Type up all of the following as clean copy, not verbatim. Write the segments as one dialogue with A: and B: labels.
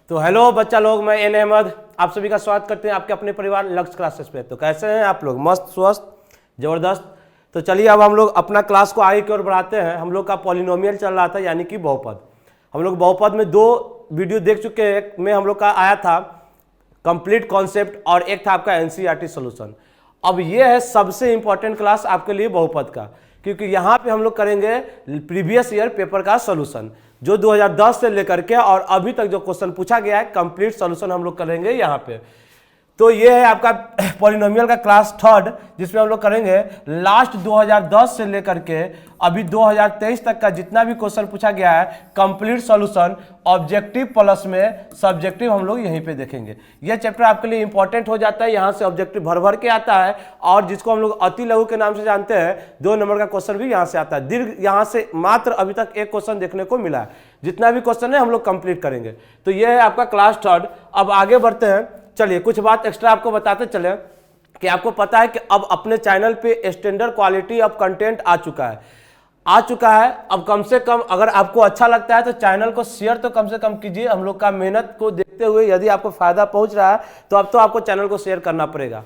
A: तो हेलो बच्चा लोग, मैं एन अहमद आप सभी का स्वागत करते हैं आपके अपने परिवार लक्ष्य क्लासेस पे। तो कैसे हैं आप लोग? मस्त, स्वस्थ, ज़बरदस्त। तो चलिए अब हम लोग अपना क्लास को आगे की ओर बढ़ाते हैं। हम लोग का पॉलिनोमियल चल रहा था, यानी कि बहुपद। हम लोग बहुपद में 2 वीडियो देख चुके हैं। एक में हम लोग का आया था कंप्लीट कॉन्सेप्ट और एक था आपका एनसीईआरटी सोल्यूशन। अब ये है सबसे इंपॉर्टेंट क्लास आपके लिए बहुपद का, क्योंकि यहाँ पे हम लोग करेंगे प्रीवियस ईयर पेपर का सोल्यूशन, जो 2010 से लेकर के और अभी तक जो क्वेश्चन पूछा गया है कंप्लीट सोल्यूशन हम लोग करेंगे यहाँ पे। तो ये है आपका पॉलिनोमियल का क्लास 3rd, जिसमें हम लोग करेंगे लास्ट 2010 से लेकर के अभी 2023 तक का जितना भी क्वेश्चन पूछा गया है कंप्लीट सॉल्यूशन, ऑब्जेक्टिव प्लस में सब्जेक्टिव हम लोग यहीं पे देखेंगे। ये चैप्टर आपके लिए इंपॉर्टेंट हो जाता है, यहाँ से ऑब्जेक्टिव भर भर के आता है, और जिसको हम लोग अति लघु के नाम से जानते हैं 2 नंबर का क्वेश्चन भी यहाँ से आता है। दीर्घ यहाँ से मात्र अभी तक एक क्वेश्चन देखने को मिला है। जितना भी क्वेश्चन है हम लोग कंप्लीट करेंगे। तो ये है आपका क्लास 3rd। अब आगे बढ़ते हैं। चलिए कुछ बात एक्स्ट्रा आपको बताते चले कि आपको पता है कि अब अपने चैनल पे स्टैंडर्ड क्वालिटी ऑफ कंटेंट आ चुका है। अब कम से कम अगर आपको अच्छा लगता है तो चैनल को शेयर तो कम से कम कीजिए। हम लोग का मेहनत को देखते हुए यदि आपको फायदा पहुंच रहा है तो अब तो आपको चैनल को शेयर करना पड़ेगा।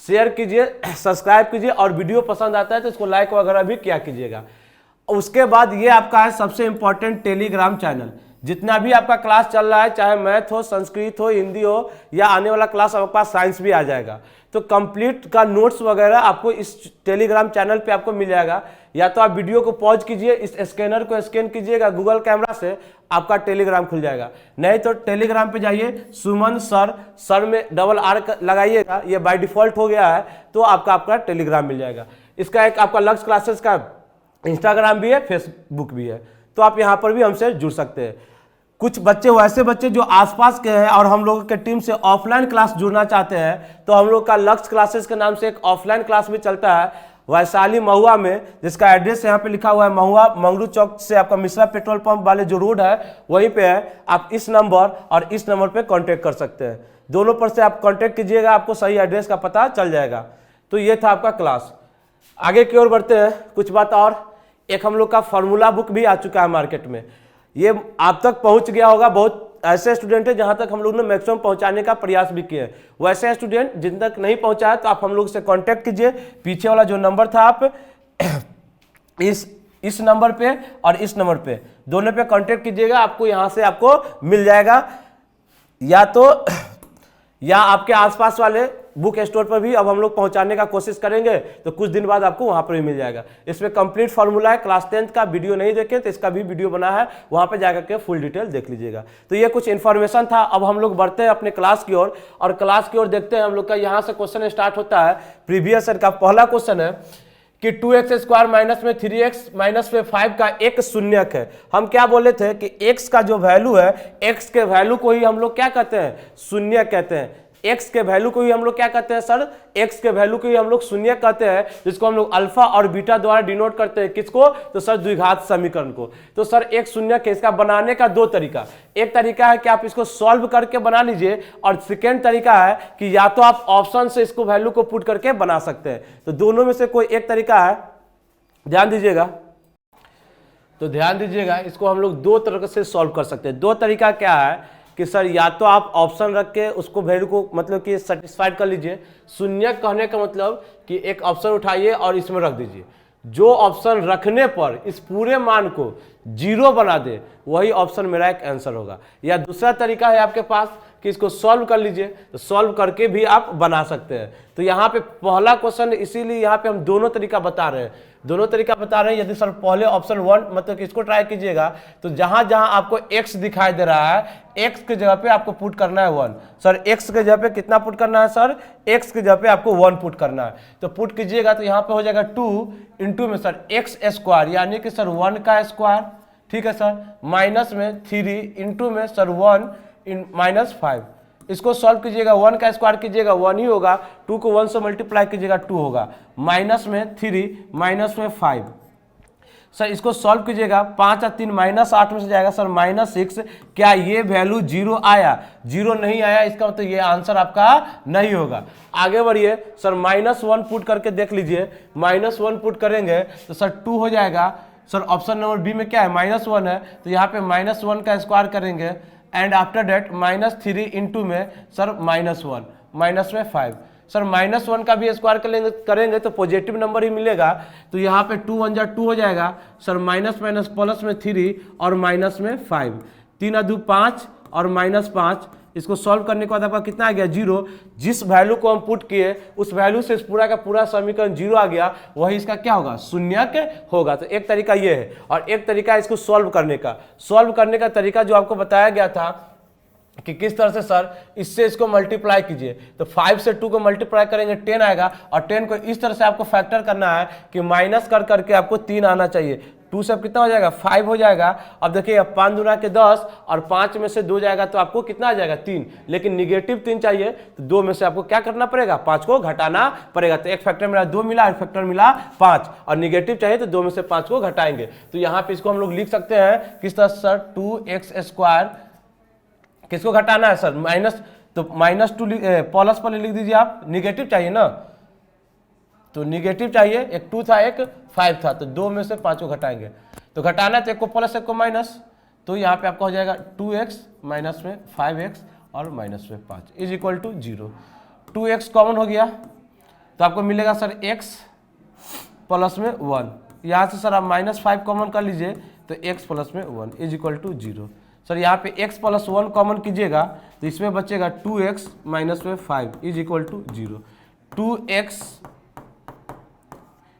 A: शेयर कीजिए, सब्सक्राइब कीजिए, और वीडियो पसंद आता है तो इसको लाइक वगैरह भी किया कीजिएगा। उसके बाद ये आपका है सबसे इंपॉर्टेंट टेलीग्राम चैनल। जितना भी आपका क्लास चल रहा है, चाहे मैथ हो, संस्कृत हो, हिंदी हो, या आने वाला क्लास आपके पास साइंस भी आ जाएगा, तो कंप्लीट का नोट्स वगैरह आपको इस टेलीग्राम चैनल पे आपको मिल जाएगा। या तो आप वीडियो को पॉज कीजिए, इस स्कैनर को स्कैन कीजिएगा गूगल कैमरा से, आपका टेलीग्राम खुल जाएगा। नहीं तो टेलीग्राम पे जाइए, सुमन सर में डबल R लगाइएगा, ये बाय डिफॉल्ट हो गया है, तो आपका टेलीग्राम मिल जाएगा। इसका एक आपका लक्ष्य क्लासेस का इंस्टाग्राम भी है, फेसबुक भी है, तो आप यहाँ पर भी हमसे जुड़ सकते हैं। कुछ बच्चे, वैसे बच्चे जो आसपास के हैं और हम लोगों के टीम से ऑफलाइन क्लास जुड़ना चाहते हैं, तो हम लोग का लक्ष्य क्लासेस के नाम से एक ऑफलाइन क्लास भी चलता है वैशाली महुआ में, जिसका एड्रेस यहाँ पे लिखा हुआ है। महुआ मंगरू चौक से आपका मिश्रा पेट्रोल पंप वाले जो रोड है वहीं पे है। आप इस नंबर और इस नंबर पे कांटेक्ट कर सकते हैं। दोनों पर से आप कांटेक्ट कीजिएगा, आपको सही एड्रेस का पता चल जाएगा। तो ये था आपका क्लास। आगे की ओर बढ़ते हैं। कुछ बात और, एक हम लोग का फॉर्मूला बुक भी आ चुका है मार्केट में। ये आप तक पहुंच गया होगा। बहुत ऐसे स्टूडेंट हैं जहां तक हम लोग ने मैक्सिमम पहुंचाने का प्रयास भी किया है। वैसे स्टूडेंट जिन तक नहीं पहुंचा है तो आप हम लोग से कांटेक्ट कीजिए। पीछे वाला जो नंबर था, आप इस नंबर पे और इस नंबर पे, दोनों पे कांटेक्ट कीजिएगा, आपको यहां से आपको मिल जाएगा। या आपके आसपास वाले बुक स्टोर पर भी अब हम लोग पहुंचाने का कोशिश करेंगे, तो कुछ दिन बाद आपको वहां पर भी मिल जाएगा। इसमें कंप्लीट फार्मूला है। क्लास 10th का वीडियो नहीं देखे तो इसका भी वीडियो बना है, वहां पर जाकर के फुल डिटेल देख लीजिएगा। तो ये कुछ इन्फॉर्मेशन था। अब हम लोग बढ़ते हैं अपने क्लास की ओर, और क्लास की ओर देखते हैं हम लोग का यहाँ से क्वेश्चन स्टार्ट होता है। प्रीवियस ईयर का पहला क्वेश्चन है कि 2x² माइनस में 3x माइनस में 5 का एक शून्यक है। हम क्या बोले थे कि x का जो वैल्यू है, x के वैल्यू को ही हम लोग क्या कहते हैं? शून्य कहते हैं। x के वैल्यू को ही हम लोग क्या कहते हैं सर? x के वैल्यू को ही हम लोग शून्य कहते हैं, जिसको हम लोग अल्फा और बीटा द्वारा डिनोट करते हैं। किसको? तो सर द्विघात समीकरण को। तो सर एक शून्य के इसका बनाने का 2 तरीका। एक तरीका है कि आप इसको सॉल्व करके बना लीजिए, और सेकेंड तरीका है कि या तो आप ऑप्शन से इसको वैल्यू को पुट करके बना सकते हैं। तो दोनों में से कोई एक तरीका है, ध्यान दीजिएगा। तो ध्यान दीजिएगा, इसको हम लोग 2 तरह से सॉल्व कर सकते हैं। 2 तरीका क्या है कि सर या तो आप ऑप्शन रख के उसको वैल्यू को मतलब कि सेटिस्फाइड कर लीजिए। शून्य कहने का मतलब कि एक ऑप्शन उठाइए और इसमें रख दीजिए। जो ऑप्शन रखने पर इस पूरे मान को 0 बना दे, वही ऑप्शन मेरा एक आंसर होगा। या दूसरा तरीका है आपके पास कि इसको सॉल्व कर लीजिए, तो सॉल्व करके भी आप बना सकते हैं। तो यहाँ पे पहला क्वेश्चन, इसीलिए यहाँ पे हम दोनों तरीका बता रहे हैं। यदि सर पहले ऑप्शन 1 मतलब कि इसको ट्राई कीजिएगा, तो जहां जहां आपको x दिखाई दे रहा है, x के जगह पे आपको पुट करना है 1। सर x के जगह पे कितना पुट करना है सर? x के जगह पे आपको 1 पुट करना है। तो पुट कीजिएगा तो यहाँ पे हो जाएगा 2 इंटू में सर x² यानी कि सर 1 का स्क्वायर, ठीक है सर, माइनस में 3 इंटू में सर 1 माइनस 5। इसको सॉल्व कीजिएगा, 1 का स्क्वायर कीजिएगा 1 ही होगा, 2 को 1 से मल्टीप्लाई कीजिएगा 2 होगा, माइनस में 3 माइनस में 5। सर इसको सॉल्व कीजिएगा, 5 और 3 -8 में से जाएगा सर -6। क्या ये वैल्यू 0 आया? 0 नहीं आया, इसका मतलब ये आंसर आपका नहीं होगा। आगे बढ़िए सर, -1 पुट करके देख लीजिए। -1 पुट करेंगे तो सर 2 हो जाएगा। सर ऑप्शन नंबर बी में क्या है? -1 है, तो यहाँ पे -1 का स्क्वायर करेंगे एंड आफ्टर डेट -3 इंटू में सर -1 माइनस में 5। सर -1 का भी स्क्वायर करेंगे तो पॉजिटिव नंबर ही मिलेगा, तो यहाँ पे 2 1 जा 2 हो जाएगा सर, माइनस माइनस प्लस में 3 और माइनस में 5, 3 2 5 और -5। इसको सॉल्व करने के बाद आपका कितना आ गया 0। जिस वैल्यू को हम पुट किए उस वैल्यू से इस पूरा का पूरा समीकरण 0 आ गया, वही इसका क्या होगा, शून्यक होगा। तो एक तरीका ये है, और एक तरीका इसको सॉल्व करने का तरीका जो आपको बताया गया था कि किस तरह से सर इससे इसको मल्टीप्लाई कीजिए। तो 5 से 2 को मल्टीप्लाई करेंगे 10 आएगा, और 10 को इस तरह से आपको फैक्टर करना है कि माइनस कर करके आपको 3 आना चाहिए। 2 से कितना हो जाएगा 5 हो जाएगा। अब देखिए 5 दूना के 10 और 5 में से 2 जाएगा तो आपको कितना आ जाएगा 3, लेकिन निगेटिव 3 चाहिए तो 2 में से आपको क्या करना पड़ेगा 5 को घटाना पड़ेगा। तो एक फैक्टर मिला 2 मिला, एक फैक्टर मिला 5, और निगेटिव चाहिए तो 2 में से 5 को घटाएंगे। तो यहाँ पे इसको हम लोग लिख सकते हैं किस तरह सर, 2x² किसको घटाना है सर, माइनस, तो -2 प्लस पर लिख दीजिए आप, निगेटिव चाहिए ना, तो निगेटिव चाहिए, एक 2 था एक 5 था, तो 2 में से 5 को घटाएंगे। तो घटाना है तो एक को प्लस एक को माइनस, तो यहाँ पे आपका हो जाएगा 2x माइनस में 5x और माइनस में 5 is equal to 0। 2x common हो गया तो आपको मिलेगा सर x प्लस में 1। यहाँ से सर आप -5 कॉमन कर लीजिए तो x प्लस में 1 इज इक्वल टू 0। सर यहाँ पे x प्लस 1 कॉमन कीजिएगा तो इसमें बचेगा 2x माइनस में 5 इज इक्वल टू 0। 2x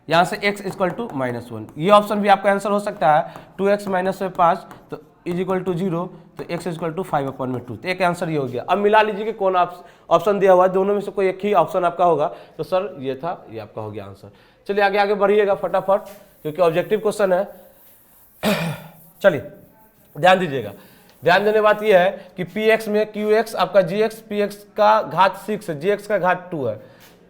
A: यहाँ से x इक्वल टू -1, ये ऑप्शन भी आपका आंसर हो सकता है। 2x माइनस में 5 तो इज इक्वल टू 0, तो x इक्वल टू 5/2। तो एक आंसर ये हो गया। अब मिला लीजिए कि कौन ऑप्शन दिया हुआ है, दोनों में से कोई एक ही ऑप्शन आपका होगा। तो सर ये था, ये आपका हो गया आंसर। चलिए आगे आगे बढ़िएगा फटाफट, क्योंकि ऑब्जेक्टिव क्वेश्चन है। चलिए ध्यान दीजिएगा, ध्यान देने बात यह है कि px में qx आपका gx px का घात 6 है, gx का घात 2 है,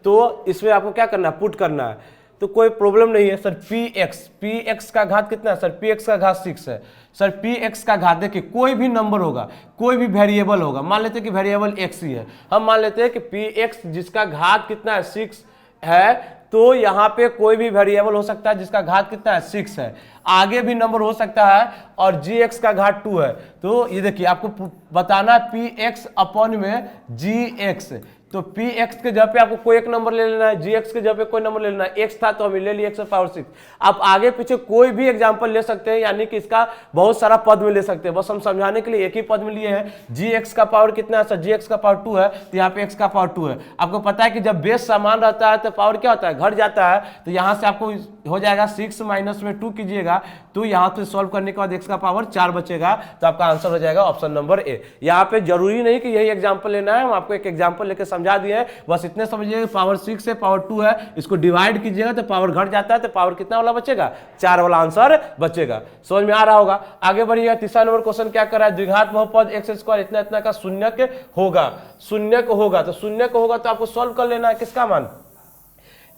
A: तो इसमें आपको क्या करना है, पुट करना है। तो कोई प्रॉब्लम नहीं है सर। px का घात कितना है सर, px का घात 6 है। सर px का घात देखिए कोई भी नंबर होगा, कोई भी वेरिएबल होगा, मान लेते हैं कि वेरिएबल x ही है, हम मान लेते हैं कि px जिसका घात कितना है 6 है, तो यहाँ पे कोई भी वेरिएबल हो सकता है जिसका घात कितना है 6 है, आगे भी नंबर हो सकता है, और gx का घात 2 है। तो ये देखिए आपको बताना है px अपॉन में gx, तो px के जगह पे आपको कोई एक नंबर ले लेना है, gx के जगह पे कोई नंबर ले लेना है। x था तो हम ले लिए x⁻6। आप आगे पीछे कोई भी एग्जांपल ले सकते हैं, यानी कि इसका बहुत सारा पद में ले सकते हैं, बस हम समझाने के लिए एक ही पद में लिए हैं। gx का पावर कितना है सर, gx का पावर 2 है, तो यहाँ पे x का पावर 2 है। आपको पता है कि जब बेस समान रहता है तो पावर क्या होता है, घट जाता है। तो यहाँ से आपको हो जाएगा 6 माइनस में 2 कीजिएगा, तो यहाँ से सॉल्व करने के बाद x का पावर 4 बचेगा, तो आपका आंसर हो जाएगा ऑप्शन नंबर ए। यहाँ पे जरूरी नहीं कि यही एग्जाम्पल लेना है, हम आपको एक एग्जाम्पल लेकर समझा दिए, बस इतने समझिए। पावर 6 है, पावर 2 है, इसको डिवाइड कीजिएगा तो पावर घट जाता है, तो पावर कितना वाला बचेगा, 4 वाला आंसर बचेगा। समझ में आ रहा होगा। आगे बढ़िएगा, तीसरा नंबर क्वेश्चन क्या कर रहा है, द्विघात बहुपद x² इतना इतना का शून्यक होगा, शून्यक होगा, तो शून्यक होगा तो आपको सॉल्व कर लेना है किसका मान,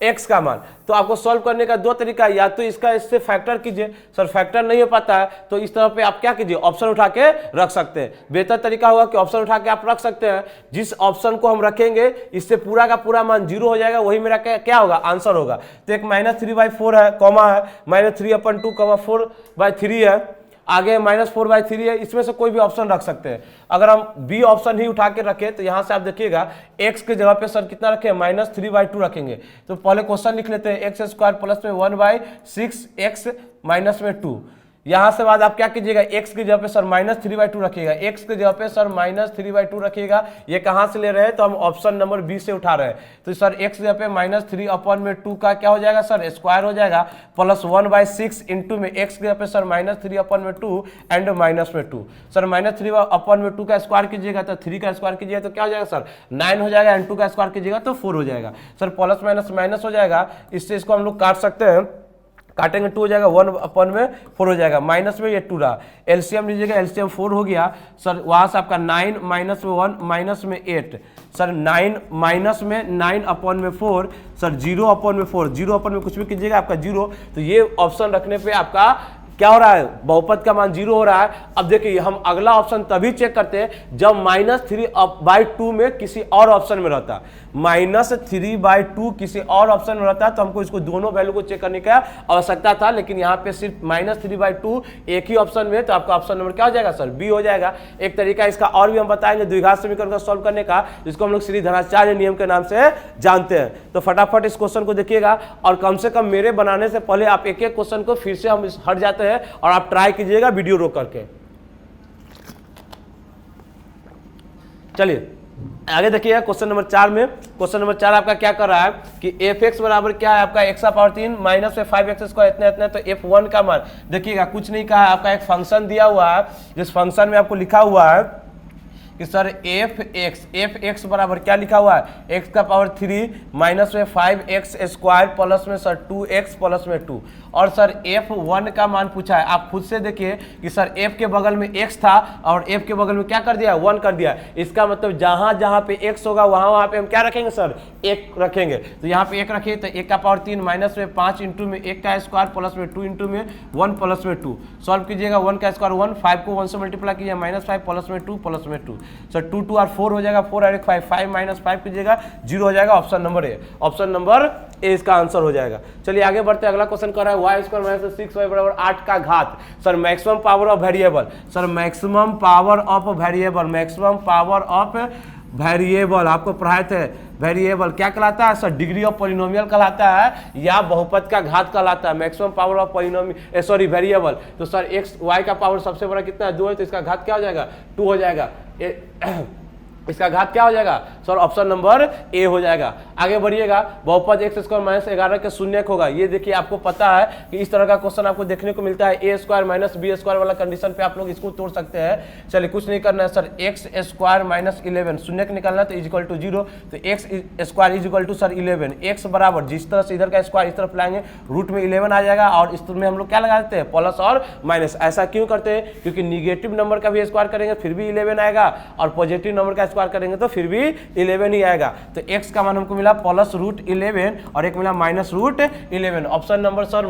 A: x का मान। तो आपको सॉल्व करने का दो तरीका है, या तो इसका इससे फैक्टर कीजिए, सर फैक्टर नहीं हो पाता है तो इस तरह पे आप क्या कीजिए, ऑप्शन उठा के रख सकते हैं। बेहतर तरीका होगा कि ऑप्शन उठा के आप रख सकते हैं, जिस ऑप्शन को हम रखेंगे इससे पूरा का पूरा मान 0 हो जाएगा, वही मेरा क्या होगा, आंसर होगा। तो एक -3/4 है, कॉमा है, -3/2, 4/3 है, आगे -4/3 है, इसमें से कोई भी ऑप्शन रख सकते हैं। अगर हम बी ऑप्शन ही उठा के रखें तो यहाँ से आप देखिएगा x के जगह पे सर कितना रखें, -3/2 रखेंगे। तो पहले क्वेश्चन लिख लेते हैं, x² प्लस में 1/6x माइनस में 2। यहाँ से बाद आप क्या कीजिएगा, x की जगह पे सर -3/2 रखिएगा, x की जगह पे सर -3/2 रखिएगा। ये कहाँ से ले रहे हैं, तो हम ऑप्शन नंबर बी से उठा रहे हैं। तो सर x की जगह पे -3/2 का क्या हो जाएगा सर, स्क्वायर हो जाएगा, प्लस 1/6 इंटू में x की जगह पे सर -3/2 एंड -2। सर -3/2 का स्क्वायर कीजिएगा तो 3 का स्क्वायर कीजिएगा तो क्या हो जाएगा सर, 9 हो जाएगा, एंड 2 का स्क्वायर कीजिएगा तो 4 हो जाएगा। सर प्लस माइनस माइनस हो जाएगा, इससे इसको हम लोग काट सकते हैं, काटेंगे 2 हो जाएगा, 1/4 हो जाएगा, माइनस में ये 2 रहा, एलसीएम लीजिएगा, एलसीएम 4 हो गया। सर वहाँ से आपका 9 माइनस में 1 माइनस में 8, सर 9 माइनस में 9/4, सर 0/4, 0 में कुछ भी कीजिएगा आपका 0। तो ये ऑप्शन रखने पे आपका क्या हो रहा है, बहुपद का मान 0 हो रहा है। अब देखिए हम अगला ऑप्शन तभी चेक करते हैं जब -3/2 में किसी और ऑप्शन में रहता है, -3/2 किसी और ऑप्शन में रहता है तो हमको इसको दोनों वैल्यू को चेक करने का आवश्यकता था, लेकिन यहाँ पे सिर्फ -3/2 एक ही ऑप्शन में, तो आपका ऑप्शन नंबर क्या हो जाएगा सर, बी हो जाएगा। एक तरीका इसका और भी हम बताएंगे द्विघात समीकरण का सॉल्व करने का, जिसको हम लोग श्री धनाचार्य नियम के नाम से जानते हैं। तो फटाफट इस क्वेश्चन को देखिएगा और कम से कम मेरे बनाने से पहले आप एक एक क्वेश्चन को फिर से हम हट जाते हैं और आप ट्राई कीजिएगा वीडियो रोक करके। चलिए आगे देखिए क्वेश्चन नंबर 4 में, क्वेश्चन नंबर 4 आपका क्या कर रहा है कि f(x) बराबर क्या है आपका x⁻³ माइनस 5x² इतना इतना, तो f1 का मान देखिएगा कुछ नहीं कहा है, आपका एक फंक्शन दिया हुआ है, जिस फंक्शन में आपको लिखा हुआ है कि सर f(x) बराबर क्या लिखा हुआ है x⁻³ माइनस में 5x² प्लस में सर 2x प्लस में 2, और सर f1 का मान पूछा है। आप खुद से देखिए कि सर f के बगल में x था और f के बगल में क्या कर दिया 1 कर दिया, इसका मतलब जहां जहां पे x होगा वहां पे हम क्या रखेंगे सर 1 रखेंगे। तो यहाँ पे 1 रखिए तो 1⁻³ माइनस में 5 इंटू में 1 का स्क्वायर प्लस में 2 इंटू में 1 प्लस में 2, सॉल्व कीजिएगा 1 का स्क्वायर 1, 5 को 1 से मल्टीप्लाई कीजिए -5 प्लस में 2 प्लस में 2, सर 2 2 और 4 हो जाएगा, 4 और 5 5 माइनस 5 कीजिएगा 0 हो जाएगा। Option number A, option number A इसका आंसर हो जाएगा। चलिए आगे बढ़ते हैं, अगला क्वेश्चन कर रहा है y² माइनस 6y बराबर 8 का घात, sir maximum power of variable, sir maximum power of variable, maximum power of variable आपको पढ़ाए थे, वेरिएबल क्या कहलाता है सर, डिग्री ऑफ पॉलिनोमियल कहलाता है या बहुपद का घात कहलाता है। Maximum power of polynomial sorry variable, तो सर x y का पावर सबसे बड़ा कितना है 2 है, तो इसका घात क्या हो जाएगा 2 हो जाएगा, इसका घात क्या हो जाएगा सर ऑप्शन नंबर ए हो जाएगा। आगे बढ़िएगा, बहुपद x² माइनस 11 के शून्यक होगा, ये देखिए आपको पता है कि इस तरह का क्वेश्चन आपको देखने को मिलता है, a² माइनस b² वाला कंडीशन पे आप लोग इसको तोड़ सकते हैं। चलिए कुछ नहीं करना है सर, x² माइनस 11 शून्यक निकालना तो इज इक्वल टू 0, तो x² is equal to sir 11, x बराबर जिस तरह से इधर का स्क्वायर इस तरफ लाएंगे रूट में 11 आ जाएगा और इस में हम लोग क्या लगा देते हैं प्लस और माइनस। ऐसा क्यों करते हैं, क्योंकि निगेटिव नंबर का भी स्क्वायर करेंगे फिर भी 11 आएगा और पॉजिटिव नंबर का स्क्वायर करेंगे तो फिर भी 11 ही आएगा। तो x का मान हमको मिला +√11 और एक मिला -√11। ऑप्शन नंबर सर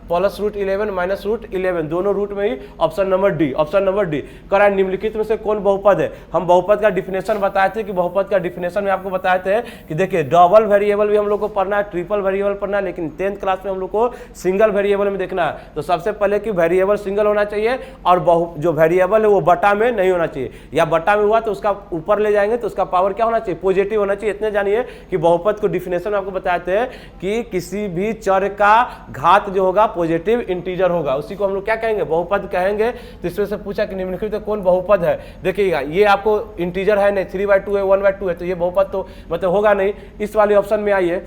A: +√11 -√11 दोनों रूट में ही option number D, option number D. करा निम्नलिखित में से कौन बहुपद है, हम बहुपद का डिफिनेशन बताए थे कि बहुपद का डिफिनेशन में आपको बताए थे कि देखिए डबल वेरिएबल भी हम लोग को पढ़ना है, ट्रिपल वेरिएबल पढ़ना है, लेकिन 10th क्लास में हम लोग को सिंगल वेरिएबल में देखना है। तो सबसे पहले कि वेरिएबल सिंगल होना चाहिए और जो वेरिएबल है वो बटा में नहीं होना चाहिए, या बटा में हुआ तो उसका ऊपर ले जाएंगे तो उसका पावर क्या होना चाहिए पॉजिटिव होना चाहिए। इतने जानिए कि बहुपद को डिफिनेशन में आपको बताते हैं कि किसी भी चर का घात जो होगा पॉजिटिव इंटीजर होगा, उसी को हम लोग क्या कहेंगे बहुपद कहेंगे। तो इसमें से पूछा कि निम्नलिखित कौन बहुपद है, देखिएगा ये आपको इंटीजर है नहीं, 3/2 है 1/2 है, तो ये बहुपद तो मतलब होगा नहीं। इस वाले ऑप्शन में आइए,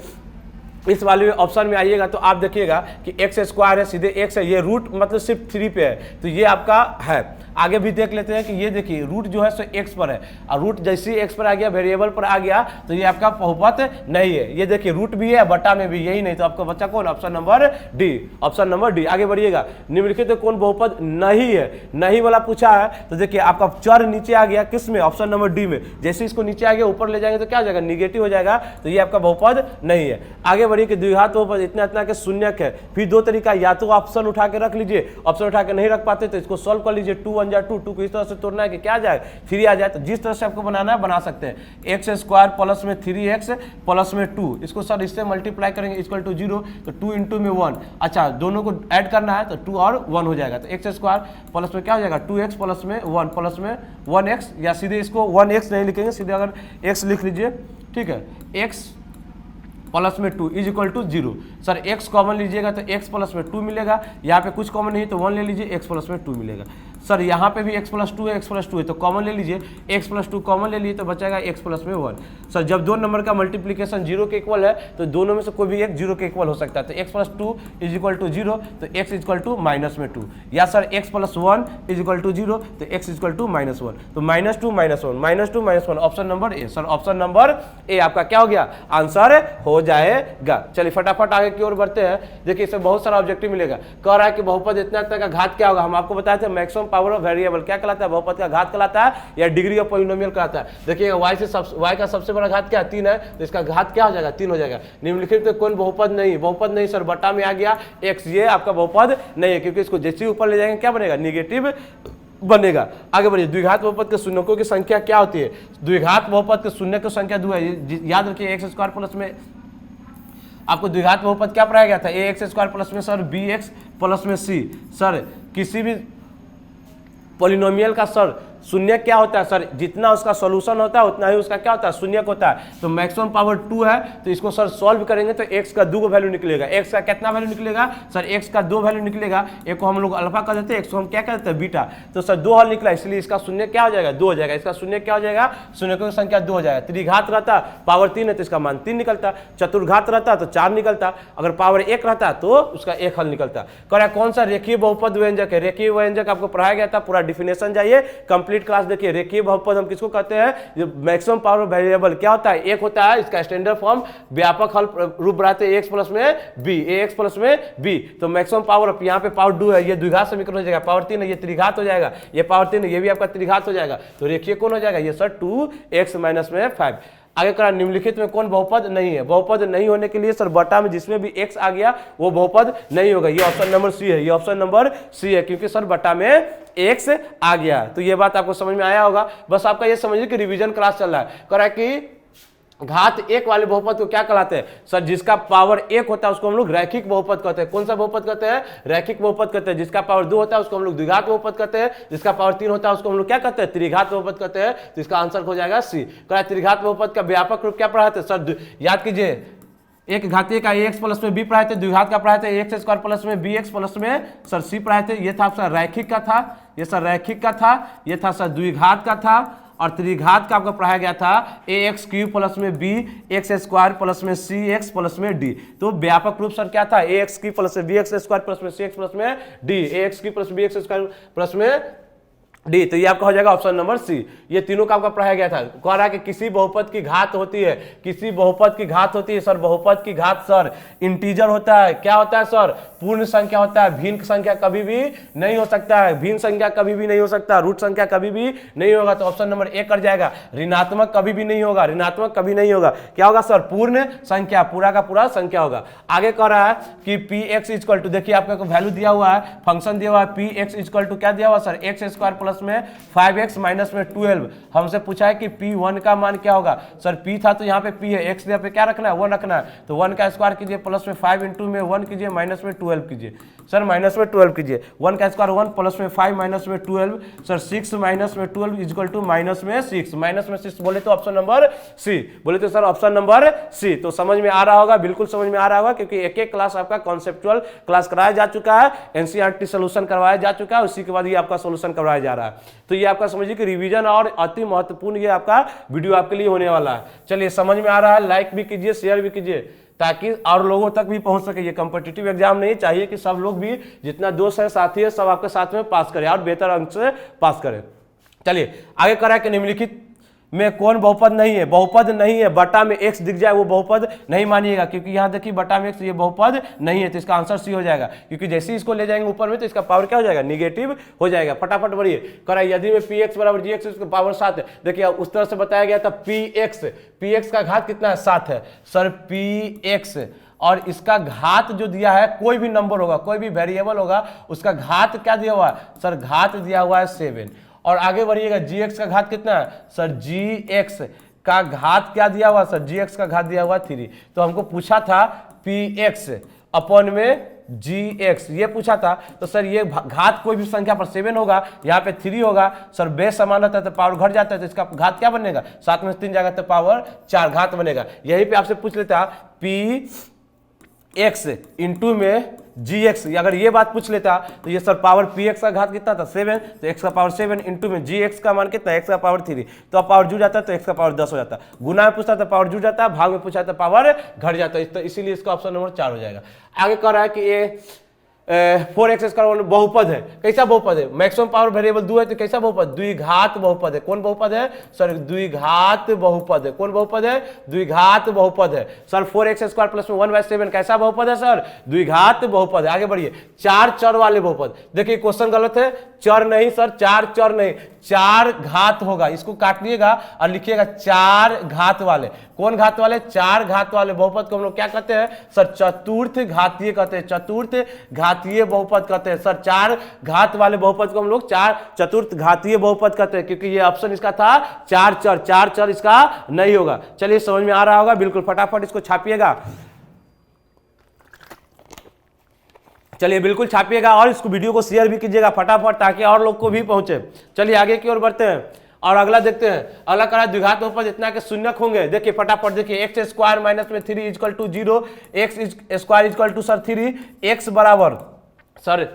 A: इस वाले ऑप्शन में आइएगा तो आप देखिएगा कि x² है, सीधे x है, ये रूट मतलब सिर्फ 3 पे है तो ये आपका है। आगे भी देख लेते हैं कि ये देखिए रूट जो है सो x पर है और रूट जैसे ही x पर आ गया वेरिएबल पर आ गया तो ये आपका बहुपद नहीं है। ये देखिए रूट भी है बटा में भी यही नहीं, तो आपका बच्चा कौन option number D, option number D. आगे बढ़िएगा, निम्नलिखित तो कौन बहुपद नहीं है, नहीं वाला पूछा है तो देखिए आपका चर नीचे आ गया किस में ऑप्शन नंबर डी में, जैसे इसको नीचे आ गया ऊपर ले जाएंगे तो क्या हो जाएगा निगेटिव हो जाएगा, तो ये आपका बहुपद नहीं है। आगे बढ़िए कि द्विघात बहुपद इतना इतना के शून्यक है, फिर दो तरीका, या तो ऑप्शन उठा के रख लीजिए, ऑप्शन उठा के नहीं रख पाते तो इसको सॉल्व कर लीजिए, 2 1 जा 2 को इस तरह से तोड़ना है कि क्या जाए 3 आ जाए, तो जिस तरह से आपको बनाना है बना सकते हैं। x² प्लस में 3x प्लस में 2, इसको सर इससे मल्टीप्लाई करेंगे इक्वल टू 0, तो 2 इंटू में 1, अच्छा दोनों को ऐड करना है तो 2 और 1 हो जाएगा, तो x² प्लस में क्या हो जाएगा 2x प्लस में 1 प्लस में 1x, या सीधे इसको 1x नहीं लिखेंगे, सीधे अगर x लिख लीजिए, ठीक है, x प्लस में 2 is equal to 0। Sir x common लीजिएगा तो x प्लस में 2 मिलेगा, यहाँ पे कुछ कॉमन नहीं तो 1 ले लीजिए, x प्लस में 2 मिलेगा। सर यहाँ पे भी x प्लस 2 है, x प्लस 2 है तो कॉमन ले लीजिए, x प्लस 2 कॉमन ले लीजिए तो बचेगा x प्लस में 1। सर जब दो नंबर का मल्टीप्लीकेशन 0 के इक्वल है तो दोनों में से कोई भी एक 0 के इक्वल हो सकता है, तो x plus 2 is equal to 0 तो x is equal to minus में 2, या sir x plus 1 is equal to 0 तो x इज इक्वल टू -1, तो -2 -1 option number A. Sir option number A आपका क्या हो गया आंसर हो जाएगा। चलिए फटाफट आगे की ओर बढ़ते हैं। देखिए इसमें बहुत सारा ऑब्जेक्टिव मिलेगा, कह रहा है कि बहुपद इतना इतना का घात क्या होगा, हम आपको बताए थे मैक्सिमम पावर ऑफ वेरिएबल क्या कहलाता है, बहुपद का घात कहलाता है या डिग्री ऑफ पॉलिनोमियल कहलाता है। देखिएगा y का सबसे बड़ा घात क्या है 3 है, तो इसका घात क्या हो जाएगा 3 हो जाएगा। निम्नलिखित में कौन बहुपद नहीं, बहुपद नहीं सर बटा में आ गया x, ये आपका बहुपद नहीं है क्योंकि इसको जैसे ऊपर ले जाएंगे क्या बनेगा निगेटिव बनेगा। आगे बढ़िए, द्विघात बहुपद के शून्यकों की संख्या क्या होती है, द्विघात बहुपद के शून्य की संख्या 2 है। याद रखिए एक्स स्क्वायर प्लस में आपको द्विघात बहुपद क्या पढ़ाया गया था, ए एक्स स्क्वायर प्लस में सर बी एक्स प्लस में सी। सर किसी भी पॉलिनोमियल का सर शून्य क्या होता है सर, जितना उसका सॉल्यूशन होता है उतना ही उसका क्या होता है शून्य होता है। तो मैक्सिमम पावर 2 है, तो इसको सर सॉल्व करेंगे तो x का 2 वैल्यू निकलेगा। x का कितना वैल्यू निकलेगा सर, x का 2 वैल्यू निकलेगा। एक को हम लोग अल्फा कर देते हैं, एक को हम क्या कर देते हैं बीटा। तो सर 2 हल निकला, इसलिए इसका शून्य क्या हो जाएगा 2 हो जाएगा। इसका शून्य क्या हो जाएगा, शून्य की संख्या 2 हो जाएगा। त्रिघात रहता पावर 3 है तो इसका मान 3 निकलता। चतुर्घात रहता तो 4 निकलता। अगर पावर 1 रहता तो उसका 1 हल निकलता। कह कौन सा रेखीय बहुपद व्यंजक है, रेखीय व्यंजक आपको पढ़ाया गया था, पूरा डिफिनेशन जाइए कंप्लीट क्लास देखिए। रेखीय बहुपद हम किसको कहते हैं, जो मैक्सिमम पावर वेरिएबल क्या होता है 1 होता है, इसका स्टैंडर्ड फॉर्म व्यापक हल रूप बनाते हैं ax प्लस में b, ax प्लस में b। तो मैक्सिमम पावर यहाँ पे पावर 2 है, ये द्विघात समीकरण हो जाएगा। पावर 3 है, ये त्रिघात हो जाएगा। ये पावर 3 है, ये भी आपका त्रिघात हो जाएगा। तो रेखीय कौन हो जाएगा, ये सर 2x माइनस में 5। आगे करा निम्नलिखित में कौन बहुपद नहीं है, बहुपद नहीं होने के लिए सर बटा में जिसमें भी x आ गया वो बहुपद नहीं होगा। ये ऑप्शन नंबर सी है, ये ऑप्शन नंबर सी है क्योंकि सर बटा में x आ गया। तो ये बात आपको समझ में आया होगा। बस आपका ये समझिए कि रिवीजन क्लास चल रहा है। कह रहा है कि घात 1 वाले बहुपद को क्या कहलाते हैं सर, जिसका पावर 1 होता है उसको हम लोग रैखिक बहुपद कहते हैं। कौन सा बहुपद कहते हैं, रैखिक बहुपद कहते हैं। जिसका पावर 2 होता है उसको हम लोग द्विघात बहुपद कहते हैं। जिसका पावर 3 होता है उसको हम लोग क्या कहते हैं, त्रिघात बहुपद कहते हैं। तो इसका आंसर हो जाएगा सी। कह त्रिघात बहुपद का व्यापक रूप क्या पढ़ाते हैं सर, याद कीजिए एक घातीय का ax प्लस में b पढ़ाए थे, द्विघात का पढ़ाए थे ax स्क्वायर प्लस में bx प्लस में सर c पढ़ाए थे। ये था सर रैखिक का था, ये सर रैखिक का था, ये था सर द्विघात का था। और त्रिघात का आपको पढ़ाया गया था ax क्यूब प्लस में b x स्क्वायर प्लस में cx प्लस में d। तो व्यापक रूप सर क्या था, ax क्यूब प्लस में bx स्क्वायर प्लस में cx प्लस में d, ax cube plus bx square plus में डी। तो ये आपका हो जाएगा ऑप्शन नंबर सी। ये तीनों का आपका पढ़ाया गया था। कह रहा है कि किसी बहुपद की घात होती है, किसी बहुपद की घात होती है सर, बहुपद की घात सर इंटीजर होता है। क्या होता है सर, पूर्ण संख्या होता है। भिन्न संख्या कभी भी नहीं हो सकता है, भिन्न संख्या कभी भी नहीं हो सकता, रूट संख्या कभी भी नहीं होगा। तो ऑप्शन नंबर ए कर जाएगा। ऋणात्मक कभी भी नहीं होगा, ऋणात्मक कभी नहीं होगा। क्या होगा सर, पूर्ण संख्या, पूरा का पूरा संख्या होगा। आगे कह रहा है कि पी एक्स इक्वल टू, देखिए आपको वैल्यू दिया हुआ है, फंक्शन दिया हुआ है पी एक्स इक्वल टू क्या दिया हुआ सर, एक्स स्क्वायर प्लस में 5x माइनस में 12। हमसे पूछा है कि p1 का मान क्या होगा सर, p था तो यहाँ पे p है, x यहाँ पे क्या रखना है 1 रखना है। तो 1 का स्क्वायर कीजिए प्लस में 5 इंटू में 1 कीजिए माइनस में 12 कीजिए सर, माइनस में 12 कीजिए। 1 का स्क्वायर 1 प्लस में 5 माइनस में 12 सर 6 माइनस में 12 इक्वल टू माइनस में 6, माइनस में 6 बोले तो ऑप्शन नंबर सी, बोले तो सर ऑप्शन नंबर सी। तो समझ में आ रहा होगा, बिल्कुल समझ में आ रहा होगा क्योंकि एक एक क्लास आपका कॉन्सेप्चुअल क्लास कराया जा चुका है, एनसीईआरटी सोल्यूशन करवाया जा चुका है, उसी के बाद ये आपका सोल्यूशन करवाया जा रहा है। तो ये आपका समझिए कि रिवीजन और अति महत्वपूर्ण ये आपका वीडियो आपके लिए होने वाला है। चलिए समझ में आ रहा है, लाइक भी कीजिए, शेयर भी कीजिए ताकि और लोगों तक भी पहुंच सके। ये कॉम्पिटिटिव एग्जाम नहीं चाहिए कि सब लोग भी, जितना दोस्त है साथी है सब आपके साथ में पास करें और बेहतर अंक से पास करें। चलिए आगे करा कि निम्नलिखित में कौन बहुपद नहीं है, बहुपद नहीं है, बटा में x दिख जाए वो बहुपद नहीं मानिएगा क्योंकि यहाँ देखिए बटा में x ये बहुपद नहीं है। तो इसका आंसर सी हो जाएगा क्योंकि जैसे ही इसको ले जाएंगे ऊपर में तो इसका पावर क्या हो जाएगा, निगेटिव हो जाएगा। फटाफट बढ़िए, करा यदि में px बराबर gx इसका पावर 7 है। देखिए उस तरह से बताया गया था px का घात कितना है 7 है सर, px और इसका घात जो दिया है कोई भी नंबर होगा, कोई भी वेरिएबल होगा, उसका घात क्या दिया हुआ है सर, घात दिया हुआ है 7। और आगे बढ़िएगा gx का घात कितना है सर, gx का घात क्या दिया हुआ सर, gx का घात दिया हुआ 3। तो हमको पूछा था px अपॉन में gx, ये पूछा था। तो सर ये घात कोई भी संख्या पर 7 होगा, यहाँ पे 3 होगा सर, बेस समान रहता है तो पावर घट जाता है, तो इसका घात क्या बनेगा, 7 में 3 जाएगा तो पावर 4 घात बनेगा। यही पे आपसे पूछ लेता px इंटू में gx, अगर ये बात पूछ लेता तो ये सर पावर px का घात कितना था 7, तो x का पावर 7 इंटू में gx का मान कितना, x का पावर 3। तो अब पावर जुड़ जाता है तो x का पावर 10 हो जाता। गुना में पूछता था पावर जुड़ जाता, भाग में पूछा था पावर घट जाता। तो इसीलिए इसका ऑप्शन नंबर 4 हो जाएगा। आगे कह रहा है कि ये 4x² बहुपद है। कैसा बहुपद है? मैक्सिमम पावर वेरिएबल 2 है तो कैसा बहुपद? द्विघात बहुपद है। कौन बहुपद है सर? द्विघात बहुपद है। कौन बहुपद है? द्विघात बहुपद है सर। 4x² प्लस में 1/7 कैसा बहुपद है सर? द्विघात बहुपद है। आगे बढ़िए, 4 चर वाले बहुपद। देखिए क्वेश्चन गलत है, चर नहीं सर, 4 चर नहीं, 4 घात होगा। इसको काटिएगा और लिखिएगा 4 घात वाले। कौन घात वाले? 4 घात वाले बहुपद को हम लोग क्या कहते हैं सर? चतुर्थ घातीय कहते हैं। चतुर्थ घातीय बहुपद कहते हैं सर। 4 घात वाले बहुपद को हम लोग चतुर्थ घातीय बहुपद कहते हैं, क्योंकि ये ऑप्शन इसका था 4 चर। 4 चर इसका नहीं होगा। चलिए समझ में आ रहा होगा, बिल्कुल फटाफट इसको छापिएगा। चलिए बिल्कुल छापिएगा और इसको वीडियो को शेयर भी कीजिएगा फटाफट, ताकि और लोग को भी पहुंचे। चलिए आगे की ओर बढ़ते हैं और अगला देखते हैं। अगला करा द्विघात बहुपद इतना के शून्यक होंगे। देखिए फटाफट देखिए, x² माइनस में 3 equal to 0, x² equal to sir 3, x बराबर सर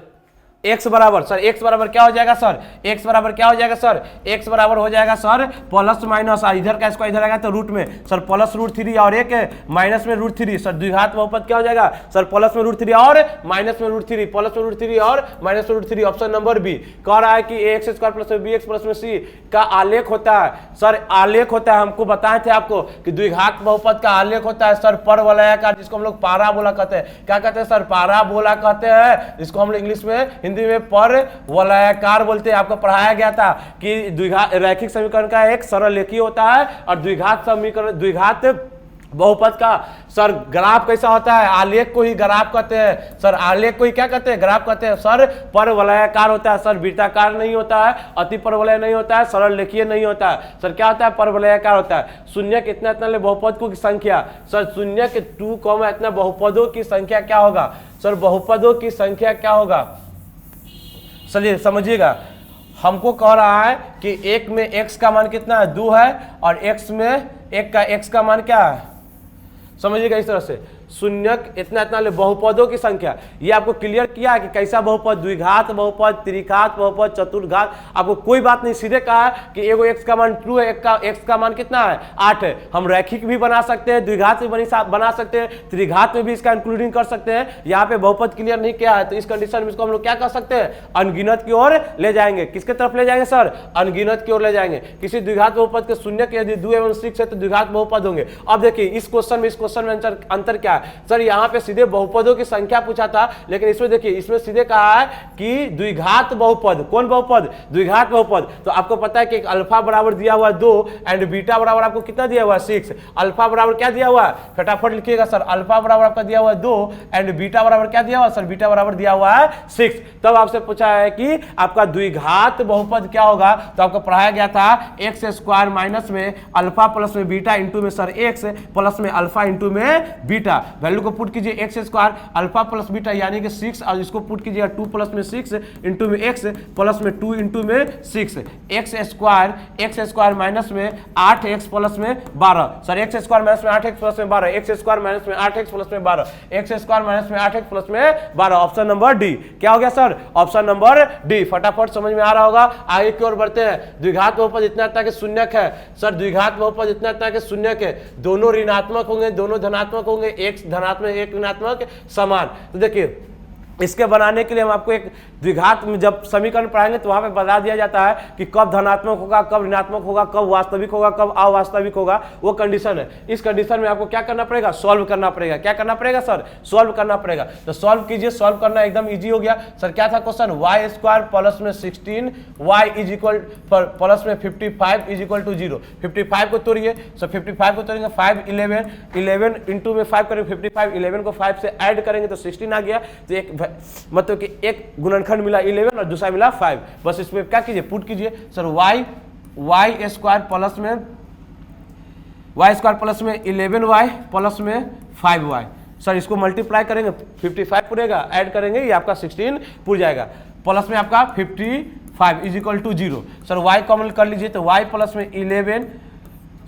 A: x बराबर सर, x बराबर क्या हो जाएगा सर? x बराबर क्या हो जाएगा सर? x बराबर हो जाएगा सर प्लस माइनस, इधर का इसको इधर आएगा तो रूट में सर प्लस √3 और एक माइनस में √3 सर। द्विघात बहुपद क्या हो जाएगा सर? प्लस में √3 और माइनस में √3, प्लस में √3 और माइनस में √3। ऑप्शन नंबर बी कह रहा है कि ax² प्लस में bx प्लस में c का आलेख होता है सर। आलेख होता है, हमको बताए थे आपको कि द्विघात बहुपद का आलेख होता है सर परवलयाकार, जिसको हम लोग पाराबोला कहते हैं। क्या कहते हैं सर? पाराबोला कहते हैं। इसको हम लोग इंग्लिश में, हिंदी में परवलयाकार बोलते हैं। आपको पढ़ाया गया था कि द्विघात रैखिक समीकरण का एक सरल रेखीय होता है और द्विघात समीकरण, द्विघात बहुपद का सर ग्राफ कैसा होता है? आलेख को ही ग्राफ कहते हैं सर। आलेख को ही क्या कहते हैं? ग्राफ कहते हैं सर। परवलयाकार होता है सर, वृत्ताकार नहीं होता है, अति परवलय नहीं होता है, सरल रेखीय नहीं होता है सर। क्या होता है? परवलयाकार होता है। शून्य के इतना इतना बहुपदों की संख्या सर, शून्य के 2, इतना बहुपदों की संख्या क्या होगा सर? बहुपदों की संख्या क्या होगा? चलिए समझिएगा, हमको कह रहा है कि एक में x का मान कितना है? 2 है, और x में एक का x का मान क्या है? समझिएगा इस तरह से, शून्यक इतना इतना बहुपदों की संख्या। ये आपको क्लियर किया है कि कैसा बहुपद? द्विघात बहुपद, त्रिघात बहुपद, चतुर्घात। आपको कोई बात नहीं, सीधे कहा है कि एगो x का मान 2 है, एक का x का मान कितना है? 8 है। हम रैखिक भी बना सकते हैं, द्विघात भी बना सकते हैं, त्रिघात में भी इसका इंक्लूडिंग कर सकते हैं। यहाँ पे बहुपद क्लियर नहीं किया है, तो इस कंडीशन में इसको हम लोग क्या कर सकते हैं? अनगिनत की ओर ले जाएंगे। किसके तरफ ले जाएंगे सर? अनगिनत की ओर ले जाएंगे। किसी द्विघात बहुपद के शून्य के यदि 2 एवं 6 है तो द्विघात बहुपद होंगे। अब देखिए इस क्वेश्चन में, इस क्वेश्चन में अंतर क्या है सर? यहाँ पे सीधे बहुपदों की संख्या पूछा था, लेकिन इसमें देखिए, इसमें सीधे कहा है कि द्विघात बहुपद। कौन बहुपद? द्विघात बहुपद। तो आपको पता है कि अल्फा बराबर दिया हुआ 2 एंड बीटा बराबर आपको कितना दिया हुआ है? 6। अल्फा बराबर क्या दिया हुआ है? फटाफट लिखिएगा सर। अल्फा बराबर आपका दिया हुआ है 2 एंड बीटा बराबर क्या दिया हुआ है सर? बीटा बराबर दिया हुआ है 6। तब आपसे पूछा है कि आपका द्विघात बहुपद क्या होगा? तो आपको पढ़ाया गया था x² माइनस में अल्फा प्लस में बीटा इंटू में सर x प्लस में अल्फा इंटू में बीटा। वैल्यू को पुट कीजिए, x² अल्फा प्लस बीटा यानी कि 6, और इसको पुट कीजिएगा 2 प्लस में 6 इंटू में x प्लस में 2 इंटू में 6। x² माइनस में 8x प्लस में 12 सर। x² माइनस में 8x प्लस में 12, x² माइनस में 8x प्लस में 12, x² माइनस में 8x प्लस में 12। ऑप्शन नंबर डी क्या हो गया सर? Option number D. फटाफट समझ में आ रहा होगा। आगे की ओर बढ़ते हैं। द्विघात बहुपद इतना इतना के शून्यक है सर। द्विघात बहुपद इतना इतना के शून्यक है, दोनों ऋणात्मक होंगे, दोनों धनात्मक होंगे, एक धनात्मक एक ऋणात्मक समान। तो देखिए इसके बनाने के लिए हम आपको एक द्विघात में जब समीकरण पढ़ाएंगे तो वहां पे बता दिया जाता है कि कब धनात्मक होगा, कब ऋणात्मक होगा, कब वास्तविक होगा, कब अवास्तविक होगा, वो कंडीशन है। इस कंडीशन में आपको क्या करना पड़ेगा? सॉल्व करना पड़ेगा। क्या करना पड़ेगा सर? सॉल्व करना पड़ेगा। तो सॉल्व कीजिए, सॉल्व करना एकदम इजी हो गया सर। क्या था क्वेश्चन? y² प्लस में 16 y इज इक्वल प्लस में 55 इज इक्वल टू 0। 55 को तोड़िए, सो 55 को तोड़ेंगे 5 11 इंटू में 5 करेंगे 55, 11 को 5 से ऐड करेंगे तो 16 आ गया। तो एक मतलब कि एक गुणनखंड मिला 11 और दूसरा मिला 5। बस इसमें क्या कीजिए? पुट कीजिए सर। y² प्लस में y² प्लस में 11y प्लस में 5y सर। इसको मल्टीप्लाई करेंगे 55 पुरेगा, ऐड करेंगे ये आपका 16 पुर जाएगा, प्लस में आपका 55 is equal to 0 sir. y common कर लीजिए तो y प्लस में 11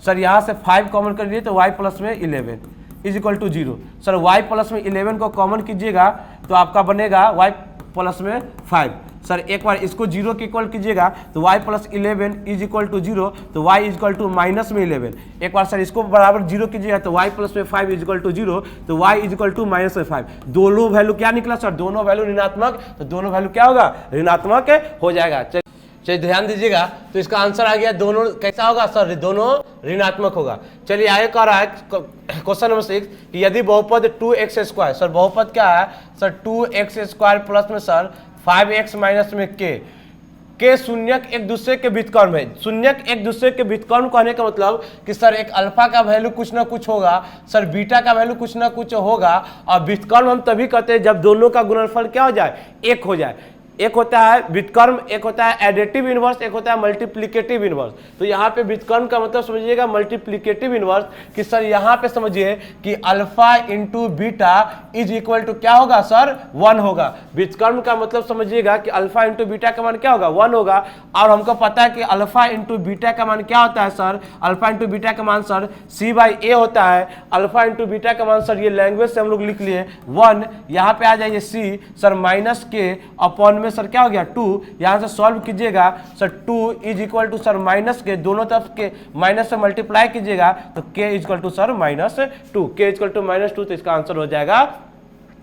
A: सर, यहाँ से 5 कॉमन कर लीजिए तो y प्लस में 11 is equal to 0 sir. y plus में 11 को कॉमन कीजिएगा तो आपका बनेगा y प्लस में 5। सर एक बार इसको 0 के इक्वल कीजिएगा तो y plus 11 is equal to 0, तो y is equal to minus में 11। एक बार सर इसको बराबर 0 कीजिएगा तो y प्लस में 5 इज इक्वल टू 0, तो y is equal to minus में 5। दोनों वैल्यू क्या निकला सर? दोनों वैल्यू ऋणात्मक, तो दोनों वैल्यू क्या होगा? ऋणात्मक हो जाएगा। चलिए ध्यान दीजिएगा, तो इसका आंसर आ गया दोनों कैसा होगा सर? दोनों ऋणात्मक होगा। चलिए आगे कह रहा है क्वेश्चन नंबर 6 कि यदि बहुपद 2x², सर बहुपद क्या है सर? 2x² प्लस में सर 5x माइनस में के शून्यक एक दूसरे के व्युत्क्रम है। शून्यक एक दूसरे के व्युत्क्रम कहने का मतलब कि सर एक अल्फा का वैल्यू कुछ ना कुछ होगा, सर बीटा का वैल्यू कुछ ना कुछ होगा, और व्युत्क्रम हम तभी कहते हैं जब दोनों का गुणनफल क्या हो जाए? एक हो जाए। एक होता है व्युत्क्रम, एक होता है एडिटिव इनवर्स, एक होता है मल्टीप्लिकेटिव इनवर्स। तो यहाँ पे व्युत्क्रम का मतलब समझिएगा मल्टीप्लिकेटिव इनवर्स, कि सर यहाँ पे समझिए कि alpha into beta is equal to क्या होगा सर? 1 होगा। व्युत्क्रम का मतलब समझिएगा कि अल्फा इंटू बीटा का मान क्या होगा? 1 होगा। और हमको पता है कि अल्फा इंटू बीटा का मान क्या होता है सर? अल्फा इंटू बीटा का मान सर c/a होता है। अल्फा इंटू बीटा का मान सर ये लैंग्वेज से हम लोग लिख लिए 1, यहाँ पे आ जाइए c सर माइनस के अपॉन में सर क्या हो गया? 2। यहां से सॉल्व कीजिएगा sir 2 is equal to sir minus के, दोनों तरफ के माइनस से मल्टीप्लाई कीजिएगा तो k is equal to sir -2, k is equal to -2, तो इसका आंसर हो जाएगा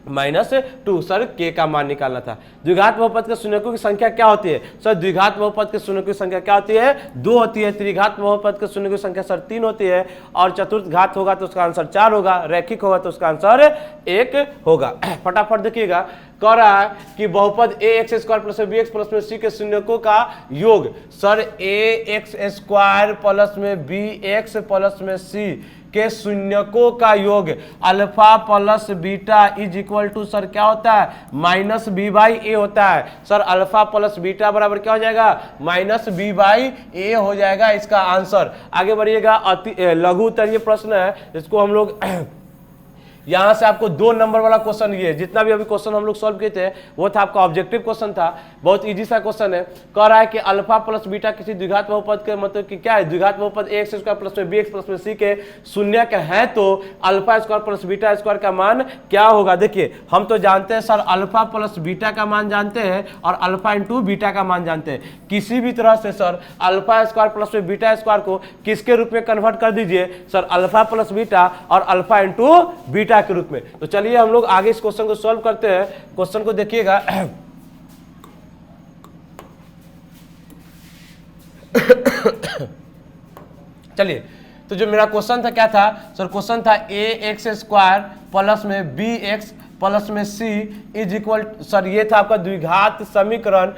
A: -2। सर k का मान निकालना था। द्विघात बहुपद के शून्यकों की संख्या क्या होती है सर? द्विघात बहुपद के शून्यकों की संख्या क्या होती है? 2 होती है। त्रिघात बहुपद के शून्यकों की संख्या सर 3 होती है, और चतुर्थ घात होगा तो उसका आंसर 4 होगा, रैखिक होगा तो उसका आंसर 1 होगा। फटाफट देखिएगा, कह रहा है कि बहुपद ax² प्लस में bx प्लस में c के शून्यकों का योग सर ax² प्लस में bx प्लस में c के शून्यकों का योग alpha plus beta is equal to sir क्या होता है? -b/a होता है। सर अल्फा प्लस बीटा बराबर क्या हो जाएगा? -b/a हो जाएगा इसका आंसर। आगे बढ़िएगा, लघु उत्तरीय प्रश्न है, इसको हम लोग यहां से आपको 2 नंबर वाला क्वेश्चन, ये जितना भी अभी क्वेश्चन हम लोग सॉल्व किए थे वो था आपका ऑब्जेक्टिव क्वेश्चन था, बहुत इजी सा क्वेश्चन है। कह रहा है कि अल्फा प्लस बीटा किसी द्विघात बहुपद के मतलब कि क्या है? द्विघात बहुपद ax² प्लस में bx प्लस में c के शून्यक है, तो alpha square plus beta square का मान क्या होगा? देखिए हम तो जानते हैं सर अल्फा प्लस बीटा का मान जानते हैं और अल्फा इंटू बीटा का मान जानते हैं। किसी भी तरह से सर अल्फा स्क्वायर प्लस में बीटा स्क्वायर को किसके रूप में कन्वर्ट कर दीजिए सर? अल्फा प्लस बीटा और अल्फा इंटू बीटा के रूप में। तो चलिए हम लोग आगे इस क्वेश्चन को सॉल्व करते हैं। क्वेश्चन को देखिएगा, चलिए तो जो मेरा क्वेश्चन था क्या था सर? क्वेश्चन था ax² प्लस में bx प्लस में c इज इक्वल, सर ये था आपका द्विघात समीकरण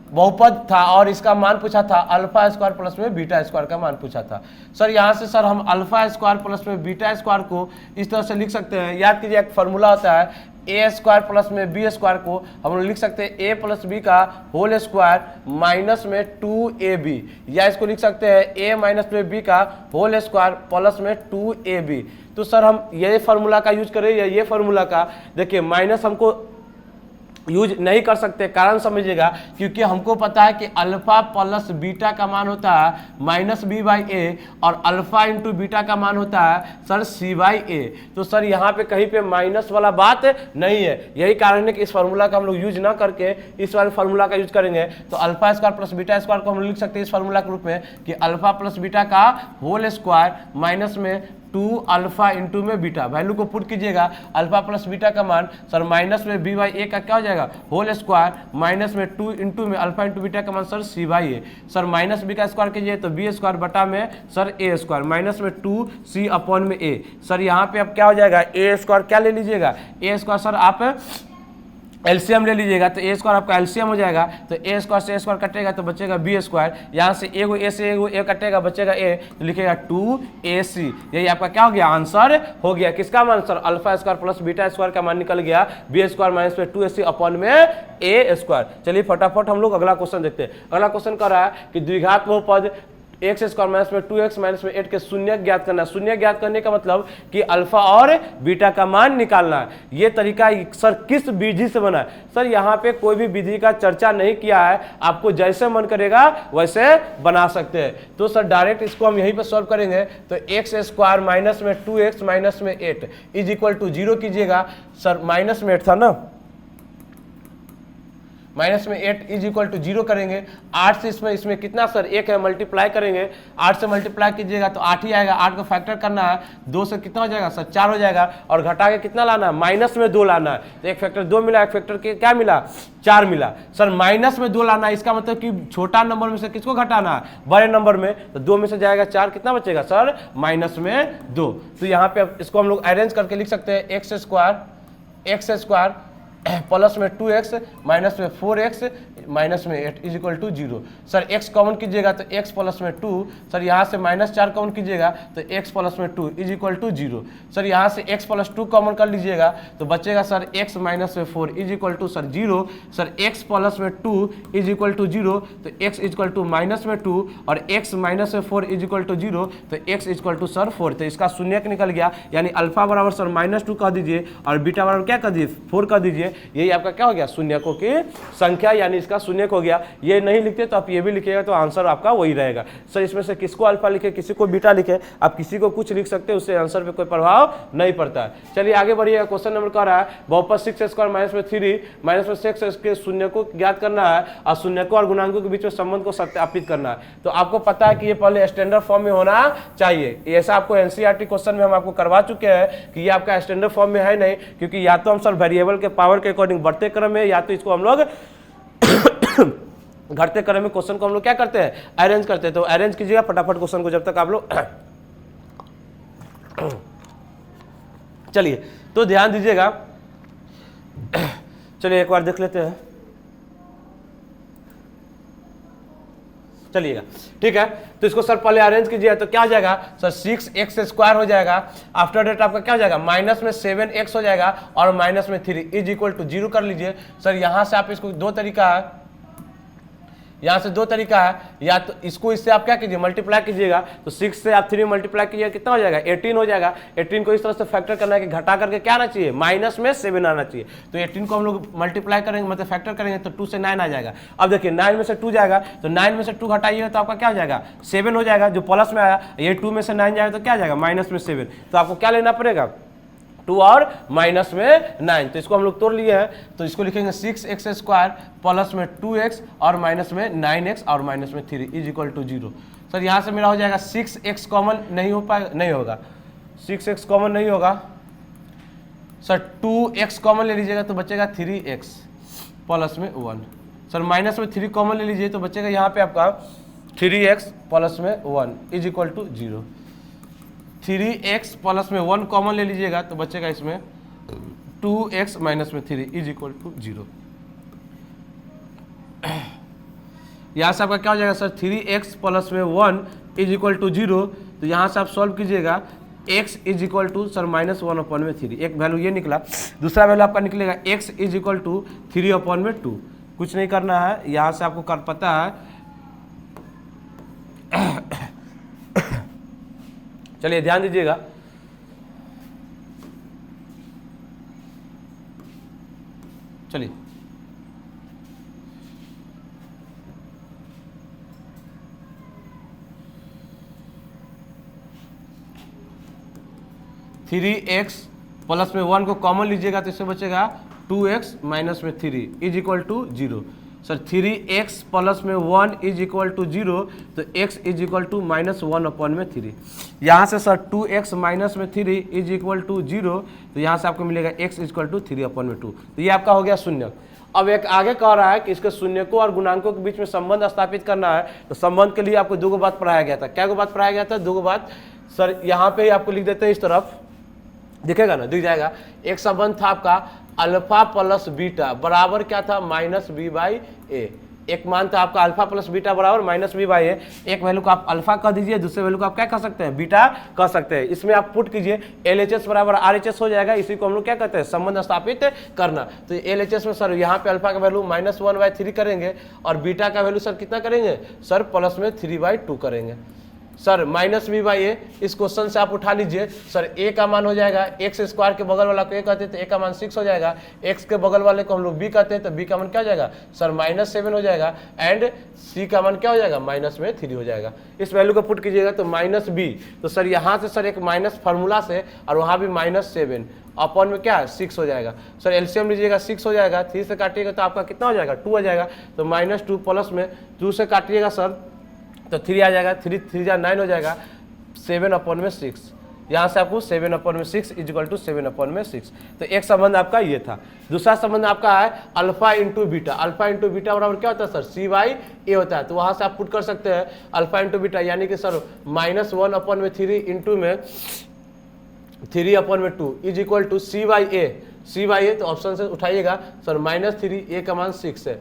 A: बहुपद था, और इसका मान पूछा था अल्फा स्क्वायर प्लस में बीटा स्क्वायर का मान पूछा था। सर यहाँ से सर हम अल्फा स्क्वायर प्लस में बीटा स्क्वायर को इस तरह से लिख सकते हैं। याद कीजिए एक फार्मूला होता है a² प्लस में b स्क्वायर को हम लोग लिख सकते हैं a प्लस बी का होल स्क्वायर माइनस में 2ab, या इसको लिख सकते हैं a माइनस में b का होल स्क्वायर प्लस में 2ab। तो सर हम ये फार्मूला का यूज करें या ये फार्मूला का? देखिए माइनस हमको यूज नहीं कर सकते, कारण समझिएगा, क्योंकि हमको पता है कि अल्फा प्लस बीटा का मान होता है -b/a और अल्फा इंटू बीटा का मान होता है सर c/a। तो सर यहाँ पे कहीं पे माइनस वाला बात नहीं है, यही कारण है कि इस फार्मूला का हम लोग यूज ना करके इस वाले फार्मूला का यूज करेंगे। तो alpha square plus beta square को हम लिख सकते हैं इस फार्मूला के रूप में कि अल्फा प्लस बीटा का होल स्क्वायर माइनस में 2 अल्फा इंटू में बीटा, वैल्यू को पुट कीजिएगा। अल्फा प्लस बीटा का मान सर माइनस में b/a का क्या हो जाएगा? होल स्क्वायर माइनस में 2 इंटू में अल्फा इंटू बीटा का मान sir c/a। Sir minus b का स्क्वायर कीजिए तो b स्क्वायर बटा में सर a स्क्वायर माइनस में 2c अपॉन में a। सर यहाँ पे अब क्या हो जाएगा? a स्क्वायर क्या ले लीजिएगा? a स्क्वायर सर आप एलसीएम ले लीजिएगा, तो a स्क्वायर आपका एलसीएम हो जाएगा, तो a स्क्वायर से a स्क्वायर कटेगा तो बचेगा b स्क्वायर, यहाँ से एगो a से एगो a कटेगा बचेगा a, तो लिखेगा 2ac। यही आपका क्या हो गया? आंसर हो गया। किसका मान sir? Alpha square plus beta square का मान निकल गया b स्क्वायर माइनस में 2ac अपॉन में a स्क्वायर। चलिए फटाफट हम लोग अगला क्वेश्चन देखते हैं। अगला क्वेश्चन कर रहा है कि द्विघात बहुपद x² माइनस में 2x माइनस में 8 के शून्यक ज्ञात करना। शून्यक ज्ञात करने का मतलब कि अल्फा और बीटा का मान निकालना है। ये तरीका सर किस विधि से बना है? सर यहाँ पे कोई भी विधि का चर्चा नहीं किया है, आपको जैसे मन करेगा वैसे बना सकते हैं। तो सर डायरेक्ट इसको हम यहीं पे सॉल्व करेंगे। तो x² माइनस में 2x माइनस में 8 इज इक्वल टू 0 कीजिएगा। सर माइनस में 8 था ना, माइनस में 8 इज इक्वल टू 0 करेंगे। 8 से इसमें कितना सर 1 है, मल्टीप्लाई करेंगे। 8 से मल्टीप्लाई कीजिएगा तो 8 ही आएगा। 8 को फैक्टर करना है, 2 से कितना हो जाएगा सर 4 हो जाएगा। और घटा के कितना लाना है, माइनस में 2 लाना है। तो एक फैक्टर 2 मिला, एक फैक्टर के क्या मिला 4 मिला। सर माइनस में 2 लाना है, इसका मतलब कि छोटा नंबर में से किसको घटाना है, बड़े नंबर में। तो 2 में से जाएगा 4, कितना बचेगा सर माइनस में 2। तो यहाँ पे इसको हम लोग अरेंज करके लिख सकते हैं एक्स स्क्वायर प्लस में 2x माइनस में 4x माइनस में 8 is equal to 0। Sir x common कीजिएगा तो x प्लस में 2, सर यहाँ से -4 कॉमन कीजिएगा तो x प्लस में 2 इज इक्वल टू 0। सर यहाँ से x प्लस 2 कॉमन कर लीजिएगा तो बचेगा सर x माइनस में 4 is equal to sir 0। Sir x plus में 2 इज इक्वल टू 0 तो x is equal to minus में 2 और x माइनस में 4 इज इक्वल टू 0 तो x is equal to sir 4। तो इसका शून्यक निकल गया, यानी अल्फा बराबर सर -2 कर दीजिए और बीटा बराबर क्या कर दीजिए 4 कर दीजिए। यही आपका क्या हो गया शून्यकों की संख्या, यानी इसका शून्यक हो गया। ये नहीं लिखते तो आप ये भी लिखिएगा तो आंसर आपका वही रहेगा। सर इसमें से किसको अल्फा लिखे, किसी को बीटा लिखे, आप किसी को कुछ लिख सकते हैं, उससे आंसर पे कोई प्रभाव नहीं पड़ता है। चलिए आगे बढ़िएगा। क्वेश्चन नंबर कह रहा है बहुपद 6x² माइनस में 3 माइनस में 6x के शून्य को ज्ञात करना है और शून्यकों और गुणांकों के बीच में संबंध को सत्यापित करना है। तो आपको पता है कि ये पहले स्टैंडर्ड फॉर्म में होना चाहिए। ऐसा आपको एनसीईआरटी क्वेश्चन में हम आपको करवा चुके हैं कि ये आपका स्टैंडर्ड फॉर्म में है नहीं, क्योंकि या तो हम सर वेरिएबल के पावर के अकॉर्डिंग बढ़ते क्रम में, या तो इसको हम लोग घटते क्रम में क्वेश्चन को हम लोग क्या करते हैं अरेंज करते हैं। तो अरेंज कीजिएगा फटाफट क्वेश्चन को जब तक आप लोग चलिए तो ध्यान दीजिएगा। चलिए एक बार देख लेते हैं, चलिएगा ठीक है। तो इसको सर पहले अरेंज कीजिए तो क्या हो जाएगा सर 6x² हो जाएगा। आफ्टर डेट आपका क्या हो जाएगा माइनस में 7x हो जाएगा और माइनस में 3 इज इक्वल टू 0 कर लीजिए। सर यहाँ से आप इसको दो तरीका है, यहाँ से दो तरीका है, या तो इसको इससे आप क्या कीजिए मल्टीप्लाई कीजिएगा। तो 6 से आप 3 मल्टीप्लाई कीजिएगा कितना हो जाएगा 18 हो जाएगा। 18 को इस तरह से फैक्टर करना है कि घटा करके क्या आना चाहिए माइनस में 7 आना चाहिए। तो 18 को हम लोग मल्टीप्लाई करेंगे मतलब फैक्टर करेंगे तो 2 से 9 आ जाएगा। अब देखिए 9 में से 2 जाएगा तो 9 में से 2 घटाइएगा तो आपका क्या हो जाएगा 7 हो जाएगा, जो प्लस में आया। ये 2 में से 9 जाएगा तो क्या जाएगा माइनस में 7। तो आपको क्या लेना पड़ेगा 2 और माइनस में 9। तो इसको हम लोग तोड़ लिए हैं तो इसको लिखेंगे 6x² प्लस में 2x और माइनस में 9x और माइनस में 3 इज इक्वल टू 0। सर यहाँ से मेरा हो जाएगा 6x कॉमन नहीं हो पाएगा, नहीं होगा 6x कॉमन नहीं होगा। सर 2x कॉमन ले लीजिएगा तो बचेगा 3x प्लस में 1। सर माइनस में 3 कॉमन ले लीजिए तो बचेगा यहाँ पे आपका 3x प्लस में 1 is equal to 0। 3x plus में 1 कॉमन ले लीजिएगा तो बचेगा इसमें 2x माइनस में 3 इज इक्वल टू 0। यहाँ से आपका क्या हो जाएगा सर 3x प्लस में 1 इज इक्वल टू 0। तो यहाँ से आप सॉल्व कीजिएगा x is equal to sir -1/3। एक वैल्यू ये निकला, दूसरा वैल्यू आपका निकलेगा x इज इक्वल टू 3/2। कुछ नहीं करना है, यहाँ से आपको कर पता है। चलिए ध्यान दीजिएगा, चलिए थ्री एक्स प्लस में 1 को कॉमन लीजिएगा तो इससे बचेगा 2x माइनस में 3 is equal to 0। Sir 3x plus में 1 इज इक्वल टू 0 तो x इज इक्वल टू -1/3। यहाँ से सर 2x माइनस में 3 इज इक्वल टू 0 तो यहाँ से आपको मिलेगा x इज इक्वल टू 3/2। तो ये आपका हो गया शून्य। अब एक आगे कह रहा है कि इसके शून्यकों और गुणांकों के बीच में संबंध स्थापित करना है। तो संबंध के लिए आपको दो बात पढ़ाया गया था। क्या बात पढ़ाया गया था? दो बात। सर यहाँ पे ही आपको लिख देते हैं, इस तरफ दिखेगा ना, दिख जाएगा। एक संबंध था आपका अल्फा प्लस बीटा बराबर क्या था -b/a। एक मान था आपका अल्फा प्लस बीटा बराबर -b/a। एक वैल्यू को आप अल्फा कह दीजिए, दूसरे वैल्यू को आप क्या कह सकते हैं बीटा कह सकते हैं। इसमें आप पुट कीजिए LHS बराबर RHS हो जाएगा। इसी को हम लोग क्या कहते हैं संबंध स्थापित करना। तो LHS में सर यहाँ पे अल्फा का वैल्यू -1/3 करेंगे और बीटा का वैल्यू सर कितना करेंगे सर प्लस में 3/2 करेंगे। सर -b/a इस क्वेश्चन से आप उठा लीजिए। सर a का मान हो जाएगा x² के बगल वाला को a कहते हैं तो a का मान 6 हो जाएगा। x के बगल वाले को हम लोग b कहते हैं तो b का मान क्या हो जाएगा सर -7 हो जाएगा। एंड c का मान क्या हो जाएगा -3 हो जाएगा। इस वैल्यू को पुट कीजिएगा तो -b। तो सर यहाँ से सर एक माइनस फार्मूला से और वहाँ भी -7 अपॉन में क्या है 6 हो जाएगा। सर एलसीएम लीजिएगा 6 हो जाएगा, 3 से काटिएगा तो आपका कितना हो जाएगा 2 हो जाएगा, तो -2 प्लस में 2 से काटिएगा सर तो 3 आ जाएगा, 3 3 जा 9 हो जाएगा, 7/6। यहाँ से आपको 7/6 इक्वल टू 7/6। तो एक संबंध आपका ये था। दूसरा संबंध आपका है alpha into beta. Alpha into beta बराबर क्या होता है सर C/A होता है। तो वहाँ से आप पुट कर सकते हैं अल्फा इंटू बीटा, यानी कि सर -1/3 इंटू में 3/2 is equal to C/A। C/A तो ऑप्शन से उठाइएगा सर -3, A का मान 6 है,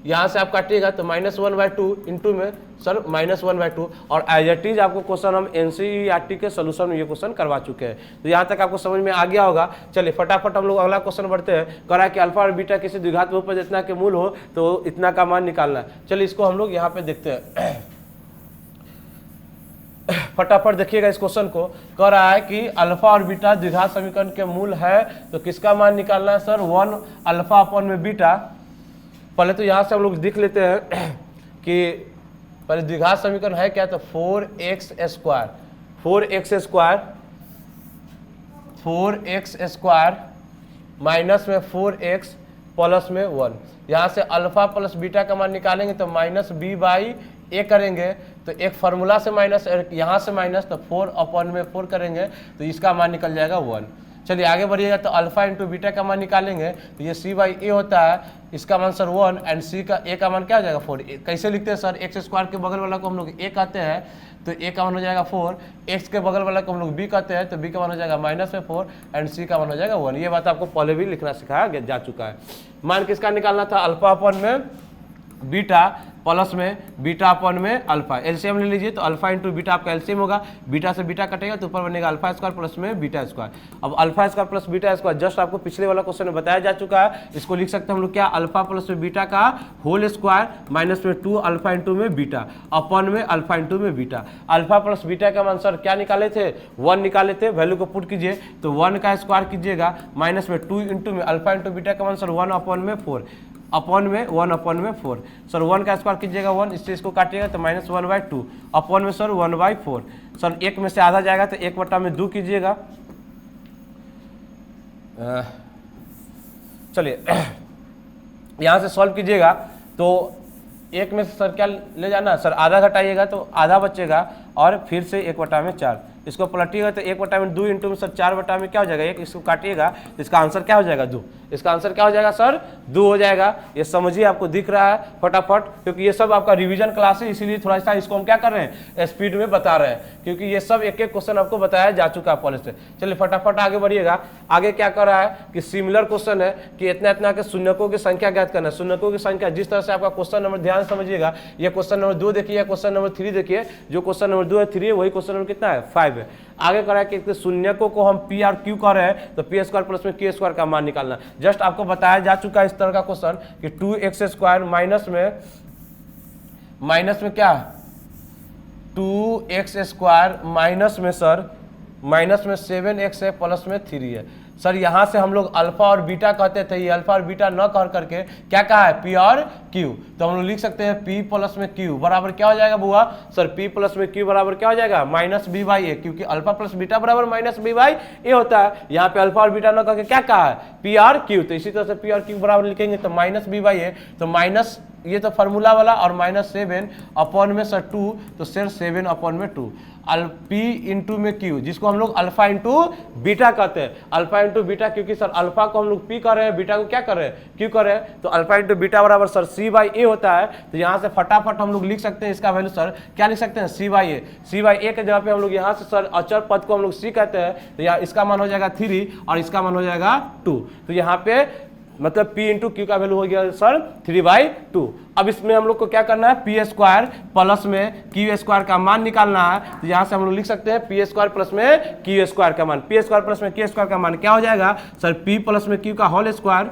A: यहाँ से आप काटिएगा तो -1/2 इंटू में सर -1/2। और एज इट इज आपको क्वेश्चन हम NCERT के सोल्यूशन में ये क्वेश्चन करवा चुके हैं। तो यहाँ तक आपको समझ में आ गया होगा। चलिए फटाफट हम लोग अगला क्वेश्चन बढ़ते हैं। कह रहा है कि अल्फा और बीटा किसी द्विघात बहुपद इतना के मूल हो तो इतना का मान निकालना है। चलिए इसको हम लोग यहाँ पे देखते हैं। फटाफट देखिएगा इस क्वेश्चन को। कह रहा है कि अल्फा और बीटा द्विघात समीकरण के मूल है तो किसका मान निकालना है सर 1 अल्फा अपॉन में बीटा। पहले तो यहाँ से हम लोग देख लेते हैं कि पहले द्विघात समीकरण है क्या, तो 4x स्क्वायर माइनस में 4x प्लस में 1। यहाँ से अल्फा प्लस बीटा का मान निकालेंगे तो -b/a करेंगे, तो एक फार्मूला से माइनस, यहाँ से माइनस, तो 4/4 करेंगे तो इसका मान निकल जाएगा 1। चलिए आगे बढ़िएगा तो अल्फा इंटू बीटा का मान निकालेंगे तो ये C/A होता है, इसका मान सर 1 एंड A का मान क्या हो जाएगा 4। कैसे लिखते हैं सर, x स्क्वायर के बगल वाला को हम लोग a कहते हैं तो a का मान हो जाएगा 4, x के बगल वाला को हम लोग b कहते हैं तो b का मान हो जाएगा -4 एंड c का मान हो जाएगा 1। ये बात आपको पहले भी लिखना सिखाया जा चुका है। मान किसका निकालना था, अल्फा अपॉन में बीटा प्लस में बीटा अपॉन में अल्फा। एलसीएम ले लीजिए तो अल्फा इंटू बीटा आपका एलसीएम होगा, बीटा से बीटा कटेगा तो ऊपर बनेगा अल्फा स्क्वायर प्लस में बीटा स्क्वायर। अब alpha square plus beta square just आपको पिछले वाला क्वेश्चन में बताया जा चुका है। इसको लिख सकते हैं हम लोग क्या, अल्फा प्लस में बीटा का होल स्क्वायर माइनस में 2 अल्फा इंटू में बीटा अपॉन में अल्फा इंटू में बीटा। अल्फा प्लस बीटा का मान सर क्या निकाले थे 1 निकाले थे, वैल्यू को पुट कीजिए तो 1 का स्क्वायर कीजिएगा माइनस में 2 इंटू में अल्फा इंटू बीटा का मान सर 1/4 अपॉन में 1/4। सर 1 का स्क्वायर कीजिएगा 1, इस चीज़ को काटिएगा तो -1/2 अपॉन में सर 1/4। सर 1 में से आधा जाएगा तो 1/2 कीजिएगा। चलिए यहाँ से सॉल्व कीजिएगा तो 1 में से सर क्या ले जाना, सर आधा घटाइएगा तो आधा बचेगा और फिर से 1/4। इसको पलटिएगा तो 1/2 इंटू में सर 4 में क्या हो जाएगा 1, इसको काटिएगा तो इसका आंसर क्या हो जाएगा 2। इसका आंसर क्या हो जाएगा सर 2 हो जाएगा। ये समझिए, आपको दिख रहा है फटाफट, क्योंकि ये सब आपका रिवीजन क्लास है इसीलिए थोड़ा सा इसको हम क्या कर रहे हैं स्पीड में बता रहे हैं, क्योंकि ये सब एक एक क्वेश्चन आपको बताया जा चुका है पहले से। चलिए फटाफट आगे बढ़िएगा। आगे क्या कर रहा है कि सिमिलर क्वेश्चन है कि इतना इतना के शून्यकों की संख्या ज्ञात करना है। शून्यकों की संख्या जिस तरह से आपका क्वेश्चन नंबर, ध्यान समझिएगा, ये क्वेश्चन नंबर 2 देखिए, क्वेश्चन नंबर 3 देखिए। जो क्वेश्चन नंबर 2 है 3 है, वही क्वेश्चन नंबर कितना है 5 है। आगे कर रहा है कि शून्यकों को हम P और Q कर रहे हैं तो P स्क्वायर प्लस में Q स्क्वायर का मान निकालना। जस्ट आपको बताया जा चुका है इस तरह का क्वेश्चन कि 2x स्क्वायर माइनस में क्या 2x स्क्वायर माइनस में सर माइनस में 7x है प्लस में 3 है। सर यहाँ से हम लोग अल्फा और बीटा कहते थे, ये अल्फा और बीटा न कर करके क्या कहा है P और Q, तो हम लोग लिख सकते हैं P प्लस में Q बराबर क्या हो जाएगा बुआ, सर P प्लस में Q बराबर क्या हो जाएगा -b/a, क्योंकि अल्फा प्लस बीटा बराबर -b/a होता है। यहाँ पे अल्फा और बीटा न करके क्या कहा है P और Q, तो इसी तरह से P और Q बराबर लिखेंगे तो -b/a, तो माइनस ये तो फार्मूला वाला और -7 अपॉन में सर 2, तो सर 7 अपॉन में 2 P इंटू में Q, जिसको हम लोग अल्फा इंटू बीटा कहते हैं। अल्फा इंटू बीटा, क्योंकि सर अल्फा को हम लोग P कर रहे हैं, बीटा को क्या कर रहे हैं Q कर रहे हैं, तो अल्फा इंटू बीटा बराबर सर C/A होता है। तो यहाँ से फटाफट हम लोग लिख सकते हैं इसका वैल्यू सर क्या लिख सकते हैं C/A। C/A के जगह पे हम लोग यहाँ से सर अचर पद को हम लोग C कहते हैं, तो यहाँ इसका मान हो जाएगा 3 और इसका मान हो जाएगा 2। तो यहाँ पे मतलब P इंटू Q का वैल्यू हो गया सर 3/2। अब इसमें हम लोग को क्या करना है P स्क्वायर प्लस में Q स्क्वायर का मान निकालना है। तो यहाँ से हम लोग लिख सकते हैं P स्क्वायर प्लस में Q स्क्वायर का मान। P स्क्वायर प्लस में Q स्क्वायर का मान क्या हो जाएगा सर P प्लस में Q का होल स्क्वायर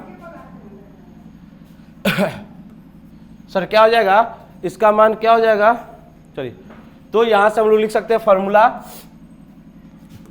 A: सर क्या हो जाएगा, इसका मान क्या हो जाएगा, चलिए तो यहाँ से हम लोग लिख सकते हैं फॉर्मूला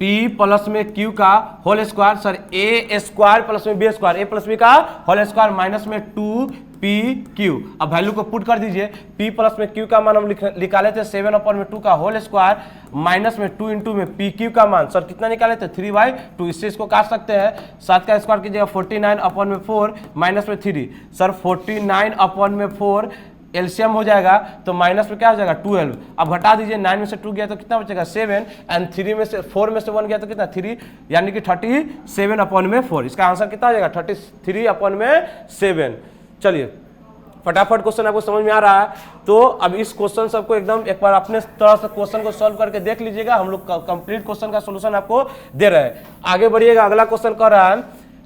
A: P प्लस में Q का whole square sir A square plus में B square, A plus B का होल स्क्वायर माइनस में 2 पी क्यू। अब वैल्यू को पुट कर दीजिए, p प्लस में q का मान हम निकाले थे 7/2 का होल स्क्वायर माइनस में 2 इंटू में पी क्यू का मान सर कितना निकाले थे 3/2। इससे इसको काट सकते हैं, 7 का स्क्वायर कीजिएगा 49/4 माइनस में 3 सर 49/4 एलसीएम हो जाएगा तो माइनस में क्या हो जाएगा 12। अब घटा दीजिए, 9 में से 2 गया तो कितना बचेगा 7 एंड 3 में से 4 में से 1 गया तो कितना 3 यानी कि 37/4। इसका आंसर कितना हो जाएगा 33/7। चलिए फटाफट क्वेश्चन आपको समझ में आ रहा है तो अब इस क्वेश्चन सबको एकदम एक बार अपने तरह से क्वेश्चन को सॉल्व करके देख लीजिएगा। हम लोग कंप्लीट क्वेश्चन का सोल्यूशन आपको दे रहे हैं। आगे बढ़िएगा, अगला क्वेश्चन कर रहा है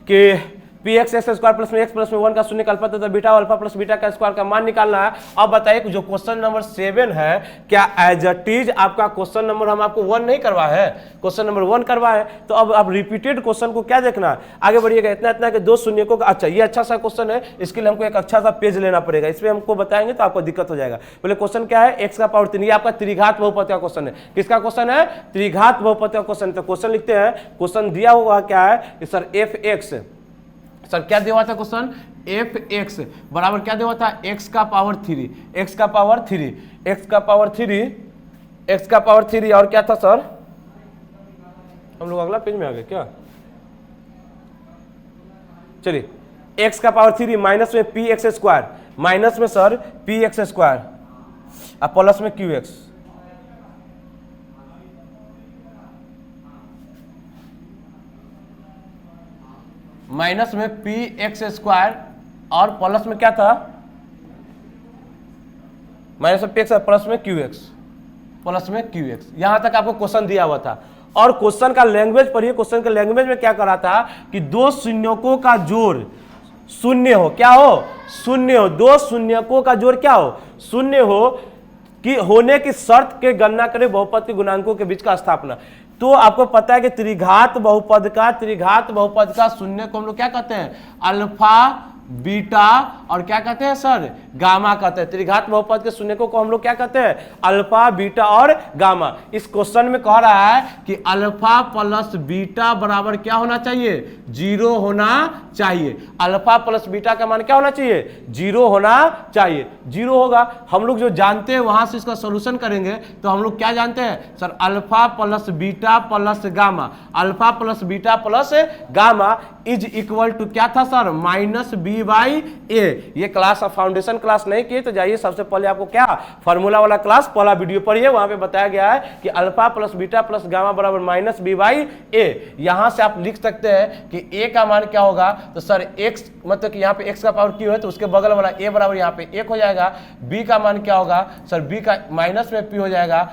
A: कि P x x square plus में एक्स प्लस में 1 का शून्य कल्पना तथा बीटा अल्फा प्लस बीटा का स्क्वायर का मान निकालना है। अब बताइए जो क्वेश्चन नंबर 7 है क्या एज इट इज आपका क्वेश्चन नंबर हम आपको 1 नहीं करवाए है, क्वेश्चन नंबर 1 करवाए। तो अब आप रिपीटेड क्वेश्चन को क्या देखना है, आगे बढ़िएगा। इतना कि दो शून्य को अच्छा, ये अच्छा सा क्वेश्चन है, इसके लिए हमको एक अच्छा सा पेज लेना पड़ेगा, इसमें हमको बताएंगे तो आपको दिक्कत हो जाएगा। पहले क्वेश्चन क्या है, एक्स का पावर 3, ये आपका त्रिघात बहुपद का क्वेश्चन है। किसका क्वेश्चन है, त्रिघात बहुपद का क्वेश्चन। तो क्वेश्चन लिखते हैं, क्वेश्चन दिया हुआ क्या है कि सर एफ एक्स, सर क्या दिया हुआ था क्वेश्चन, एफ एक्स बराबर क्या दिया हुआ था एक्स का पावर 3, एक्स का पावर 3, एक्स का पावर 3, एक्स का पावर 3 और क्या था सर, हम लोग अगला पेज में आ गए क्या। चलिए एक्स का पावर 3 माइनस में पी एक्स स्क्वायर, माइनस में सर पी एक्स स्क्वायर और प्लस में क्यू एक्स, माइनस में पी एक्स स्क्वायर और प्लस में क्या था, माइनस में पी एक्स प्लस में क्यू एक्स, प्लस में क्यू एक्स। यहां तक आपको क्वेश्चन दिया हुआ था। और क्वेश्चन का लैंग्वेज पढ़िए, क्वेश्चन के लैंग्वेज में क्या करा था कि दो शून्यकों का जोड़ शून्य हो, क्या हो शून्य हो, दो शून्यकों का जोड़ क्या हो शून्य हो कि होने की शर्त के गणना करें बहुपद के गुणांकों के बीच का स्थापना। तो आपको पता है कि त्रिघात बहुपद का शून्य को हम लोग क्या कहते हैं, अल्फा बीटा और क्या कहते हैं सर, गामा कहते हैं। त्रिघात बहुपद के शून्य को हम लोग क्या कहते हैं, अल्फा बीटा और गामा। इस क्वेश्चन में कह रहा है कि अल्फा प्लस बीटा बराबर क्या होना चाहिए, 0 होना चाहिए। अल्फा प्लस बीटा का मान क्या होना चाहिए, 0 होना चाहिए। 0 होगा, हम लोग जो जानते हैं वहां से इसका सोल्यूशन करेंगे तो हम लोग क्या जानते हैं sir, alpha plus beta plus gamma, alpha plus beta plus gamma is equal to क्या था sir, minus B by A. ये क्लास ऑफ फाउंडेशन क्लास नहीं किए तो जाइए सबसे पहले आपको क्या फार्मूला वाला क्लास पहला वीडियो पढ़िए, वहां पे बताया गया है कि alpha plus beta plus gamma बराबर माइनस बी बाई ए। यहां से आप लिख सकते हैं कि ए का मान क्या होगा, तो सर एक्स मतलब कि यहाँ पे एक्स का पावर क्यू है तो उसके बगल वाला ए बराबर यहाँ पे 1 हो जाएगा। बी का मान क्या होगा सर, बी का माइनस में पी हो जाएगा।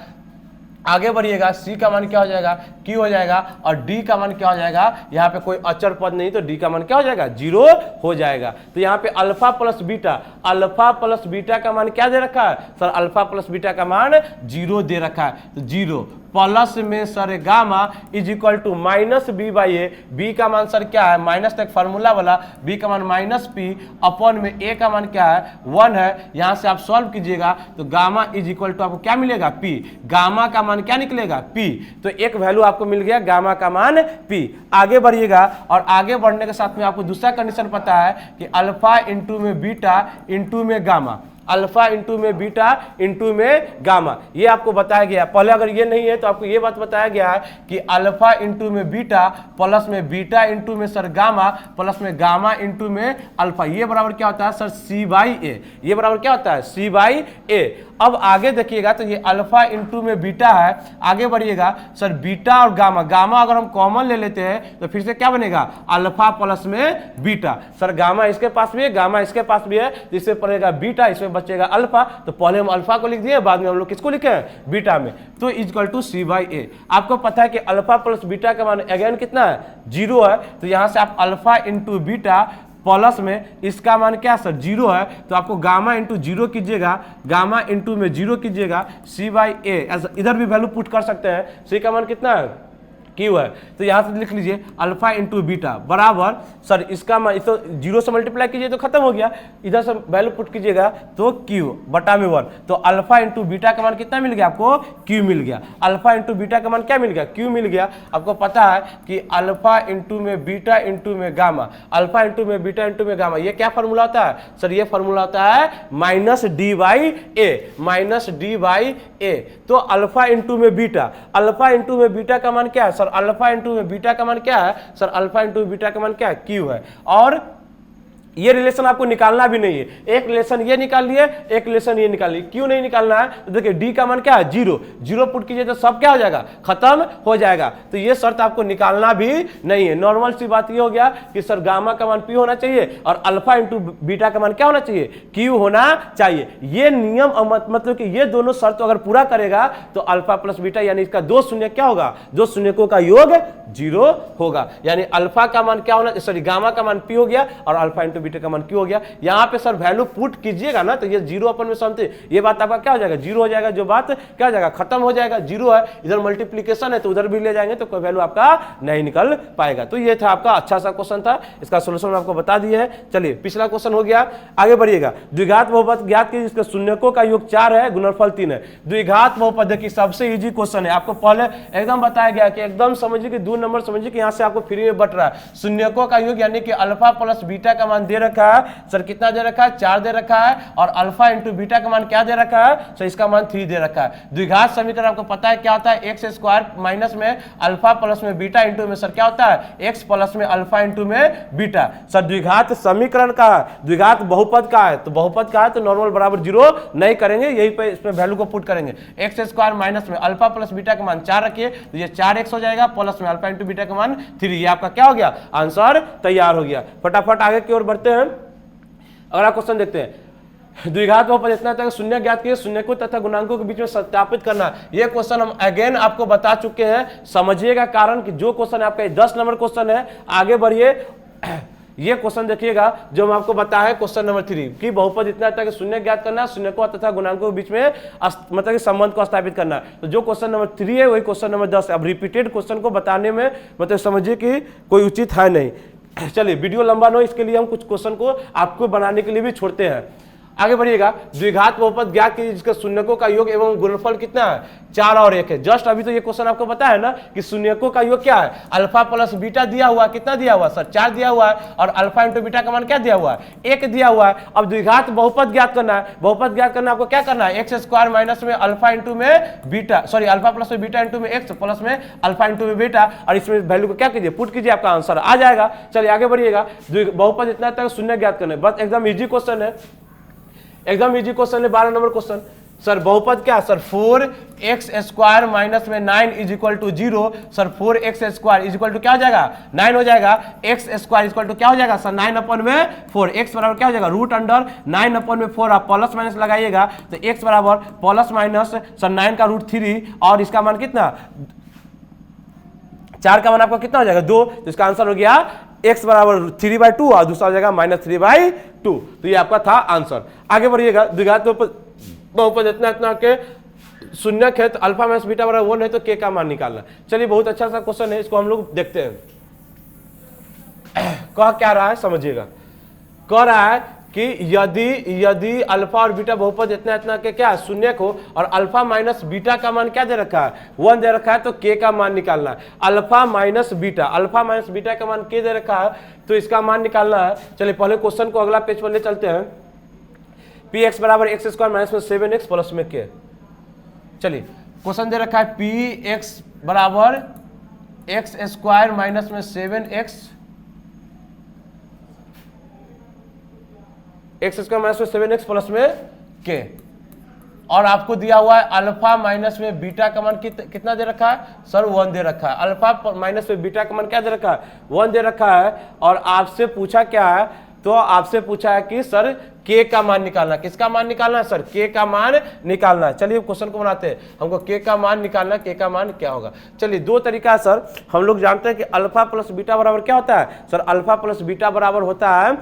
A: आगे बढ़िएगा, सी का मान क्या हो जाएगा, क्यू हो जाएगा। और डी का मान क्या हो जाएगा, यहाँ पे कोई अचर पद नहीं तो डी का मान क्या हो जाएगा, 0 हो जाएगा। तो यहाँ पे अल्फा प्लस बीटा का मान क्या दे रखा है सर, अल्फा प्लस बीटा का मान 0 दे रखा है। तो 0 प्लस में sir gamma is equal to minus B by A. B का मान सर क्या है, माइनस तक फार्मूला वाला, बी का मान माइनस पी अपॉन में ए का मान क्या है 1 है। यहां से आप सॉल्व कीजिएगा तो गामा इज इक्वल टू आपको क्या मिलेगा, पी। गामा का मान क्या निकलेगा, पी। तो एक वैल्यू आपको मिल गया गामा का मान पी। आगे बढ़िएगा और आगे बढ़ने के साथ में आपको दूसरा कंडीशन पता है कि अल्फा इंटू में बीटा इंटू में गामा, अल्फा इंटू में बीटा इंटू में गामा, ये आपको बताया गया। पहले अगर ये नहीं है तो आपको ये बात बताया गया है कि अल्फा इंटू में बीटा प्लस में बीटा इंटू में सर गामा प्लस में गामा इंटू में अल्फा, ये बराबर क्या होता है सर, सी बाई ए। ये बराबर क्या होता है, सी बाई ए। अब आगे देखिएगा तो ये अल्फा इंटू में बीटा है। आगे बढ़िएगा सर बीटा और गामा, गामा अगर हम कॉमन ले लेते हैं तो फिर से क्या बनेगा, अल्फा प्लस में बीटा। सर गामा इसके पास भी है, गामा इसके पास भी है, इससे पड़ेगा बीटा, इसमें बचेगा अल्फा। तो पहले हम अल्फा को लिख दिए, बाद में हम लोग किसको लिखे हैं, बीटा में। तो इक्वल टू सी बाई ए। आपको पता है कि अल्फा प्लस बीटा का मान अगेन कितना है, 0 है। तो यहां से आप अल्फा इंटू बीटा प्लस में इसका मान क्या सर, 0 है। तो आपको गामा इंटू 0 कीजिएगा, गामा इंटू में 0 कीजिएगा, सी बाई ए। इधर भी वैल्यू पुट कर सकते हैं। सी का मान कितना है, क्यू है। तो यहाँ से लिख लीजिए अल्फा इंटू बीटा बराबर सर इसका तो 0 से मल्टीप्लाई कीजिए तो खत्म हो गया, इधर से वैल्यू पुट कीजिएगा तो क्यू बटा में 1, तो अल्फा इंटू बीटा का मान कितना मिल गया आपको, क्यू मिल गया। अल्फा इंटू बीटा का मान क्या मिल गया, क्यू मिल गया। आपको पता है कि अल्फा इंटू में बीटा इंटू में गामा, अल्फा इंटू में बीटा इंटू में गामा, ये क्या फॉर्मूला होता है सर, ये फॉर्मूला होता है minus D by A, minus D by A. तो अल्फा इंटू में बीटा, अल्फा इंटू में बीटा का मान क्या है सर, अल्फा इंटू में बीटा का मान क्या है सर, अल्फा इंटू बीटा का मान क्या है, क्यू है। और ये रिलेशन आपको निकालना भी नहीं है, एक रिलेशन ये निकाल लिए, एक रिलेशन ये निकाल लिए, क्यों नहीं निकालना है तो देखिए डी का मान क्या है 0, 0 पुट कीजिए तो सब क्या हो जाएगा, खत्म हो जाएगा। तो ये शर्त आपको निकालना भी नहीं है। नॉर्मल सी बात ये हो गया कि सर गामा का मान पी होना चाहिए और अल्फा इंटू बीटा का मान क्या होना चाहिए, क्यू होना चाहिए। ये नियम मतलब कि ये दोनों शर्त अगर पूरा करेगा तो अल्फा प्लस बीटा यानी इसका दो शून्य क्या होगा, दो शून्यकों का योग 0 होगा। यानी अल्फा का मान क्या होना, सॉरी गामा का मान पी हो गया और अल्फा इंटू बीटा का मान क्यों हो गया। यहां पे सर वैल्यू पुट कीजिएगा ना तो ये 0 अपन में समथिंग, ये बात आपका क्या हो जाएगा 0 हो जाएगा, जो बात क्या हो जाएगा खत्म हो जाएगा। 0 है, इधर मल्टीप्लीकेशन है तो उधर भी ले जाएंगे तो कोई वैल्यू आपका नहीं निकल पाएगा। तो ये था आपका अच्छा सा क्वेश्चन था, इसका सोल्यूशन आपको बता दिए है। चलिए पिछला क्वेश्चन हो गया, आगे बढ़िएगा। द्विघात बहुपद ज्ञात कीजिए जिसके शून्यकों का योग 4 है, गुणनफल 3 है। द्विघात बहुपद देखिए सबसे इजी क्वेश्चन है, आपको पहले एकदम बताया गया कि एकदम समझिए कि 2 नंबर समझिए कि यहाँ से आपको फ्री में बट रहा है। शून्यकों का योग यानी कि अल्फा प्लस बीटा का मान दे रखा है सर, कितना दे रखा है 4 दे रखा है, और अल्फा इंटू बीटा का मान क्या दे रखा है सर, इसका मान 3 दे रखा है। द्विघात समीकरण आपको पता है क्या होता है, एक्स स्क्वायर माइनस में अल्फा प्लस में बीटा इंटू में सर क्या होता है एक्स प्लस में अल्फा इंटू में बीटा। सर द्विघात समीकरण का है, द्विघात बहुपद का है, तो बहुपद का है तो नॉर्मल बराबर 0 नहीं करेंगे, यही पे इसमें वैल्यू को पुट करेंगे। एक्स स्क्वायर माइनस में अल्फा प्लस बीटा का मान 4 रखिए तो ये 4x हो जाएगा, प्लस में अल्फा इंटू बीटा का मान 3, ये आपका क्या हो गया आंसर तैयार हो गया। फटाफट आगे की ओर बढ़ते हैं। अगला क्वेश्चन देखते हैं। द्विघात बहुपद इतना तक शून्य ज्ञात किए, शून्यकों तथा गुणांकों के बीच में सत्यापित करना। यह क्वेश्चन हम अगेन आपको बता चुके हैं, समझिएगा कारण कि जो क्वेश्चन आपका 10 नंबर क्वेश्चन है। आगे बढ़िए, ये क्वेश्चन देखिएगा जो हम आपको बताया है क्वेश्चन नंबर 3 कि बहुपद इतना तक शून्य ज्ञात करना, शून्यकों तथा गुणांकों के बीच में मतलब कि संबंध को स्थापित करना। तो जो क्वेश्चन नंबर 3 है वही क्वेश्चन नंबर 10 है। अब रिपीटेड क्वेश्चन को बताने में मतलब समझिए कि कोई उचित है नहीं। चलिए वीडियो लंबा न हो इसके लिए हम कुछ क्वेश्चन को आपको बनाने के लिए भी छोड़ते हैं। आगे बढ़िएगा। द्विघात बहुपद ज्ञात कीजिए जिसके शून्यकों का योग एवं गुणनफल कितना है 4 और 1 है। जस्ट अभी तो ये क्वेश्चन आपको पता है ना कि शून्यकों का योग क्या है, अल्फा प्लस बीटा दिया हुआ, कितना दिया हुआ सर 4 दिया हुआ है, और अल्फा इंटू बीटा का मान क्या दिया हुआ है 1 दिया हुआ है। अब द्विघात बहुपद ज्ञात करना है, बहुपद ज्ञात करना आपको क्या करना है एक्स स्क्वायर माइनस में अल्फा इंटू में बीटा, सॉरी अल्फा प्लस में बीटा इंटू में एक्स प्लस में अल्फा इंटू में बीटा, और इसमें वैल्यू को क्या कीजिए पुट कीजिए, आपका आंसर आ जाएगा। चलिए आगे बढ़िएगा। बहुपद इतना तक शून्य ज्ञात करना है, बस एकदम इजी क्वेश्चन है, एकदम इजी क्वेश्चन है। 12 नंबर क्वेश्चन सर बहुपद क्या सर 4x स्क्वायर माइनस में 9 is equal to 0। Sir 4x square is equal to क्या हो जाएगा 9 हो जाएगा, x square is equal to क्या हो जाएगा सर 9 अपन में 4, x बराबर क्या हो जाएगा रूट अंडर 9 अपन में 4। आप प्लस माइनस लगाइएगा तो x बराबर प्लस माइनस सर 9 का रूट 3, और इसका मान कितना 4 का मान आपका कितना हो जाएगा 2, तो इसका आंसर हो गया x बराबर 3/2 और दूसरा हो जाएगा -3/2। तो ये आपका था आंसर। आगे बढ़िएगा। द्विघात बहुपद इतना के शून्य है तो अल्फा माइनस बीटा बराबर 1 है तो k का मान निकालना। चलिए बहुत अच्छा सा क्वेश्चन है, इसको हम लोग देखते हैं। कह क्या रहा है समझिएगा, कह रहा है कि यदि अल्फा और बीटा बहुपद इतना के क्या शून्य हो और अल्फा माइनस बीटा का मान क्या दे रखा है 1 दे रखा है तो k का मान निकालना है। अल्फा माइनस बीटा का मान k दे रखा है तो इसका मान निकालना है। चलिए पहले क्वेश्चन को अगला पेज पर ले चलते हैं। पी एक्स बराबर एक्स स्क्वायर माइनस में 7x प्लस में k। चलिए क्वेश्चन दे रखा है पी एक्स बराबर एक्स स्क्वायर माइनस में 7x एक्स स्क्वायर माइनस में 7x प्लस में k, और आपको दिया हुआ है अल्फा माइनस में बीटा का मान कितना दे रखा है सर 1 दे रखा है। अल्फा माइनस में बीटा का मान क्या दे रखा है 1 दे रखा है, और आपसे पूछा क्या है तो आपसे पूछा है कि सर k का मान निकालना। किसका मान निकालना है सर k का मान निकालना है। चलिए क्वेश्चन को बनाते हैं, हमको k का मान निकालना, k का मान क्या होगा। चलिए दो तरीका है सर, हम लोग जानते हैं कि अल्फा प्लस बीटा बराबर क्या होता है सर, अल्फा प्लस बीटा बराबर होता है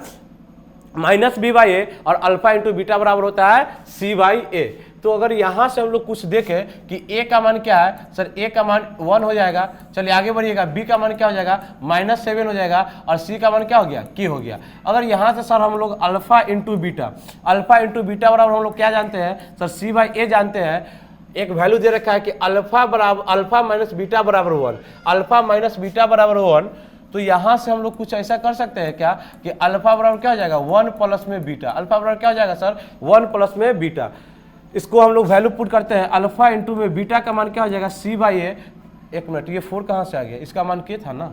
A: -b/a, और अल्फा इंटू बीटा बराबर होता है c/a। तो अगर यहाँ से हम लोग कुछ देखें कि ए का मान क्या है सर, ए का मान 1 हो जाएगा। चलिए आगे बढ़िएगा, बी का मान क्या हो जाएगा -7 हो जाएगा, और सी का मान क्या हो गया के हो गया। अगर यहाँ से सर हम लोग अल्फा इंटू बीटा बराबर हम लोग क्या जानते हैं सर, सी बाई ए जानते हैं। एक वैल्यू दे रखा है कि अल्फा माइनस बीटा बराबर 1, अल्फा माइनस बीटा बराबर 1। तो यहां से हम लोग कुछ ऐसा कर सकते हैं क्या कि अल्फा बराबर क्या हो जाएगा 1 प्लस में बीटा, अल्फा बराबर क्या हो जाएगा सर 1 प्लस में बीटा। इसको हम लोग वैल्यू पुट करते हैं, अल्फा इंटू में बीटा का मान क्या हो जाएगा सी बाई ए। एक मिनट, ये 4 कहां से आ गया, इसका मान के था ना,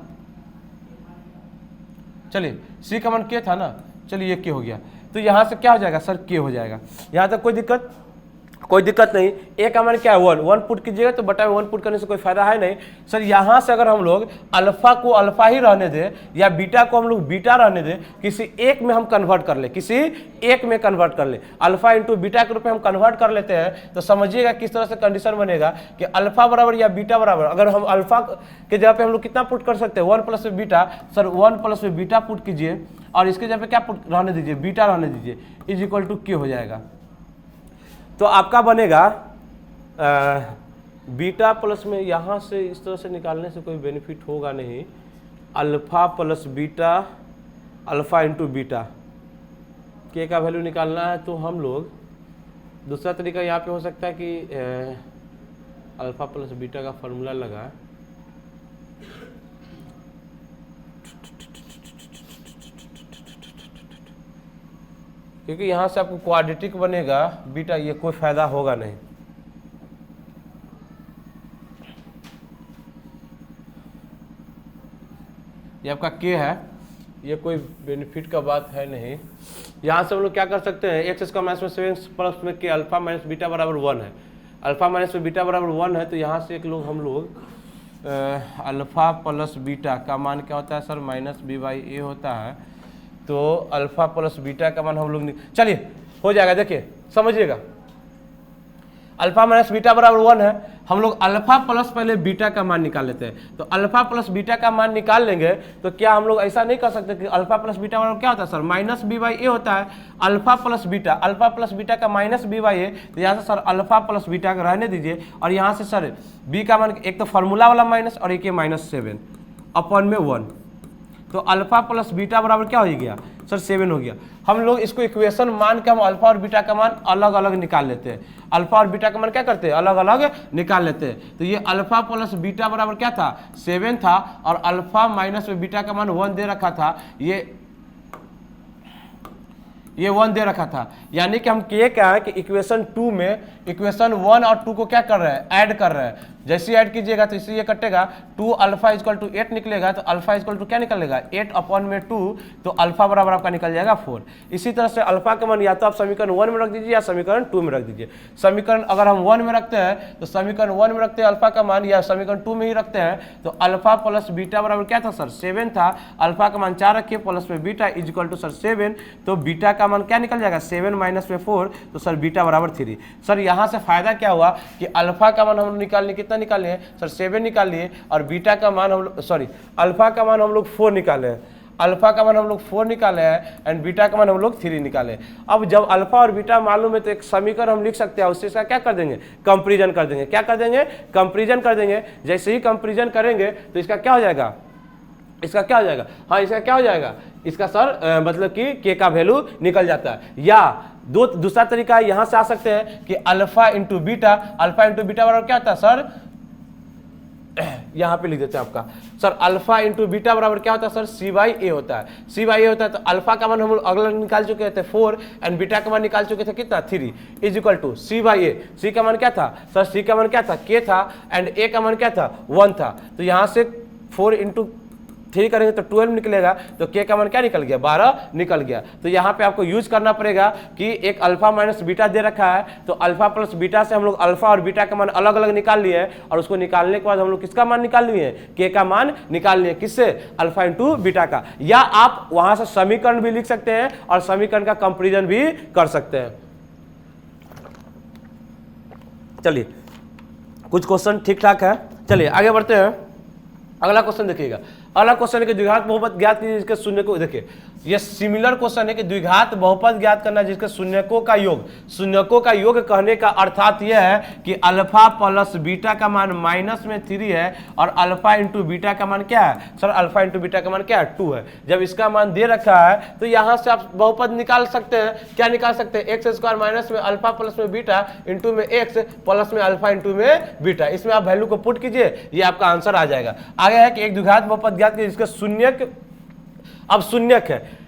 A: चलिए सी का मान के था ना, चलिए ये के हो गया। तो यहां से क्या हो जाएगा सर के हो जाएगा। यहां तक कोई दिक्कत नहीं। ए का मान क्या है 1 पुट कीजिएगा, तो बटा में 1 पुट करने से कोई फायदा है नहीं सर। यहाँ से अगर हम लोग अल्फा को अल्फा ही रहने दें या बीटा को हम लोग बीटा रहने दें, किसी एक में हम कन्वर्ट कर ले, किसी एक में कन्वर्ट कर ले, अल्फा इंटू बीटा के रूप में हम कन्वर्ट कर लेते हैं, तो समझिएगा किस तरह से कंडीशन बनेगा कि अल्फा बराबर या बीटा बराबर, अगर हम अल्फा के जगह पे हम लोग कितना पुट कर सकते हैं 1 प्लस में बीटा, सर 1 प्लस में बीटा पुट कीजिए और इसके जगह पे क्या पुट रहने दीजिए, बीटा रहने दीजिए, इज इक्वल टू के हो जाएगा। तो आपका बनेगा बीटा प्लस में, यहाँ से इस तरह से निकालने से कोई बेनिफिट होगा नहीं, alpha plus beta, alpha into beta के का वैल्यू निकालना है। तो हम लोग दूसरा तरीका यहाँ पे हो सकता है कि अल्फा प्लस बीटा का फॉर्मूला लगा, क्योंकि यहाँ से आपको क्वाड्रेटिक बनेगा बीटा, ये कोई फायदा होगा नहीं। ये आपका के है, ये कोई बेनिफिट का बात है नहीं। यहाँ से हम लोग क्या कर सकते हैं, एक्स का माइनस में 7 प्लस में के अल्फा माइनस बीटा बराबर 1 है, अल्फा माइनस में बीटा बराबर 1 है। तो यहाँ से हम लोग अल्फा प्लस बीटा का मान क्या होता है सर माइनस बी बाई ए होता है। तो अल्फा प्लस बीटा का मान हम लोग चलिए हो जाएगा, देखिए समझिएगा, अल्फा माइनस बीटा बराबर 1 है, हम लोग अल्फा प्लस पहले बीटा का मान निकाल लेते हैं। तो अल्फा प्लस बीटा का मान निकाल लेंगे तो क्या हम लोग ऐसा नहीं कर सकते कि अल्फा प्लस बीटा बराबर क्या होता है सर माइनस बी बाई ए होता है, अल्फा प्लस बीटा का माइनस बी बाई ए। तो यहाँ से सर अल्फा प्लस बीटा का रहने दीजिए, और यहाँ से सर बी का मान एक तो फार्मूला वाला माइनस और एक -7 अपॉन में 1। तो अल्फा प्लस बीटा बराबर क्या हो गया सर 7 हो गया। हम लोग इसको इक्वेशन मान के हम अल्फा और बीटा का मान अलग अलग निकाल लेते हैं, अल्फा और बीटा का मान क्या करते हैं अलग अलग निकाल लेते हैं। तो ये अल्फा प्लस बीटा बराबर क्या था 7 था, और अल्फा माइनस में बीटा का मान 1 दे रखा था, ये 1 दे रखा था। यानी कि हम क्या है कि इक्वेशन 2 में इक्वेशन 1 और 2 को क्या कर रहे हैं ऐड कर रहे हैं। जैसे ऐड कीजिएगा तो इससे ये कटेगा 2 अल्फा इजकल टू 8 निकलेगा, तो अल्फा इजकल टू क्या निकलेगा 8 अपॉन में 2, तो अल्फा बराबर आपका निकल जाएगा 4। इसी तरह से अल्फा का मान या तो आप समीकरण 1 में रख दीजिए या समीकरण 2 में रख दीजिए। समीकरण अगर हम 1 में रखते हैं तो समीकरण 1 में रखते हैं अल्फा का मान, या समीकरण 2 में ही रखते हैं तो अल्फा प्लस बीटा बराबर क्या था सर 7 था, अल्फा का मान 4 रखिए प्लस में बीटा इजकल टू सर 7, तो बीटा का मान क्या निकल जाएगा 7 माइनस में 4, तो सर बीटा बराबर 3। सर यहाँ से फायदा क्या हुआ कि अल्फा का मान हम लोग निकालने कितना निकाले हैं सर 7 निकाल लिए, और बीटा का मान हम लोग अल्फा का मान हम लोग 4 निकाले हैं, अल्फा का मान हम लोग 4 निकाले हैं एंड बीटा का मान हम लोग 3 निकाले। अब जब अल्फा और बीटा मालूम है तो एक समीकरण हम लिख सकते हैं, उससे इसका क्या कर देंगे कंपैरिजन कर देंगे। क्या कर देंगे कंपैरिजन कर देंगे। जैसे ही कंपैरिजन करेंगे तो इसका क्या हो जाएगा, इसका क्या हो जाएगा, हाँ इसका क्या हो जाएगा, इसका सर मतलब कि के का वैल्यू निकल जाता है। या दूसरा तरीका यहाँ से आ सकते हैं कि अल्फा इंटू बीटा बराबर क्या होता है सर, यहाँ पे लिख देते हैं आपका सर अल्फा इंटू बीटा बराबर क्या होता है सर सी बाई ए होता है, सी बाई ए होता है। तो अल्फा का मान हम लोग अगला निकाल चुके थे 4 एंड बीटा का मान निकाल चुके थे कितना 3 is equal to C by A. C का मान क्या था सर, सी का मान क्या था के था, एंड ए का मान क्या था 1 था। तो यहाँ से 4 इंटू 3 करेंगे तो 12 निकलेगा, तो के का मान क्या निकल गया 12 निकल गया। तो यहाँ पे आपको यूज करना पड़ेगा कि एक अल्फा माइनस बीटा दे रखा है, तो अल्फा प्लस बीटा से हम लोग अल्फा और बीटा का मान अलग अलग निकाल लिए हैं, और उसको निकालने के बाद हम लोग किसका मान निकाल लिए के का मान निकाल लिए, किससे अल्फा इंटू बीटा का। या आप वहां से समीकरण भी लिख सकते हैं और समीकरण का कंपेरिजन भी कर सकते हैं। चलिए कुछ क्वेश्चन ठीक ठाक है, चलिए आगे बढ़ते हैं। अगला क्वेश्चन देखिएगा, अगला क्वेश्चन के द्विघात बहुपद ज्ञात कीजिए, इसके शून्य को देखिए। ये सिमिलर क्वेश्चन है कि द्विघात बहुपद ज्ञात करना जिसके शून्यकों का योग कहने का अर्थात यह है कि अल्फा प्लस बीटा का मान -3 है और अल्फा इंटू बीटा का मान क्या है सर, अल्फा इंटू बीटा का मान क्या है 2 है। जब इसका मान दे रखा है तो यहां से आप बहुपद निकाल सकते हैं। क्या निकाल सकते हैं? एक्स स्क्वायर माइनस में अल्फा प्लस में बीटा इंटू में एक्स प्लस में अल्फा इंटू में बीटा, इसमें आप वैल्यू को पुट कीजिए, ये आपका आंसर आ जाएगा। आगे है कि एक द्विघात बहुपद ज्ञात कीजिए जिसका शून्यक, अब शून्यक है,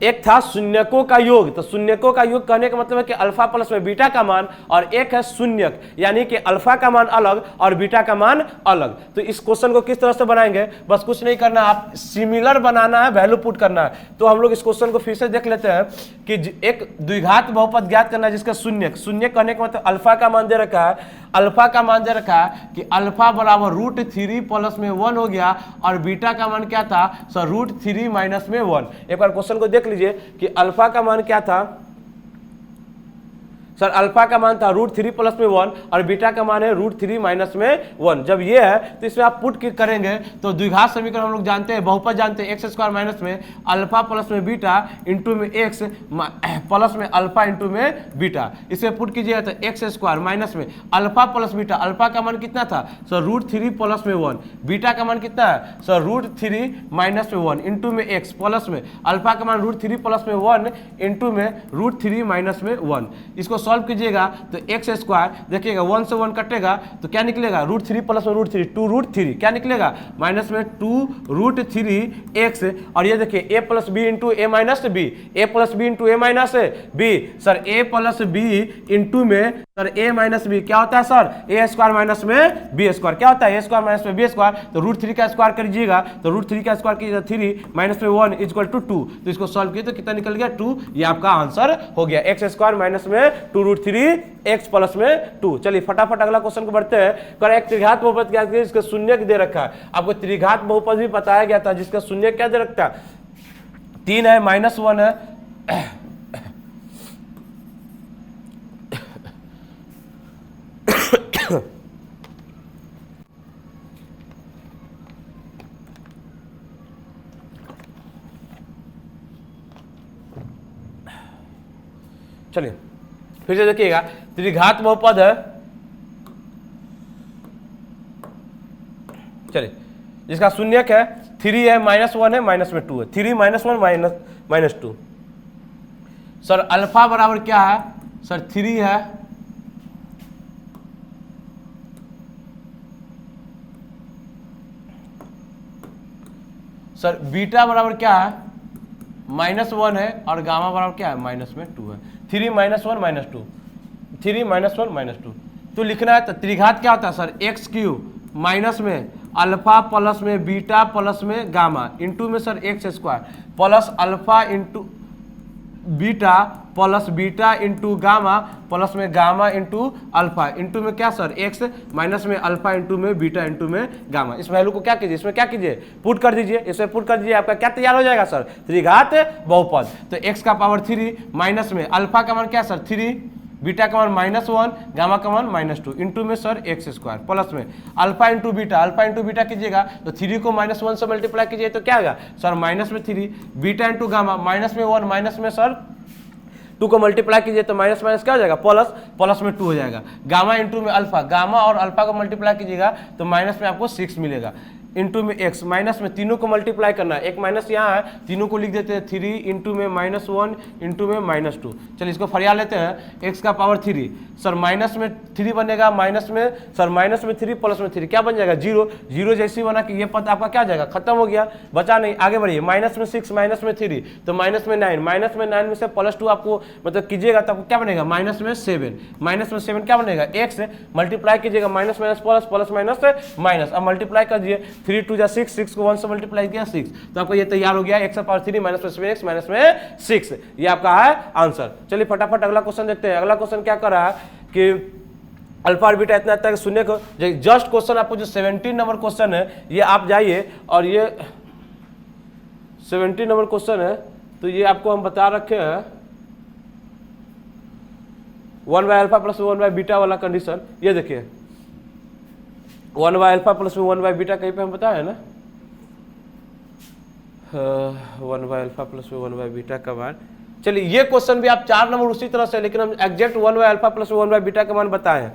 A: एक था शून्यकों का योग, तो शून्यकों का योग कहने का मतलब है कि अल्फा प्लस में बीटा का मान, और एक है शून्यक यानी कि अल्फा का मान अलग और बीटा का मान अलग। तो इस क्वेश्चन को किस तरह से बनाएंगे, बस कुछ नहीं करना, आप सिमिलर बनाना है, वैल्यू पुट करना है। तो हम लोग इस क्वेश्चन को फिर से देख लेते हैं कि एक द्विघात बहुपद ज्ञात करना जिसका शून्यक कहने का मतलब अल्फा का मान दे रखा है, अल्फा का मान दे रखा है कि अल्फा बराबर √3 प्लस में 1 हो गया और बीटा का मान क्या था सर, √3 माइनस में 1। एक बार क्वेश्चन को देख लीजिए कि अल्फा का मान क्या था सर, अल्फा का मान था √3 प्लस में 1 और बीटा का मान है √3 माइनस में 1। जब ये है तो इसमें आप पुट करेंगे तो द्विघात समीकरण हम लोग जानते हैं, बहुपद जानते हैं, एक्स स्क्वायर माइनस में अल्फा प्लस में बीटा इंटू में एक्स प्लस में अल्फा इंटू में बीटा, इसमें पुट कीजिएगा तो एक्स स्क्वायर माइनस में अल्फा प्लस बीटा, अल्फा का मान कितना था सर √3 प्लस में 1, बीटा का मान कितना है सर √3 माइनस में 1 इंटू में एक्स प्लस में अल्फा का मान √3 प्लस में 1 इंटू में √3 माइनस में 1। इसको सॉल्व कीजिएगा तो एक्स स्क्वायर देखिएगा 1 से 1 कटेगा तो क्या निकलेगा √3 प्लस में √3 2√3, क्या निकलेगा माइनस में 2√3 एक्स, और ये देखिए a plus B into A minus B, A plus B into A minus B, sir a plus B into में सर a माइनस बी क्या होता है सर, a स्क्वायर माइनस में b स्क्वायर, क्या होता है a स्क्वायर माइनस में b square, तो √3 का स्क्वायर करिएगा तो √3 का स्क्वायर कीजिएगा 3 माइनस में 1 इक्वल टू 2, तो इसको सॉल्व किए तो कितना निकल गया 2, ये आपका आंसर हो गया। एक्स स्क्वायर माइनस में 2√3 एक्स प्लस में 2। चलिए फटाफट अगला क्वेश्चन को बढ़ते हैं। कर एक त्रिघात बहुपद क्या है जिसका शून्यक दे रखा है, आपको त्रिघात बहुपद भी बताया गया था जिसका शून्यक क्या दे रखा है 3 है -1 है चलिए फिर से देखिएगा, त्रिघात बहुपद है, चलिए जिसका शून्यक है 3 है -1 है माइनस में 2 है, 3 -1 माइनस 2। सर अल्फा बराबर क्या है सर 3 है, सर बीटा बराबर क्या है -1 है और गामा बराबर क्या है -2 है। 3 -1 -2, 3 -1 -2, तो लिखना है तो त्रिघात क्या होता है सर x³ माइनस में अल्फा प्लस में बीटा प्लस में गामा इंटू में sir x square plus alpha into beta plus beta into gamma plus में गामा इंटू अल्फा इंटू में क्या सर एक्स माइनस में अल्फा इंटू में बीटा इंटू में गामा। इस वैल्यू को क्या कीजिए, इसमें क्या कीजिए पुट कर दीजिए, इसमें पुट कर दीजिए, आपका क्या तैयार हो जाएगा सर त्रिघात बहुपद। तो एक्स का पावर 3 माइनस में अल्फा का मान क्या सर 3, बीटा का मान -1, गामा का मान -2 इंटू में सर एक्स स्क्वायर प्लस में अल्फा इंटू बीटा कीजिएगा तो 3 को -1 से मल्टीप्लाई कीजिए तो क्या होगा sir -3, beta into gamma -1 minus में सर 2 को मल्टीप्लाई कीजिए तो माइनस माइनस क्या हो जाएगा प्लस में 2 हो जाएगा। गामा इंटू में अल्फा, गामा और अल्फा को मल्टीप्लाई कीजिएगा तो माइनस में आपको 6 मिलेगा इंटू में एक्स, माइनस में तीनों को मल्टीप्लाई करना है, एक माइनस यहाँ है तीनों को लिख देते हैं 3 इंटू में -1 इंटू में -2। चलिए इसको फरिया लेते हैं, एक्स का पावर 3 सर माइनस में 3 बनेगा माइनस में सर माइनस में 3 प्लस में 3 क्या बन जाएगा 0, 0 जैसी बना कि ये पद आपका क्या जाएगा खत्म हो गया, बचा नहीं, आगे बढ़िए माइनस में 6 माइनस में 3 तो माइनस में 9, माइनस में 9 में से +2 आपको मतलब कीजिएगा तब क्या बनेगा माइनस में 7 क्या बनेगा एक्स मल्टीप्लाई कीजिएगा minus minus plus minus minus, अब मल्टीप्लाई कर दिए 3 2 जा 6, 6 को 1 से मल्टीप्लाई किया 6, तो आपको ये तैयार हो गया एक्स पावर 3 माइनस में 7x माइनस में 6, ये आपका है आंसर। चलिए फटाफट अगला क्वेश्चन देखते हैं। अगला क्वेश्चन क्या कर रहा है कि अल्फा और बीटा इतना आता है कि शून्य को जस्ट क्वेश्चन आपको जो 17 नंबर क्वेश्चन है ये आप जाइए और ये 17 नंबर क्वेश्चन है तो ये आपको हम बता रखे हैं 1/α प्लस 1/बीटा वाला कंडीशन। ये देखिए 1/α प्लस 1/बीटा कहीं पे हम बताए ना, 1 बाय अल्फा प्लस में 1 बाय बीटा का मान। चलिए ये क्वेश्चन भी आप 4 नंबर उसी तरह से, लेकिन हम एग्जैक्ट 1 बाय अल्फा प्लस में 1 बाय बीटा का मान बताएं।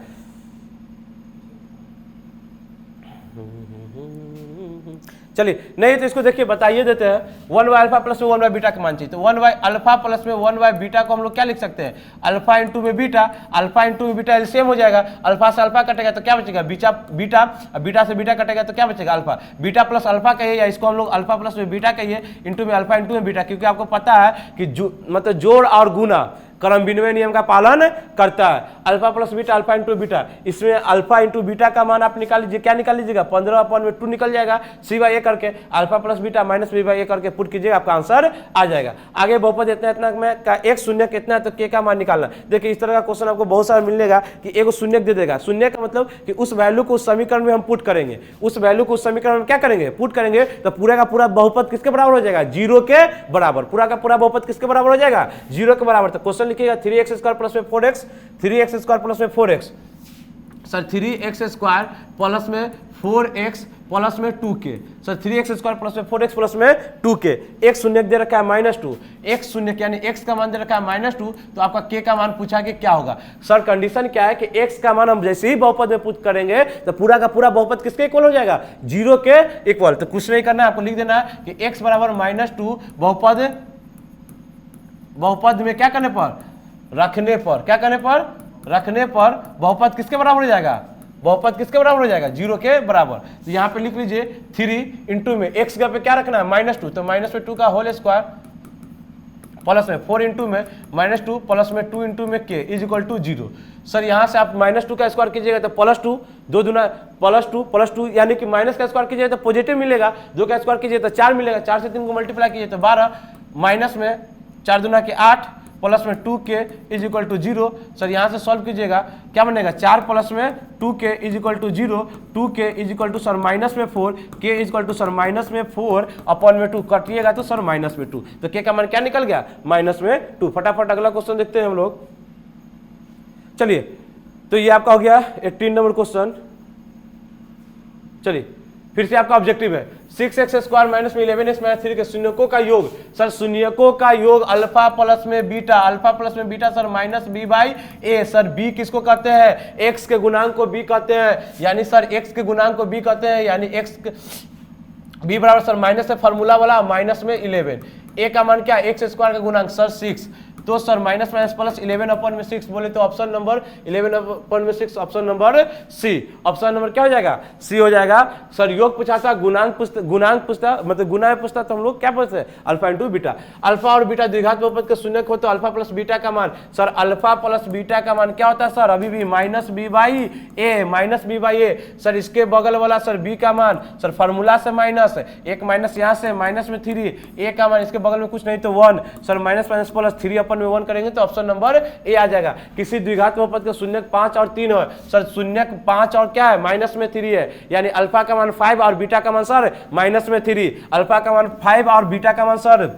A: चलिए नहीं तो इसको देखिए बताइए देते हैं 1 बाय अल्फा प्लस में 1 बाय बीटा का मान चाहिए। तो 1 बाय अल्फा प्लस में 1 बाय बीटा को हम लोग क्या लिख सकते हैं, अल्फा इंटू में बीटा, अल्फा इंटू में बीटा एलसीएम हो जाएगा, अल्फा से अल्फा कटेगा तो क्या बचेगा बीटा, बीटा बीटा से बीटा कटेगा तो क्या बचेगा अल्फा, बीटा प्लस अल्फा कहिए या इसको हम लोग अल्फा प्लस में बीटा कहिए इंटू में अल्फा इंटू में बीटा, क्योंकि आपको पता है कि मतलब जोड़ और गुना क्रम विनिमय नियम का पालन करता है। Alpha plus beta, alpha into beta, इसमें अल्फा इंटू बीटा का मान आप निकाल लीजिए, क्या निकाल लीजिएगा 15/2 निकल जाएगा, सी बाई ए करके alpha plus beta minus B by A करके पुट कीजिएगा, आपका आंसर आ जाएगा। आगे बहुपद इतना इतना में का एक शून्य कितना है तो के का मान निकालना। देखिए इस तरह का क्वेश्चन आपको बहुत सारा मिलेगा कि एक शून्य दे देगा, शून्य का मतलब कि उस वैल्यू को उस समीकरण में हम पुट करेंगे, उस वैल्यू को उस समीकरण में क्या करेंगे पुट करेंगे, तो पूरा का पूरा बहुपद किसके बराबर हो जाएगा, 0 के बराबर, पूरा का पूरा बहुपद किसके बराबर हो जाएगा 0 के बराबर। तो क्वेश्चन लिखिएगा 3x² प्लस में 4x, 3x² प्लस में 4x, सर 3x² प्लस में 4x प्लस में 2k, सर 3x² प्लस में 4x प्लस में 2k, एक शून्य दे रखा है -2, एक शून्य यानी x का मान दे रखा है -2, तो आपका k का मान पूछा कि क्या होगा। सर कंडीशन क्या है कि x का मान हम जैसे ही बहुपद में पुट करेंगे तो पूरा का पूरा बहुपद किसके इक्वल हो जाएगा 0 के इक्वल। तो कुछ नहीं करना है, आपको लिख देना है कि x बराबर -2 बहुपद में क्या करने पर रखने पर, क्या करने पर रखने पर बहुपद किसके बराबर हो जाएगा, बहुपद किसके बराबर हो जाएगा 0 के बराबर। तो यहाँ पे लिख लीजिए 3 इंटू में x का पे क्या रखना है -2, तो -2 का होल स्क्वायर प्लस में 4 इंटू में -2 प्लस में 2 इंटू में k is equal to 0। Sir यहाँ से आप -2 का स्क्वायर कीजिएगा तो +2, 2 दूना +2 यानी कि माइनस का स्क्वायर कीजिएगा तो पॉजिटिव मिलेगा, 2 का स्क्वायर कीजिए तो 4 मिलेगा, 4 से 3 को मल्टीप्लाई कीजिए तो 12, माइनस में 4 दूना के 8 प्लस में 2k is equal to 0। Sir यहाँ से सॉल्व कीजिएगा क्या बनेगा 4 प्लस में 2k is equal to 0, 2k is equal to sir minus में 4, k is equal to sir minus में 4 अपॉन में 2 कटिएगा तो सर माइनस में 2, तो k का मान क्या निकल गया -2। फटाफट अगला क्वेश्चन देखते हैं हम लोग। चलिए तो ये आपका हो गया 18 नंबर क्वेश्चन। चलिए फिर से आपका ऑब्जेक्टिव है 6x² माइनस में 11x माइनस 3 के शून्यकों का योग। सर शून्यकों का योग अल्फा प्लस में बीटा, अल्फा प्लस में beta sir minus b by A. Sir b किसको कहते हैं, x के गुणांक को b कहते हैं, यानी सर x के गुणांक को b कहते हैं, यानी x b बराबर सर माइनस से फॉर्मूला वाला माइनस में 11, a का मान क्या x² का गुणांक सर 6, तो सर माइनस माइनस प्लस 11/6 बोले तो option number 11/6 option number C. Option number क्या हो जाएगा सी हो जाएगा। सर योग पूछा था, गुणांक पूछता मतलब गुना में पूछता तो हम लोग क्या पूछते हैं अल्फा इंटू बीटा। अल्फा और बीटा द्विघात बहुपद के शून्य हो तो अल्फा प्लस बीटा का मान, सर अल्फा प्लस बीटा का मान क्या होता है सर अभी भी -b बाई ए, सर इसके बगल वाला सर b का मान सर फार्मूला से माइनस, एक माइनस यहाँ से माइनस में 3, a का मान इसके बगल में कुछ नहीं तो 1, सर माइनस माइनस प्लस 3 अपन में 1 करेंगे तो ऑप्शन नंबर ए आ जाएगा। किसी द्विघात बहुपद के शून्य 5 और 3 है, सर शून्य 5 और क्या है माइनस में 3 है, यानी अल्फा का मान 5 और बीटा का मान सर माइनस में 3, अल्फा का मान 5 और बीटा का मान सर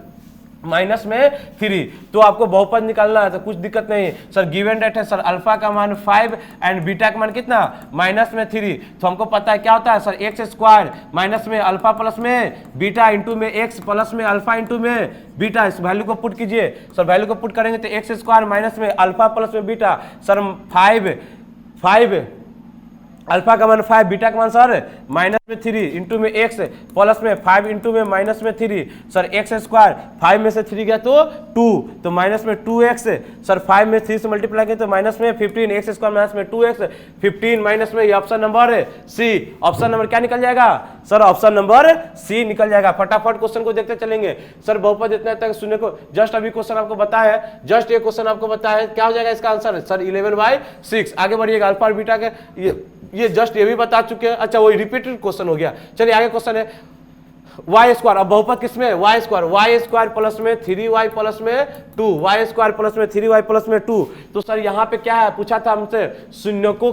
A: माइनस में 3, तो आपको बहुपद निकालना है तो कुछ दिक्कत नहीं। सर गिवन डेट है सर अल्फा का मान 5 एंड बीटा का मान कितना -3, तो हमको पता है क्या होता है सर x² माइनस में अल्फा प्लस में बीटा इंटू में x प्लस में अल्फा इंटू में बीटा, इस वैल्यू को पुट कीजिए। सर वैल्यू को पुट करेंगे तो x² माइनस में अल्फा प्लस में बीटा सर 5 अल्फा का मान 5, बीटा का मान सर माइनस में 3 इंटू में x प्लस में 5 इंटू में माइनस में 3, सर x² 5 में से 3 गया तो 2, तो माइनस में 2x, सर 5 में 3 से मल्टीप्लाई किया तो माइनस में 15, x² माइनस में 2x 15 माइनस में, ये option number C. Option number क्या निकल जाएगा सर ऑप्शन नंबर सी निकल जाएगा। फटाफट क्वेश्चन को देखते चलेंगे। सर बहुपद इतना तक शून्य को जस्ट अभी क्वेश्चन आपको बताया है, जस्ट ये क्वेश्चन आपको बताया है, क्या हो जाएगा इसका आंसर सर 11/6। आगे बढ़िएगा अल्फा और बीटा के ये जस्ट ये भी बता चुके हैं। अच्छा वही रिपीटेड क्वेश्चन हो गया। चलिए आगे क्वेश्चन है y², अब बहुपद किसमें y² प्लस में 3y प्लस में 2, y² प्लस में 3y प्लस में 2, तो सर यहाँ पे क्या है पूछा था हमसे शून्यकों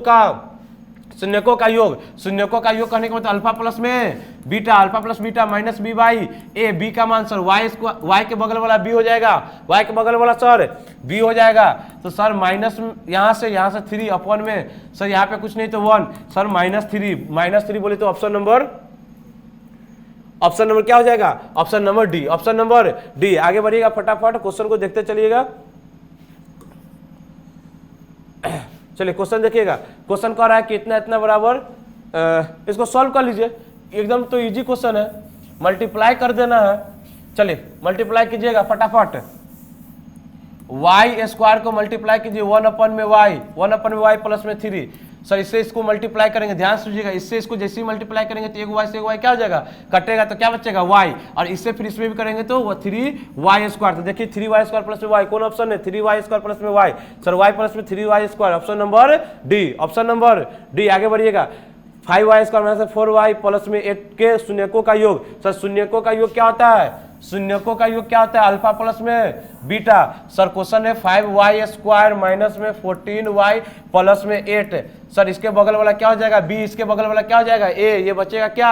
A: का योग, शून्यकों का योग करने के मतलब अल्फा प्लस में beta, alpha plus beta minus b by A, b का मान सर y के बगल वाला b हो जाएगा, y के बगल वाला सर b हो जाएगा, तो सर माइनस यहाँ से 3 अपॉन में सर यहाँ पे कुछ नहीं तो 1, सर -3 बोले तो ऑप्शन ऑप्शन नंबर क्या हो जाएगा, option number D, option number D. आगे बढ़िएगा फटाफट, क्वेश्चन को देखते चलिएगा। चलिए क्वेश्चन देखिएगा, क्वेश्चन कह रहा है कि इतना इतना बराबर, इसको सॉल्व कर लीजिए, एकदम तो इजी क्वेश्चन है, मल्टीप्लाई कर देना है। चलिए मल्टीप्लाई कीजिएगा फटाफट, वाई स्क्वायर को मल्टीप्लाई कीजिए 1 में वाई प्लस में 3। सर इससे इसको मल्टीप्लाई करेंगे, ध्यान सुनिएगा, इससे इसको जैसे ही मल्टीप्लाई करेंगे तो एक वाई से एक वाई क्या हो जाएगा, कटेगा, तो क्या बचेगा वाई, और इससे फिर इसमें भी करेंगे तो वो 3y स्क्वायर। तो देखिए 3y² प्लस में वाई, कौन ऑप्शन है, 3y² प्लस में वाई, सर y प्लस में 3y², option number D, option number D. आगे बढ़िएगा, 5y² माइनस 4y प्लस में 8 के शून्यकों का योग। सर शून्यकों का योग क्या होता है, शून्यकों का योग क्या होता है, अल्फा प्लस में बीटा। सर क्वेश्चन है 5y² माइनस में 14y प्लस में 8। सर इसके बगल वाला क्या हो जाएगा b, इसके बगल वाला क्या हो जाएगा a, ये बचेगा क्या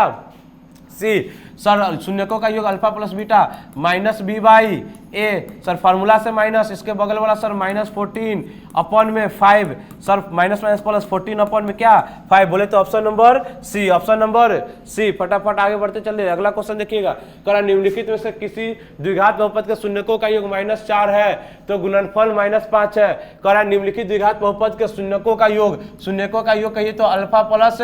A: c। सर शून्यकों का योग alpha plus beta minus b by A, sir formula से माइनस, इसके बगल वाला सर माइनस 14 अपॉन में 5, sir minus minus plus 14 upon में क्या 5, बोले तो option number C, option number C. फटाफट आगे बढ़ते चल रहे, अगला क्वेश्चन देखिएगा, करा निम्नलिखित में से किसी द्विघात बहुपद के शून्यकों का योग -4 है तो गुणनफल -5 है। करा निम्नलिखित द्विघात बहुपद के शून्यकों का योग, शून्यकों का योग कहिए तो अल्फा प्लस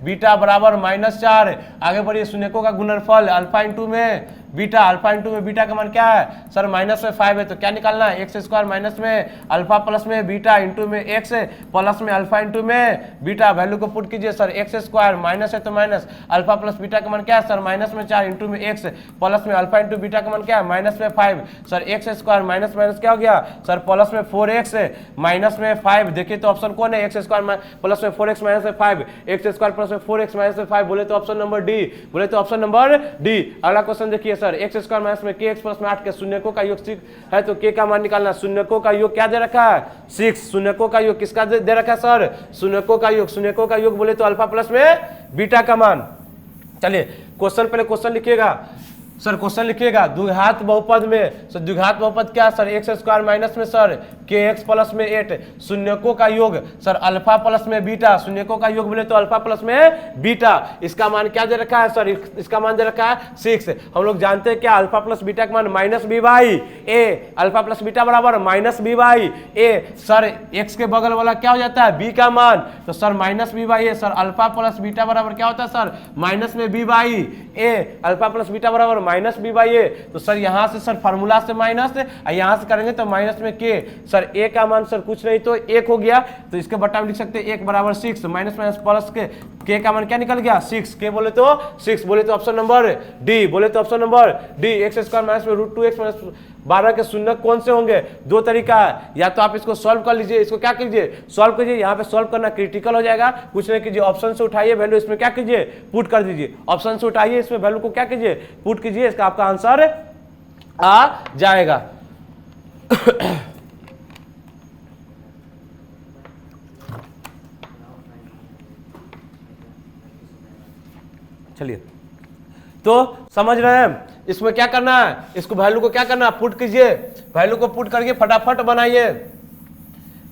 A: बीटा बराबर -4। आगे बढ़िए, शून्यकों का गुणनफल अल्फा इंटू में बीटा, अल्फा इंटू में बीटा का मान क्या है सर माइनस में 5 है, तो क्या निकालना है, x² माइनस में अल्फा प्लस में बीटा इंटू में x प्लस में अल्फा इंटू में बीटा, वैल्यू को पुट कीजिए। सर x² माइनस है तो माइनस, अल्फा प्लस बीटा का मान क्या है सर माइनस में 4 इंटू में x प्लस में अल्फा इंटू बीटा का मान क्या है माइनस में 5। सर x² माइनस माइनस क्या हो गया सर प्लस में 4x माइनस में 5। देखिए तो ऑप्शन कौन है, x² प्लस में 4x माइनस में 5, x² प्लस में 4x माइनस में 5, बोले तो ऑप्शन नंबर डी, बोले तो ऑप्शन नंबर डी। अगला क्वेश्चन देखिए सर, x² माइनस में kx प्लस में 8 के शून्यकों का योग 6 है तो k का मान निकालना। शून्यकों का योग क्या दे रखा है 6, शून्यकों का योग किसका दे रखा है सर, शून्यकों का योग, शून्यकों का योग बोले तो अल्फा प्लस में बीटा का मान। चलिए क्वेश्चन, पहले क्वेश्चन लिखिएगा सर, क्वेश्चन लिखिएगा द्विघात बहुपद में, सर द्विघात बहुपद क्या सर x² माइनस में सर kx प्लस में 8, शून्यकों का योग सर अल्फा प्लस में बीटा, शून्यकों का योग बोले तो अल्फा प्लस में बीटा, इसका मान क्या दे रखा है सर, इसका मान दे रखा है 6। हम लोग जानते हैं क्या, अल्फा प्लस बीटा का मान -b by A, alpha plus beta बराबर -b by A. Sir x के बगल वाला क्या हो जाता है b का मान, तो sir -b by A, sir alpha plus beta बराबर क्या होता है सर माइनस में b by A, alpha plus beta बराबर -b बाई ए। तो सर यहाँ से सर फार्मूला से माइनस, यहाँ से करेंगे तो माइनस में k, सर a का मान सर कुछ नहीं तो 1 हो गया, तो इसके बटा में लिख सकते हैं 1 बराबर 6, माइनस माइनस प्लस के k का मान क्या निकल गया 6, k बोले तो 6, बोले तो ऑप्शन नंबर डी, बोले तो option number D. x² minus में √2x माइनस 12 के शून्यक कौन से होंगे, दो तरीका है, या तो आप इसको सॉल्व कर लीजिए, इसको क्या कीजिए सॉल्व कीजिए, यहाँ पे सॉल्व करना क्रिटिकल हो जाएगा, कुछ नहीं कीजिए, ऑप्शन से उठाइए वैल्यू, इसमें क्या कीजिए पुट कर दीजिए, ऑप्शन से उठाइए इसमें वैल्यू को क्या कीजिए पुट कीजिए, इसका आपका आंसर आ जाएगा। चलिए तो समझ रहे हैं, इसमें क्या करना है, इसको वैल्यू को क्या करना है पुट कीजिए, वैल्यू को पुट करके फटाफट बनाइए।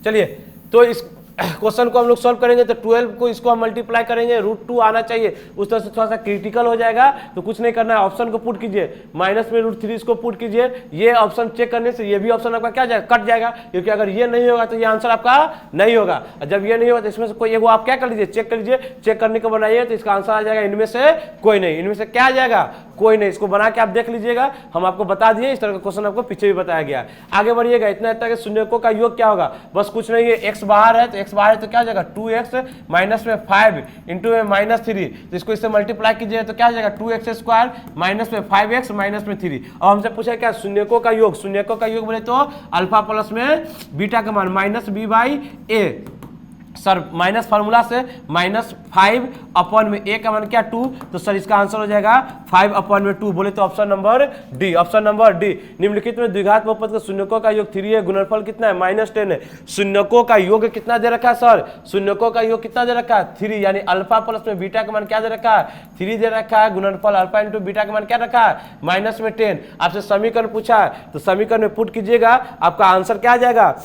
A: चलिए तो इस क्वेश्चन को हम लोग सॉल्व करेंगे तो 12 को इसको हम मल्टीप्लाई करेंगे, √2 आना चाहिए, उस तरह से थोड़ा सा क्रिटिकल हो जाएगा, तो कुछ नहीं करना है, ऑप्शन को पुट कीजिए, माइनस में √3 इसको पुट कीजिए, ये ऑप्शन चेक करने से ये भी ऑप्शन आपका क्या जाएगा कट जाएगा, क्योंकि अगर ये नहीं होगा तो ये आंसर आपका नहीं होगा, और जब ये नहीं होगा तो इसमें से कोई एगो आप क्या कर लीजिए चेक कर लीजिए, चेक करने को बनाइए तो इसका आंसर आ जाएगा इनमें से कोई नहीं, इनमें से क्या आ जाएगा कोई नहीं, इसको बना के आप देख लीजिएगा, हम आपको बता दिए, इस तरह का क्वेश्चन आपको पीछे भी बताया गया। आगे बढ़िएगा, इतना इतना के शून्यकों का योग क्या होगा, बस कुछ नहीं है, x बाहर है तो x बाहर है तो क्या हो जाएगा 2x माइनस में 5 इंटू में -3, तो इसको इससे मल्टीप्लाई कीजिए तो क्या हो जाएगा 2x² माइनस में 5x माइनस में 3। और हमसे पूछा क्या शून्यकों का योग, शून्यकों का योग बोले तो अल्फा प्लस में बीटा का मान -b by A, sir minus formula से -5 अपॉन में a का मान क्या 2, तो सर इसका आंसर हो जाएगा 5 अपॉन में 2, बोले तो option number D, option number D. निम्नलिखित में द्विघात बहुपद के शून्यकों का योग 3 है, गुणनफल कितना है -10 है। शून्यकों का योग कितना दे रखा है सर, शून्यकों का योग कितना दे रखा है 3, यानी अल्फा प्लस में बीटा का मान क्या दे रखा है 3 दे रखा है, गुणनफल अल्फा इंटू बीटा का मान क्या रखा है -10। आपसे समीकरण पूछा है तो समीकरण में पुट कीजिएगा, आपका आंसर क्या आ जाएगा,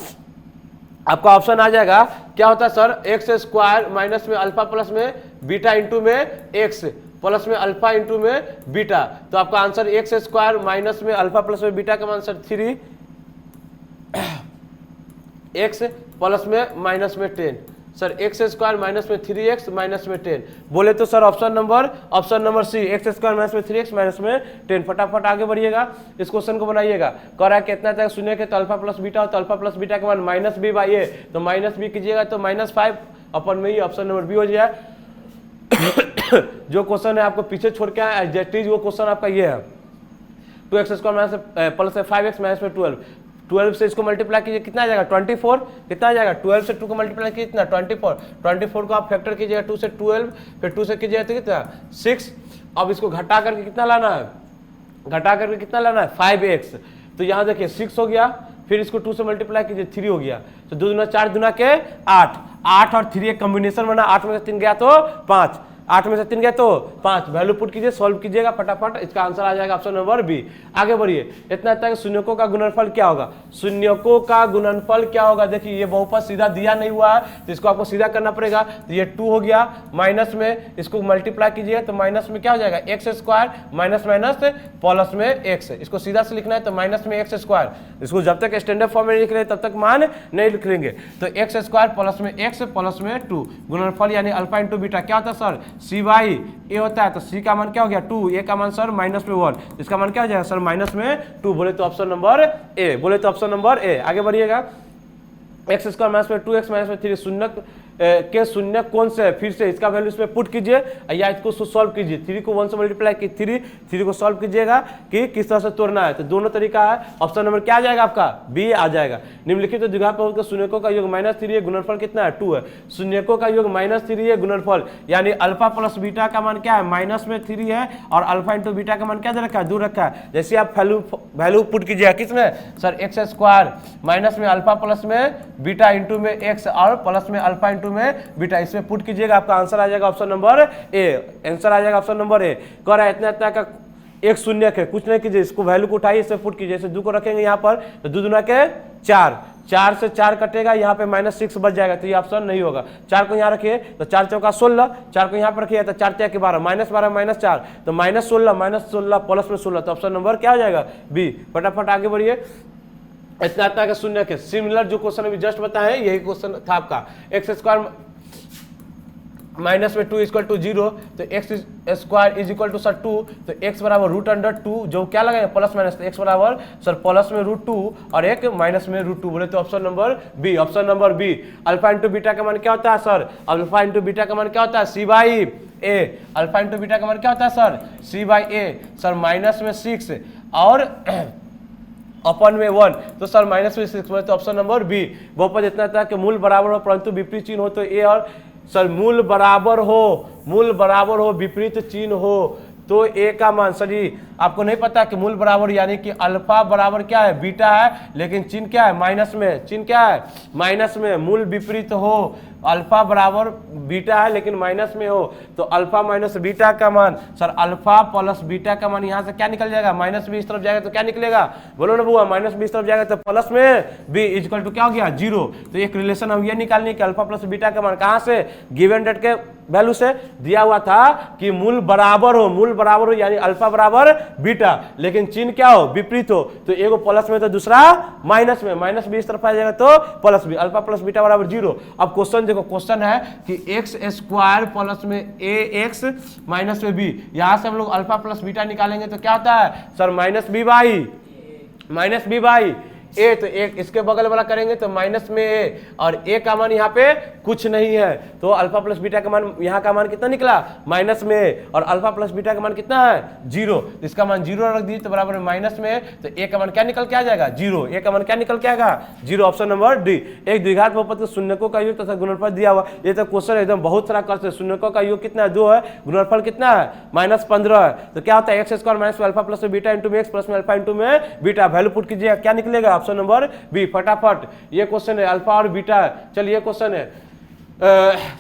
A: आपका ऑप्शन आ जाएगा क्या होता है सर x² माइनस में अल्फा प्लस में बीटा इंटू में x प्लस में अल्फा इंटू में बीटा, तो आपका आंसर एक्स स्क्वायर माइनस में अल्फा प्लस में बीटा का आंसर 3 एक्स प्लस में माइनस में 10 सर, एक्स स्क्वायर माइनस में 3x माइनस में 10 बोले तो sir option number C, X square minus में 3x माइनस में 10। फटाफट आगे बढ़िएगा, इस क्वेश्चन को बनाइएगा। कह रहा है कितना तक शून्य के तो अल्फा प्लस बीटा हो, तो अल्फा प्लस बीटा के मान माइनस बी बाई ए, तो माइनस बी कीजिएगा तो -5 अपन में ही ऑप्शन नंबर बी हो जाए। जो क्वेश्चन है आपको पीछे छोड़ के आया एग्जैक्टली वो क्वेश्चन आपका ये है 2x square minus plus 5x minus में 12 से इसको मल्टीप्लाई कीजिए कितना आ जाएगा 24, कितना आ जाएगा 12 से 2 को मल्टीप्लाई कीजिए कितना 24 को आप फैक्टर कीजिएगा 2 से 12, फिर 2 से कीजिएगा तो कितना 6। अब इसको घटा करके कितना लाना है, घटा करके कितना लाना है 5x, तो यहाँ देखिए 6 हो गया, फिर इसको 2 से मल्टीप्लाई कीजिए 3 हो गया, तो 2 दूना 4 दूना के 8 और 3 एक कॉम्बिनेशन बना, 8 में से 3 गया तो 5, 8 में से 3 गया तो 5, वैल्यू पुट कीजिए, सॉल्व कीजिएगा फटाफट, इसका आंसर आ जाएगा ऑप्शन नंबर बी। आगे बढ़िए, इतना तक शून्यकों का गुणनफल क्या होगा, शून्यकों का गुणनफल क्या होगा। देखिए ये बहुपद सीधा दिया नहीं हुआ है तो इसको आपको सीधा करना पड़ेगा, तो ये 2 हो गया, माइनस में इसको मल्टीप्लाई कीजिए तो माइनस में क्या हो जाएगा x square minus minus plus में एक्स, इसको सीधा से लिखना है तो माइनस में एक्स स्क्वायर, इसको जब तक स्टैंडर्ड फॉर्म में लिख रहे तब तक मान नहीं लिख लेंगे, तो एक्स स्क्वायर प्लस में एक्स प्लस में 2 गुणनफल यानी अल्फा इंटू बीटा क्या होता है सर सी बाई ए होता है, तो सी का मान क्या हो गया 2, ए का मान सर माइनस में 1, इसका मान क्या हो जाएगा सर माइनस में 2, बोले तो ऑप्शन नंबर ए, बोले तो ऑप्शन नंबर ए। आगे बढ़िएगा, एक्स स्क्वायर माइनस में 2x माइनस में 3 शून्य के शून्य कौन से है, फिर से इसका वैल्यू इसमें पुट कीजिए या इसको सॉल्व कीजिए, 3 को 1 से मल्टीप्लाई की 3 को सॉल्व कीजिएगा कि किस तरह से तोड़ना है, तो दोनों तरीका है, ऑप्शन नंबर क्या आ जाएगा आपका बी आ जाएगा। निम्नलिखित द्विघात बहुपद के शून्यकों का योग -3 है, गुणनफल कितना है 2 है, शून्यकों का योग -3 है, गुणनफल यानी अल्फा प्लस बीटा का मान क्या है माइनस में 3 है और अल्फा इंटू बीटा का मान क्या दे रखा है 2 रखा है। जैसे आप वैल्यू पुट कीजिएगा किसमें सर एक्स स्क्वायर माइनस में अल्फा प्लस में बीटा इंटू में एक्स और प्लस में अल्फा इंटू में बीटा, इसमें पुट कीजिएगा आपका आंसर आ जाएगा ऑप्शन नंबर ए, आंसर आ जाएगा ऑप्शन नंबर ए। कह रहा है इतना का एक शून्य है, कुछ नहीं कीजिए, इसको वैल्यू को उठाइए, इससे पुट कीजिए, जैसे 2 को रखेंगे यहाँ पर तो 2 दूना के 4 से 4 कटेगा, यहाँ पे -6 बच जाएगा, तो ये ऑप्शन नहीं होगा। 4 को यहाँ रखिए तो 4 चौका 16, 4 को यहाँ पर रखिए तो 4 3 12 -12 -4 तो -16 प्लस में 16, तो ऑप्शन नंबर क्या हो जाएगा बी। फटाफट आगे बढ़िए, इतना का शून्य के सिमिलर जो क्वेश्चन अभी जस्ट बताए यही क्वेश्चन था आपका, एक्स स्क्वायर माइनस में 2 इक्वल टू 0, तो X square is equal to sir 2, तो एक्स बराबर √2 जो क्या लगाएंगे प्लस माइनस, तो एक्स बराबर सर प्लस में √2 और एक माइनस में √2, बोले तो option number B, option number B. Alpha into beta का मान क्या होता है सर, अल्फा इंटू बीटा का मान क्या होता है C by A, alpha into beta का मान क्या होता है sir C by A, sir minus में 6 और अपन में 1, तो सर माइनस में 6, बोले तो ऑप्शन नंबर बी। बहुपद इतना था कि मूल बराबर हो परंतु विपरीत चिन्ह हो, तो ए और सर मूल बराबर हो विपरीत चिन्ह हो तो ए का मान, सर जी आपको नहीं पता कि मूल बराबर यानी कि अल्फा बराबर क्या है बीटा है, लेकिन चिन्ह क्या है माइनस में, चिन्ह क्या है माइनस में, मूल विपरीत हो, अल्फा बराबर बीटा है लेकिन माइनस में हो, तो अल्फा माइनस बीटा का मान सर अल्फा प्लस बीटा का मान यहाँ से क्या निकल जाएगा माइनस बी इस तरफ जाएगा तो क्या निकलेगा बोलो ना बुआ, माइनस बी इस तरफ जाएगा तो प्लस में बी इक्वल टू क्या हो गया 0। तो एक रिलेशन हम ये निकालने कि अल्फा प्लस बीटा का मान कहाँ से गिवन डेट के वैल्यू से दिया हुआ था कि मूल बराबर हो यानी अल्फा बराबर बीटा, लेकिन चिन्ह क्या हो विपरीत हो, तो एगो प्लस में तो दूसरा माइनस में, माइनस बी इस तरफ आ जाएगा तो plus B, alpha plus beta बराबर 0। अब क्वेश्चन देखो, क्वेश्चन है कि एक्स स्क्वायर प्लस में ए एक्स माइनस में बी, यहां से हम लोग अल्फा प्लस बीटा निकालेंगे तो क्या होता है sir minus B by A, तो एक इसके बगल वाला करेंगे तो माइनस में ए और ए का मान यहाँ पे कुछ नहीं है, तो अल्फा प्लस बीटा का मान यहाँ का मान कितना निकला माइनस में ए और अल्फा प्लस बीटा का मान कितना है 0, इसका मान 0 रख दिए तो बराबर है माइनस में, तो ए का मान क्या निकल के आ जाएगा 0, ए का मान क्या निकल के आएगा 0, ऑप्शन नंबर डी। एक द्विघात बहुपद के शून्यकों का योग तथा गुणनफल दिया हुआ, ये तो क्वेश्चन एकदम बहुत सारा करते, शून्यकों का योग कितना है 2 है, गुणनफल कितना है -15 है, तो क्या होता है एक्स स्क्वायर माइनस में अल्फा प्लस में बीटा इंटू में एक्स प्लस में अल्फा इंटू में बीटा, वैल्यू पुट कीजिएगा क्या निकलेगा ऑप्शन नंबर बी। फटाफट ये क्वेश्चन है अल्फा और बीटा, चलिए क्वेश्चन है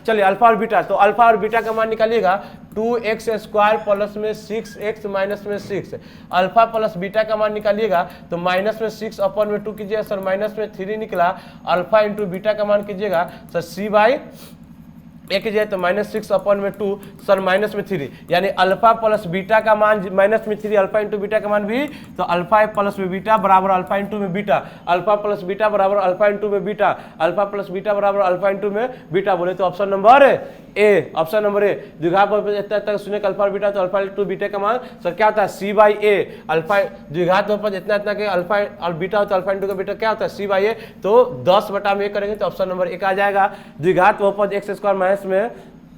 A: चलिए अल्फा और बीटा, तो अल्फा और बीटा का मान निकालिएगा 2x स्क्वायर प्लस में 6x माइनस में 6, अल्फा प्लस बीटा का मान निकालिएगा तो माइनस में 6 अपन में 2 कीजिएगा सर माइनस में 3 निकला, अल्फा इंटू बीटा का मान कीजिएगा सर c बाई ए की जगह तो -6/2 सर माइनस में 3, यानी अल्फा प्लस बीटा का मान माइनस में 3 अल्फा इंटू बीटा का मान भी, तो अल्फा प्लस में बीटा बराबर अल्फा इंटू में बीटा, अल्फा प्लस बीटा बराबर अल्फा इंटू में बीटा, अल्फा प्लस बीटा बराबर अल्फा इंटू में बीटा। बोले तो option number A, option number A. द्विघात बहुपद इतना तक शून्य अल्फा और बीटा, तो अल्फा इंटू बीटा का मान सर क्या होता है C/A। अल्फा द्विघात बहुपद इतना इतना के अल्फा और बीटा होता है, अल्फा इंटू का बीटा क्या होता है C/A, तो 10/1 करेंगे तो ऑप्शन नंबर 1 आ जाएगा। द्विघात बहुपद x² माइनस में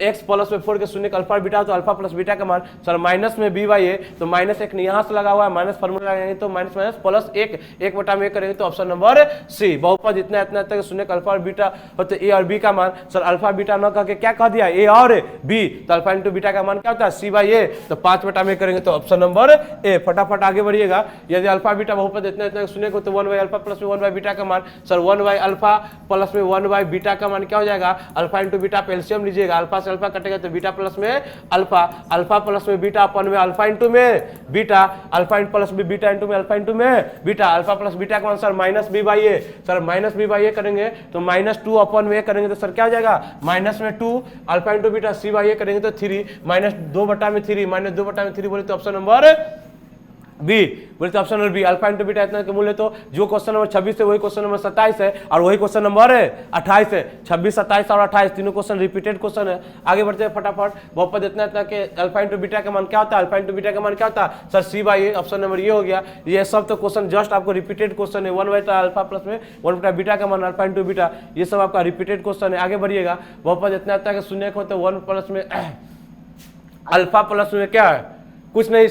A: x प्लस में 4 के शून्य का अल्फा बीटा, तो अल्फा प्लस बीटा का मान सर माइनस में b/a, तो -1 यहाँ से लगा हुआ है, माइनस फॉर्मूला लगाएंगे तो माइनस माइनस प्लस 1/1 करेंगे तो ऑप्शन नंबर सी। बहुपद इतना इतना तक शून्य का अल्फा और बीटा होते a और b का मान सर अल्फा बीटा न कह के क्या कह दिया a और b, तो अल्फा इंटू बीटा का मान क्या होता है C/A, तो 5/में करेंगे तो ऑप्शन नंबर ए। फटाफट आगे बढ़िएगा। यदि अल्फा बीटा बहुपद इतना इतना शून्य को, तो 1/अल्फा प्लस में 1/बीटा का मान सर 1/अल्फा प्लस में 1/बीटा का मान क्या हो जाएगा, अल्फा इंटू बीटा पे एलसीएम लीजिएगा, अल्फा से अल्फा कटेगा तो बीटा प्लस में अल्फा, अल्फा प्लस में बीटा अपन में अल्फा इंटू में बीटा, अल्फा प्लस में बीटा इंटू में अल्फा इंटू में बीटा, अल्फा प्लस बीटा का मान सर -b/a, सर -b/a करेंगे तो -2 अपन में करेंगे तो सर क्या हो जाएगा -2 अल्फा इंटू बीटा C/a करेंगे तो 3 -2/3 -2/3 बोले तो ऑप्शन नंबर बी। बोले तो option number B alpha into beta इतना के मूल्य, तो जो क्वेश्चन नंबर 26 है वही क्वेश्चन नंबर 27 है और वही क्वेश्चन नंबर 28 है। 26, 27 और 28 तीनों क्वेश्चन रिपीटेड क्वेश्चन है। आगे बढ़ते हैं फटाफट। बहुपद इतना इतना के अल्फा इंटू बीटा का मान क्या होता है, अल्फा इंटू बीटा का मान क्या होता है सर C/A, ऑप्शन नंबर ये हो गया। ये सब तो क्वेश्चन जस्ट आपको रिपीटेड क्वेश्चन है, 1/अल्फा प्लस में 1/बीटा का मान अल्फा इंटू बीटा, ये सब आपका रिपीटेड क्वेश्चन है। आगे बढ़िएगा। बहुपद इतना इतना के शून्य को, तो 1 प्लस में अल्फा प्लस में क्या है कुछ नहीं,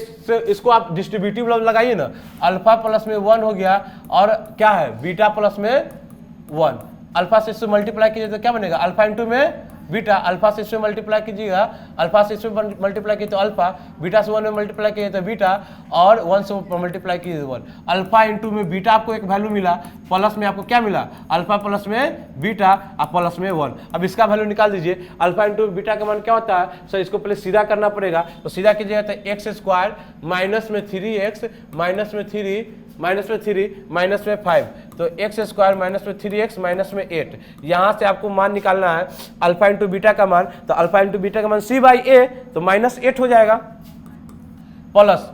A: इसको आप डिस्ट्रीब्यूटिव लगाइए ना, अल्फा प्लस में 1 हो गया और क्या है बीटा प्लस में 1, अल्फा से इससे मल्टीप्लाई कीजिए तो क्या बनेगा अल्फा इंटू में बीटा, अल्फा से इसमें मल्टीप्लाई कीजिएगा, अल्फा से इसमें मल्टीप्लाई कीजिए तो अल्फा, बीटा से 1 में मल्टीप्लाई कीजिए तो बीटा और 1 से मल्टीप्लाई कीजिए 1, अल्फा इंटू में बीटा आपको एक वैल्यू मिला, प्लस में आपको क्या मिला अल्फा प्लस में बीटा और प्लस में 1। अब इसका वैल्यू निकाल दीजिए। अल्फा इंटू बीटा का मान क्या होता है सर, इसको पहले सीधा करना पड़ेगा, तो सीधा कीजिएगा तो x² माइनस में 3x माइनस में 3 माइनस में 3 माइनस में 5, तो x² माइनस में 3x माइनस में 8। यहाँ से आपको मान निकालना है अल्फा इंटू बीटा का मान, तो अल्फा इंटू बीटा का मान C/A, तो -8 हो जाएगा, प्लस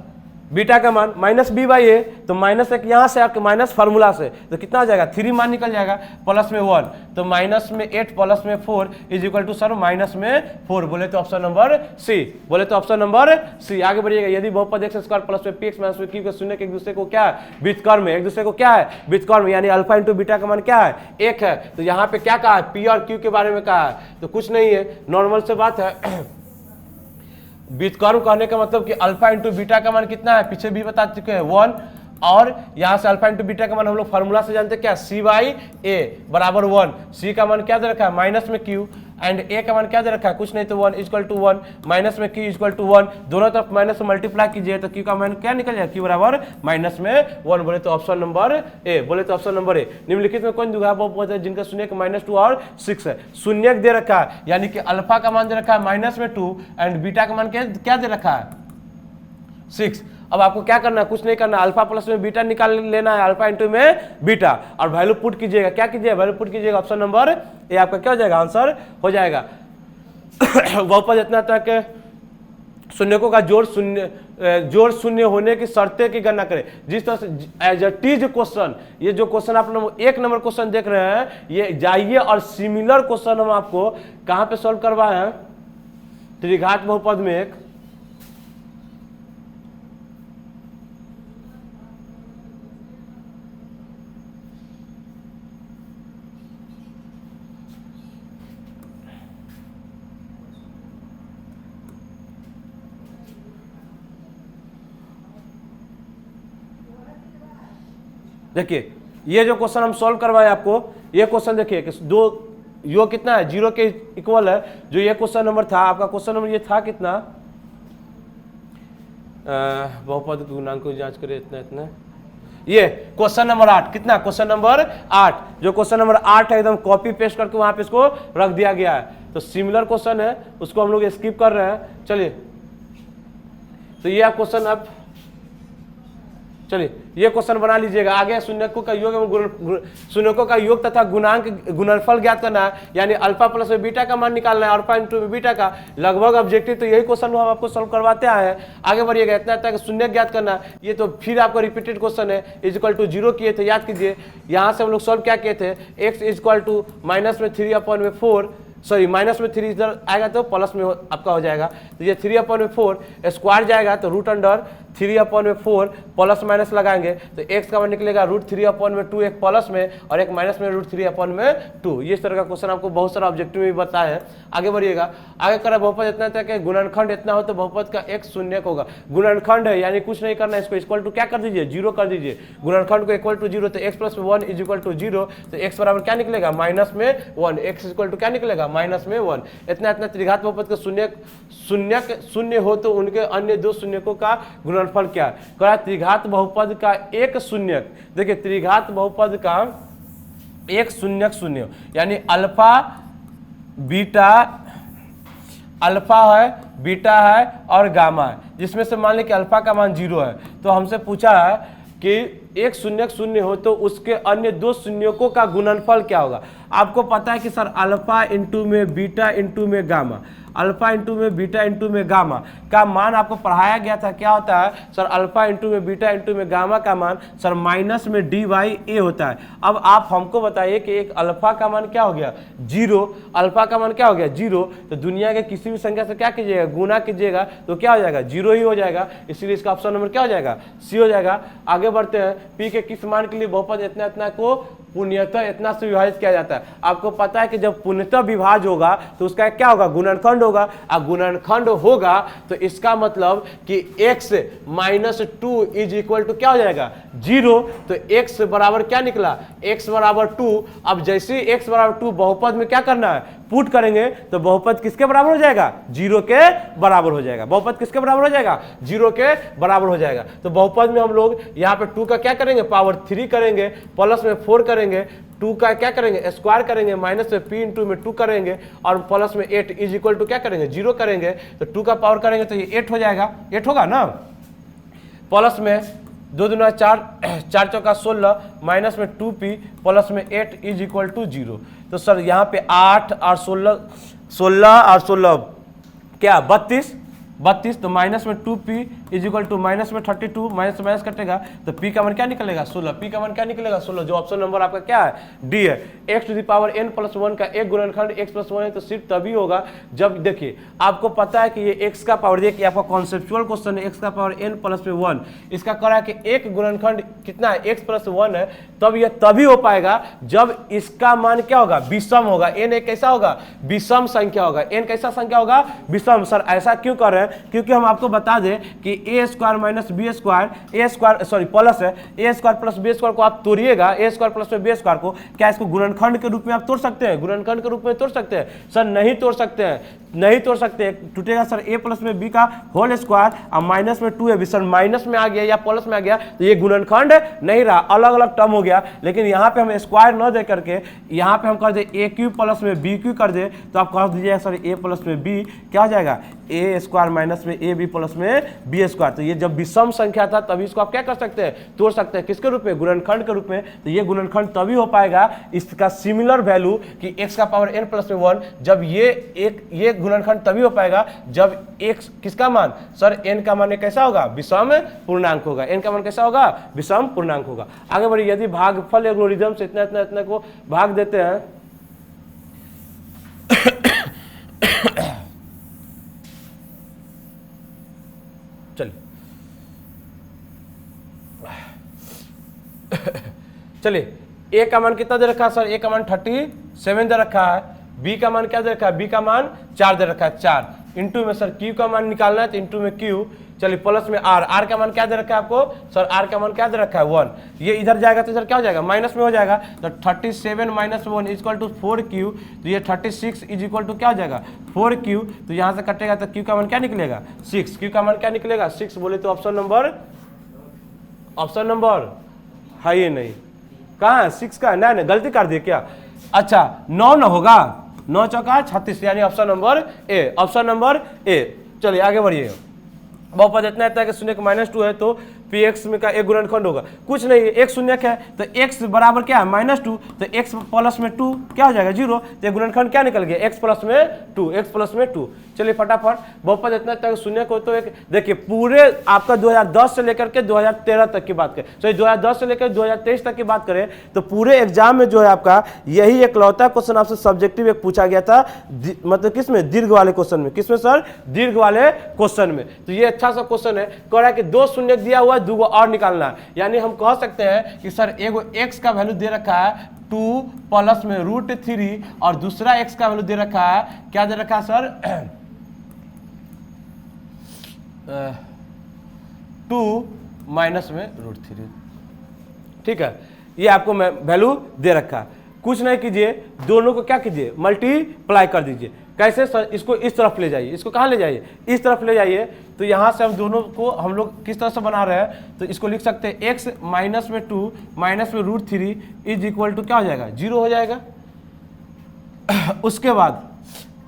A: बीटा का मान -b/a, तो -1 यहाँ से आपके माइनस फार्मूला से तो कितना आ जाएगा 3 मान निकल जाएगा, प्लस में 1, तो -8 प्लस में 4 इज इक्वल टू सर -4। बोले तो ऑप्शन नंबर सी, बोले तो ऑप्शन नंबर सी। आगे बढ़िएगा। यदि बहुपद x² प्लस में px माइनस में q के शून्य के एक दूसरे को क्या है व्युत्क्रम है, एक दूसरे को क्या है व्युत्क्रम, यानी अल्फा इंटू बीटा का मान क्या है 1 है, तो यहाँ पे क्या कहा है p और q के बारे में कहा है, तो कुछ नहीं है, नॉर्मल से बात है। व्युत्क्रम कहने का मतलब कि अल्फा इंटू बीटा का मान कितना है, पीछे भी बता चुके हैं 1, और यहाँ से अल्फा इंटू बीटा का मान हम लोग फार्मूला से जानते हैं क्या C/A बराबर 1, C का मान क्या दे रखा है माइनस में Q एंड A का मान क्या दे रखा है कुछ नहीं, तो 1 इक्वल टू 1 माइनस में Q इक्वल टू 1, दोनों तरफ माइनस से मल्टीप्लाई कीजिए तो Q का मान क्या निकल जाएगा Q बराबर -1। बोले तो ऑप्शन नंबर ए, बोले तो ऑप्शन नंबर ए। निम्नलिखित में कौन द्विघात बहुपद है जिनका शून्य -2 और 6 है, शून्य दे रखा है, यानी कि अल्फा का मान दे रखा है -2 एंड बीटा का मान क्या दे रखा है 6। अब आपको क्या करना है, कुछ नहीं करना, अल्फा प्लस में बीटा निकाल लेना है, अल्फा इंटू में बीटा, और वैल्यू पुट कीजिएगा, क्या कीजिएगा वैल्यू पुट कीजिएगा, ऑप्शन नंबर ए आपका क्या हो जाएगा आंसर हो जाएगा। बहुपद इतना तक शून्यकों का जोड़ शून्य होने की शर्तें की गणना करें। जिस तरह से एज अ टीज क्वेश्चन, ये जो क्वेश्चन आप लोग 1 नंबर क्वेश्चन देख रहे हैं, ये जाइए और सिमिलर क्वेश्चन हम आपको कहाँ पे सॉल्व करवाए हैं, त्रिघात बहुपद में एक देखिए, ये जो क्वेश्चन हम सॉल्व करवाए आपको, ये क्वेश्चन देखिए कि दो योग कितना है 0 के इक्वल है, जो ये क्वेश्चन नंबर था आपका, क्वेश्चन नंबर ये था कितना, बहुपद गुणांक को जांच करें इतना इतना, ये क्वेश्चन नंबर 8 कितना, क्वेश्चन नंबर 8, जो क्वेश्चन नंबर 8 है एकदम कॉपी पेस्ट करके वहां पे इसको रख दिया गया है, तो सिमिलर क्वेश्चन है उसको हम लोग स्किप कर रहे हैं। चलिए, तो ये आप क्वेश्चन आप चलिए ये क्वेश्चन बना लीजिएगा। आगे शून्यकों का योग एवं शून्यकों का योग तथा गुणांक गुणनफल ज्ञात करना है, यानी अल्फा प्लस में बीटा का मान निकालना है, अल्फा इंटू में बीटा का लगभग ऑब्जेक्टिव। तो यही क्वेश्चन हम आपको सॉल्व करवाते आए हैं। आगे बढ़िएगा, इतना तक शून्य ज्ञात करना है, ये तो फिर आपको रिपीटेड क्वेश्चन है। इज इक्वल टू 0 किए थे, याद कीजिए। यहाँ से हम लोग सॉल्व क्या किए थे, x is equal to minus में 3/4, सॉरी माइनस में 3 इधर आएगा तो प्लस में आपका हो जाएगा। तो ये 3/4 स्क्वायर जाएगा तो रूट अंडर 3/4 प्लस माइनस लगाएंगे तो x का मान निकलेगा √3/2, एक प्लस में और एक माइनस में √3/2। ये इस तरह का क्वेश्चन आपको बहुत सारा ऑब्जेक्टिव में बताया है। आगे बढ़िएगा, आगे करा बहुपद इतना था कि गुणनखंड इतना हो तो बहुपद का x शून्य होगा। गुणनखंड है यानी कुछ नहीं करना है, इसको इक्वल टू क्या कर दीजिए, 0 कर दीजिए। गुणनखंड को इक्वल टू 0 तो x + 1 इज इक्वल टू 0, तो x बराबर क्या निकलेगा, -1। x इक्वल टू क्या निकलेगा, -1। इतना त्रिघात बहुपद का शून्य हो तो उनके अन्य दो शून्यकों का गुणनफल क्या है। कहा त्रिघात बहुपद का एक शून्यक, देखिए त्रिघात बहुपद का एक शून्यक शून्य यानी अल्फा है, बीटा है और गामा है, जिसमें से मान लें कि अल्फा का मान 0 है। तो हमसे पूछा है कि एक शून्यक शून्य हो तो उसके अन्य दो शून्यकों का गुणनफल क्या होगा। आपको पता है कि सर अल्फा इंटू में बीटा इंटू में गामा, अल्फा इंटू में बीटा इंटू में गामा का मान आपको पढ़ाया गया था। क्या होता है सर, अल्फा इंटू में बीटा इंटू में गामा का मान सर माइनस में dy/a होता है। अब आप हमको बताइए कि एक अल्फा का मान क्या हो गया, 0। अल्फा का मान क्या हो गया, 0। तो दुनिया के किसी भी संख्या से क्या कीजिएगा, गुना कीजिएगा तो क्या हो जाएगा, 0 ही हो जाएगा। इसलिए इसका ऑप्शन नंबर क्या हो जाएगा, सी हो जाएगा। आगे बढ़ते हैं, पी के किस मान के लिए बहुपद इतना को पूर्णतः इतना से विभाजित किया जाता है। आपको पता है कि जब पूर्णतः विभाज होगा तो उसका क्या होगा, गुणनखंड होगा। अब गुणनखंड होगा तो इसका मतलब कि x - 2 इज इक्वल टू क्या हो जाएगा, 0। तो x बराबर क्या निकला, x बराबर 2। अब जैसे ही x बराबर 2 बहुपद में क्या करना है, पुट करेंगे तो बहुपद किसके बराबर हो जाएगा, 0 के बराबर हो जाएगा। बहुपद किसके बराबर हो जाएगा, 0 के बराबर हो जाएगा। तो बहुपद में हम लोग यहाँ पे 2 का क्या करेंगे, पावर 3 करेंगे, प्लस में 4 करेंगे, 2 का क्या करेंगे, स्क्वायर करेंगे, माइनस में p इंटू में 2 करेंगे और प्लस में 8 इज इक्वल टू क्या करेंगे, 0 करेंगे। तो 2 का पावर करेंगे तो ये 8 हो जाएगा, 8 होगा ना। प्लस में 2 दूना 4, 4 चौका 16, माइनस में 2p प्लस में 8 इज इक्वल टू 0। तो सर यहाँ पे 8 और 16 और 16 क्या 32, तो माइनस में 2p is equal to minus में 32, माइनस माइनस कटेगा तो p का मान क्या निकलेगा, 16। p का मान क्या निकलेगा, 16, जो ऑप्शन नंबर आपका क्या है, डी है। x⁴n+1 का एक गुणनखंड x+1 है तो सिर्फ तभी होगा जब, देखिए आपको पता है कि ये x का पावर, देखिए आपका कॉन्सेप्चुअल क्वेश्चन है, x⁴n+1, इसका कह रहा है कि एक गुणनखंड कितना है, x+1 है। तब यह तभी हो पाएगा जब इसका मान क्या होगा, विषम होगा। n एक कैसा होगा, विषम संख्या होगा। n कैसा संख्या होगा, विषम। सर ऐसा क्यों कर रहे हैं, क्योंकि हम आपको बता दें कि a² - b², सॉरी प्लस है, a² + b² को आप तोड़िएगा, a² + b² को, क्या इसको गुणनखंड के रूप में आप तोड़ सकते हैं, गुणनखंड के रूप में तोड़ सकते हैं। सर नहीं तोड़ सकते हैं, नहीं तोड़ सकते। टूटेगा सर a + b का होल स्क्वायर और माइनस में 2 है, सर माइनस में आ गया या प्लस में आ गया तो ये गुणनखंड नहीं रहा, अलग अलग टर्म हो गया। लेकिन यहाँ पे हम स्क्वायर न दे करके यहाँ पे हम कर दे a³ प्लस में b³ कर दे तो आप कह दीजिएगा सर a प्लस में b क्या हो जाएगा, a² माइनस में ab प्लस में b²। तो ये जब विषम संख्या था तभी इसको आप क्या कर सकते हैं, तोड़ सकते हैं, किसके रूप में, गुणनखंड के रूप में। तो ये गुणनखंड तभी हो पाएगा, इसका सिमिलर वैल्यू कि x⁴n+1, जब ये गुणनखंड तभी हो पाएगा जब x किसका मान, सर n का मान कैसा होगा, विषम पूर्णांक होगा। n का मान कैसा होगा, विषम पूर्णांक होगा। आगे बढ़िए, यदि भागफल एल्गोरिथम से इतना को भाग देते हैं चलिए a का मान कितना दे रखा है सर, a का मान 37 दे रखा है, b का मान क्या दे रखा है, b का मान 4 दे रखा है, 4 इंटू में सर q का मान निकालना है तो इंटू में q, चलिए प्लस में r का मान क्या दे रखा है आपको, सर r का मान क्या दे रखा है 1। ये इधर जाएगा तो इधर क्या हो जाएगा, माइनस में हो जाएगा। तो 37 - 1 इज इक्वल टू 4q, तो ये 36 इज इक्वल टू क्या हो जाएगा, 4q। तो यहाँ से कटेगा तो q का मान क्या निकलेगा, 6। q का मान क्या निकलेगा, 6। बोले तो ऑप्शन नंबर है ये नहीं, कहाँ है 6 का, नहीं गलती कर दिए क्या, अच्छा 9 न होगा, 9 चौका 36 यानी ऑप्शन नंबर ए। चलिए आगे बढ़िए, बहुपद इतना कि शून्य का -2 है तो पी एक्स में का एक गुणनखंड होगा, कुछ नहीं है, एक शून्य है तो x बराबर क्या है -2, तो x प्लस में 2 क्या हो जाएगा 0, तो गुणनखंड क्या निकल गया x प्लस में 2। चलिए फटाफट बहुपद इतना तक शून्य को, तो एक देखिए पूरे आपका 2010 से लेकर के 2013 तक की बात करें, सॉरी 2010 से लेकर 2023 तक की बात करें तो पूरे एग्जाम में जो है आपका यही एकलौता क्वेश्चन आपसे सब्जेक्टिव एक पूछा गया था, मतलब किसमें, दीर्घ वाले क्वेश्चन में। किसमें सर, दीर्घ वाले क्वेश्चन में। तो ये अच्छा सा क्वेश्चन है, कह रहा है कि 2 शून्य दिया हुआ है, 2 और निकालना है, यानी हम कह सकते हैं कि सर एगो x का वैल्यू दे रखा है 2 प्लस में √3 और दूसरा x का वैल्यू दे रखा है, क्या दे रखा है सर 2 माइनस में √3। ठीक है, ये आपको मैं वैल्यू दे रखा है। कुछ नहीं कीजिए, दोनों को क्या कीजिए, मल्टीप्लाई कर दीजिए। कैसे सर, इसको इस तरफ ले जाइए, इसको कहाँ ले जाइए, इस तरफ ले जाइए। तो यहाँ से हम दोनों को हम लोग किस तरह से बना रहे हैं, तो इसको लिख सकते हैं x माइनस में 2 माइनस में √3 इज इक्वल टू क्या हो जाएगा, 0 हो जाएगा। उसके बाद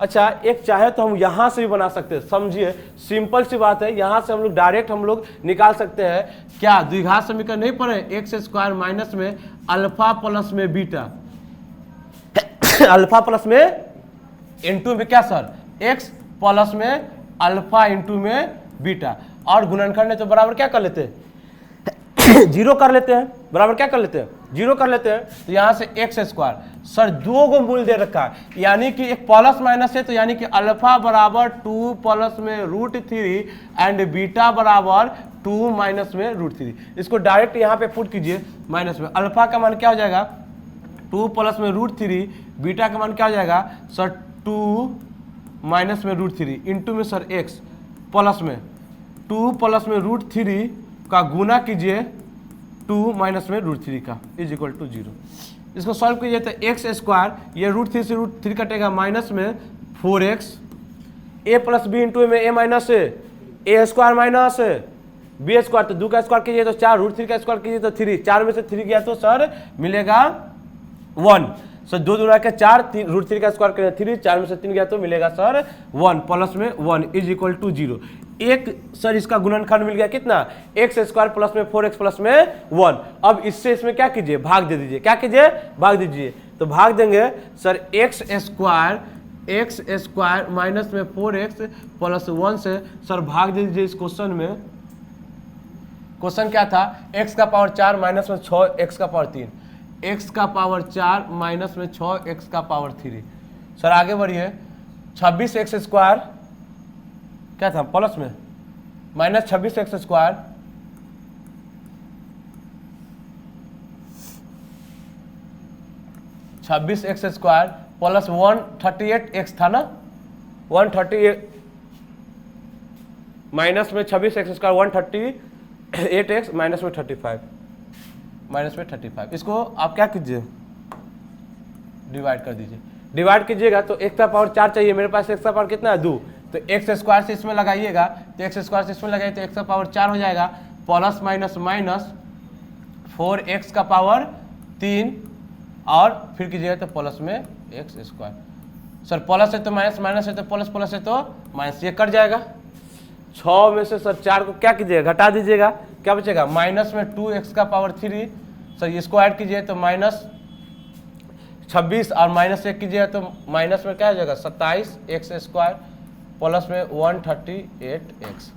A: अच्छा, एक चाहे तो हम यहाँ से भी बना सकते हैं, समझिए सिंपल सी बात है, यहाँ से हम लोग डायरेक्ट हम लोग निकाल सकते हैं क्या, द्विघात समीकरण नहीं पढ़े, x² माइनस में अल्फा प्लस में बीटा, अल्फा प्लस में इंटू में क्या सर, x प्लस में अल्फा इंटू में बीटा, और गुणनखंड है तो बराबर क्या कर लेते हैं 0 कर लेते हैं, बराबर क्या कर लेते हैं 0 कर लेते हैं। तो यहाँ से x² सर 2 गो मूल दे रखा है, यानी कि एक प्लस माइनस है, तो यानी कि अल्फा बराबर 2 प्लस में √3 एंड बीटा बराबर 2 माइनस में √3। इसको डायरेक्ट यहाँ पे पुट कीजिए माइनस में, अल्फा का मान क्या हो जाएगा 2 प्लस में √3, बीटा का मान क्या हो जाएगा सर 2 माइनस में √3 इंटू में सर x प्लस में 2 प्लस में √3 का गुना कीजिए 2 माइनस में √3 का इज इक्वल टू 0। इसको सॉल्व कीजिए तो x², ये √3 से √3 कटेगा, माइनस में 4x, a plus B into में a minus a² minus b², तो 2 का स्क्वायर कीजिए तो 4, √3 का स्क्वायर कीजिए तो 3, 4 में से 3 गया तो सर मिलेगा 1, सर 2 दूना के 4, √3 का स्क्वायर करें 3, 4 में से 3 गया तो मिलेगा सर 1 प्लस में 1 इज इक्वल टू 0। एक सर इसका गुणनखंड मिल गया कितना, x² प्लस में 4x प्लस में 1। अब इससे इसमें क्या कीजिए, भाग दे दीजिए, क्या कीजिए, भाग दीजिए। तो भाग देंगे सर x² माइनस में 4x प्लस 1 से सर भाग दे दीजिए। इस क्वेश्चन में क्वेश्चन क्या था, x का पावर 4 माइनस में 6 x का पावर 3, x का पावर 4 माइनस में 6 x का पावर 3। सर आगे बढ़िए, 26x² क्या था प्लस में माइनस 26x² प्लस 138x था ना, 138 माइनस में 26x² 138x माइनस में 35, इसको आप क्या कीजिए, डिवाइड कर दीजिए। डिवाइड कीजिएगा तो x का पावर 4 चाहिए, मेरे पास x का पावर कितना है 2, तो x² से इसमें लगाइएगा, तो x² से इसमें लगाइए तो x का पावर 4 हो जाएगा, प्लस माइनस माइनस 4x का पावर 3 और फिर कीजिएगा तो प्लस में x²। सर प्लस है तो माइनस, माइनस है तो प्लस, प्लस है तो माइनस, ये कट जाएगा। 6 में से सर 4 को क्या कीजिएगा, घटा दीजिएगा, क्या बचेगा माइनस में 2x का पावर 3। सर इसको ऐड कीजिए तो माइनस 26 और माइनस 1 कीजिएगा तो माइनस में क्या हो जाएगा 27x² प्लस में 138x।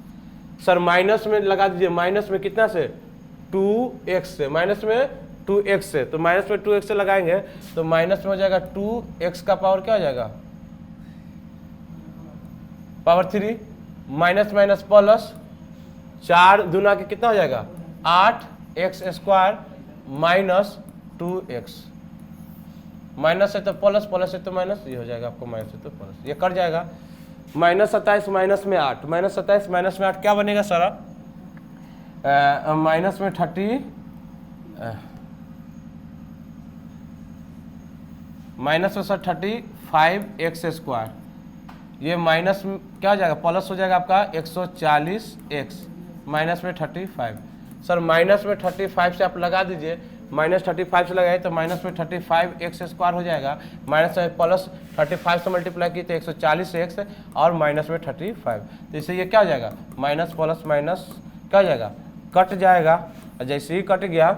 A: सर माइनस में लगा दीजिए, माइनस में कितना से 2x से, माइनस में 2x से, तो माइनस में 2x से लगाएंगे तो माइनस में हो जाएगा 2x का पावर क्या हो जाएगा पावर 3, माइनस माइनस प्लस 4 दूना के कितना हो जाएगा 8x² माइनस 2x, माइनस है तो प्लस, प्लस है तो माइनस, ये हो जाएगा आपको माइनस है तो प्लस, ये कट जाएगा। माइनस 27 माइनस में 8, माइनस 27 माइनस में 8 क्या बनेगा सारा, माइनस में 30 माइनस में सर 35x², ये माइनस क्या हो जाएगा प्लस हो जाएगा आपका 140x माइनस में 35। सर माइनस में 35 से आप लगा दीजिए, माइनस 35 से लगाए तो माइनस में 35x² हो जाएगा, माइनस में प्लस 35 से मल्टीप्लाई की तो 140x और माइनस में 35, तो इससे ये क्या हो जाएगा माइनस प्लस माइनस क्या हो जाएगा कट जाएगा और जैसे ही कट गया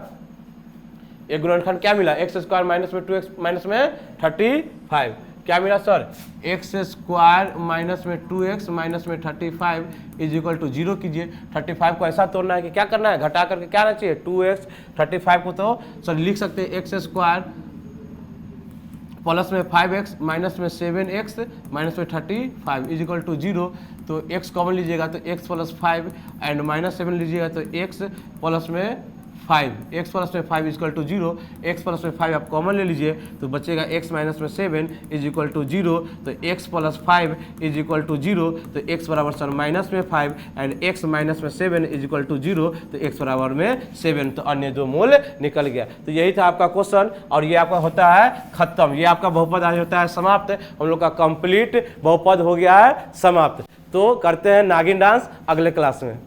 A: एक गुणनखंड क्या मिला, एक्स स्क्वायर माइनस में 2x माइनस में 35 क्या मिला सर, एक्स स्क्वायर माइनस में 2x माइनस में 35 इज इक्वल टू 0 कीजिए। 35 को ऐसा तोड़ना है कि क्या करना है, घटा करके क्या आना चाहिए 2x, 35 को तो सर लिख सकते हैं एक्स स्क्वायर प्लस में 5x माइनस में 7x माइनस में 35 इज इक्वल टू 0। तो x कॉमन लीजिएगा तो x प्लस 5 एंड माइनस 7 लीजिएगा तो x प्लस में 5, x प्लस में 5 is equal to 0, x plus में 5 आप कॉमन ले लीजिए तो बचेगा x माइनस में 7 इज इक्वल टू 0। तो x plus 5 is equal to 0, तो x बराबर सर माइनस में 5 एंड x माइनस में 7 इज इक्वल टू 0, तो x बराबर में 7, तो अन्य दो मूल निकल गया। तो यही था आपका क्वेश्चन और ये आपका होता है खत्म, ये आपका बहुपद आज होता है समाप्त, हम लोग का कंप्लीट बहुपद हो गया है समाप्त। तो करते हैं नागिन डांस अगले क्लास में।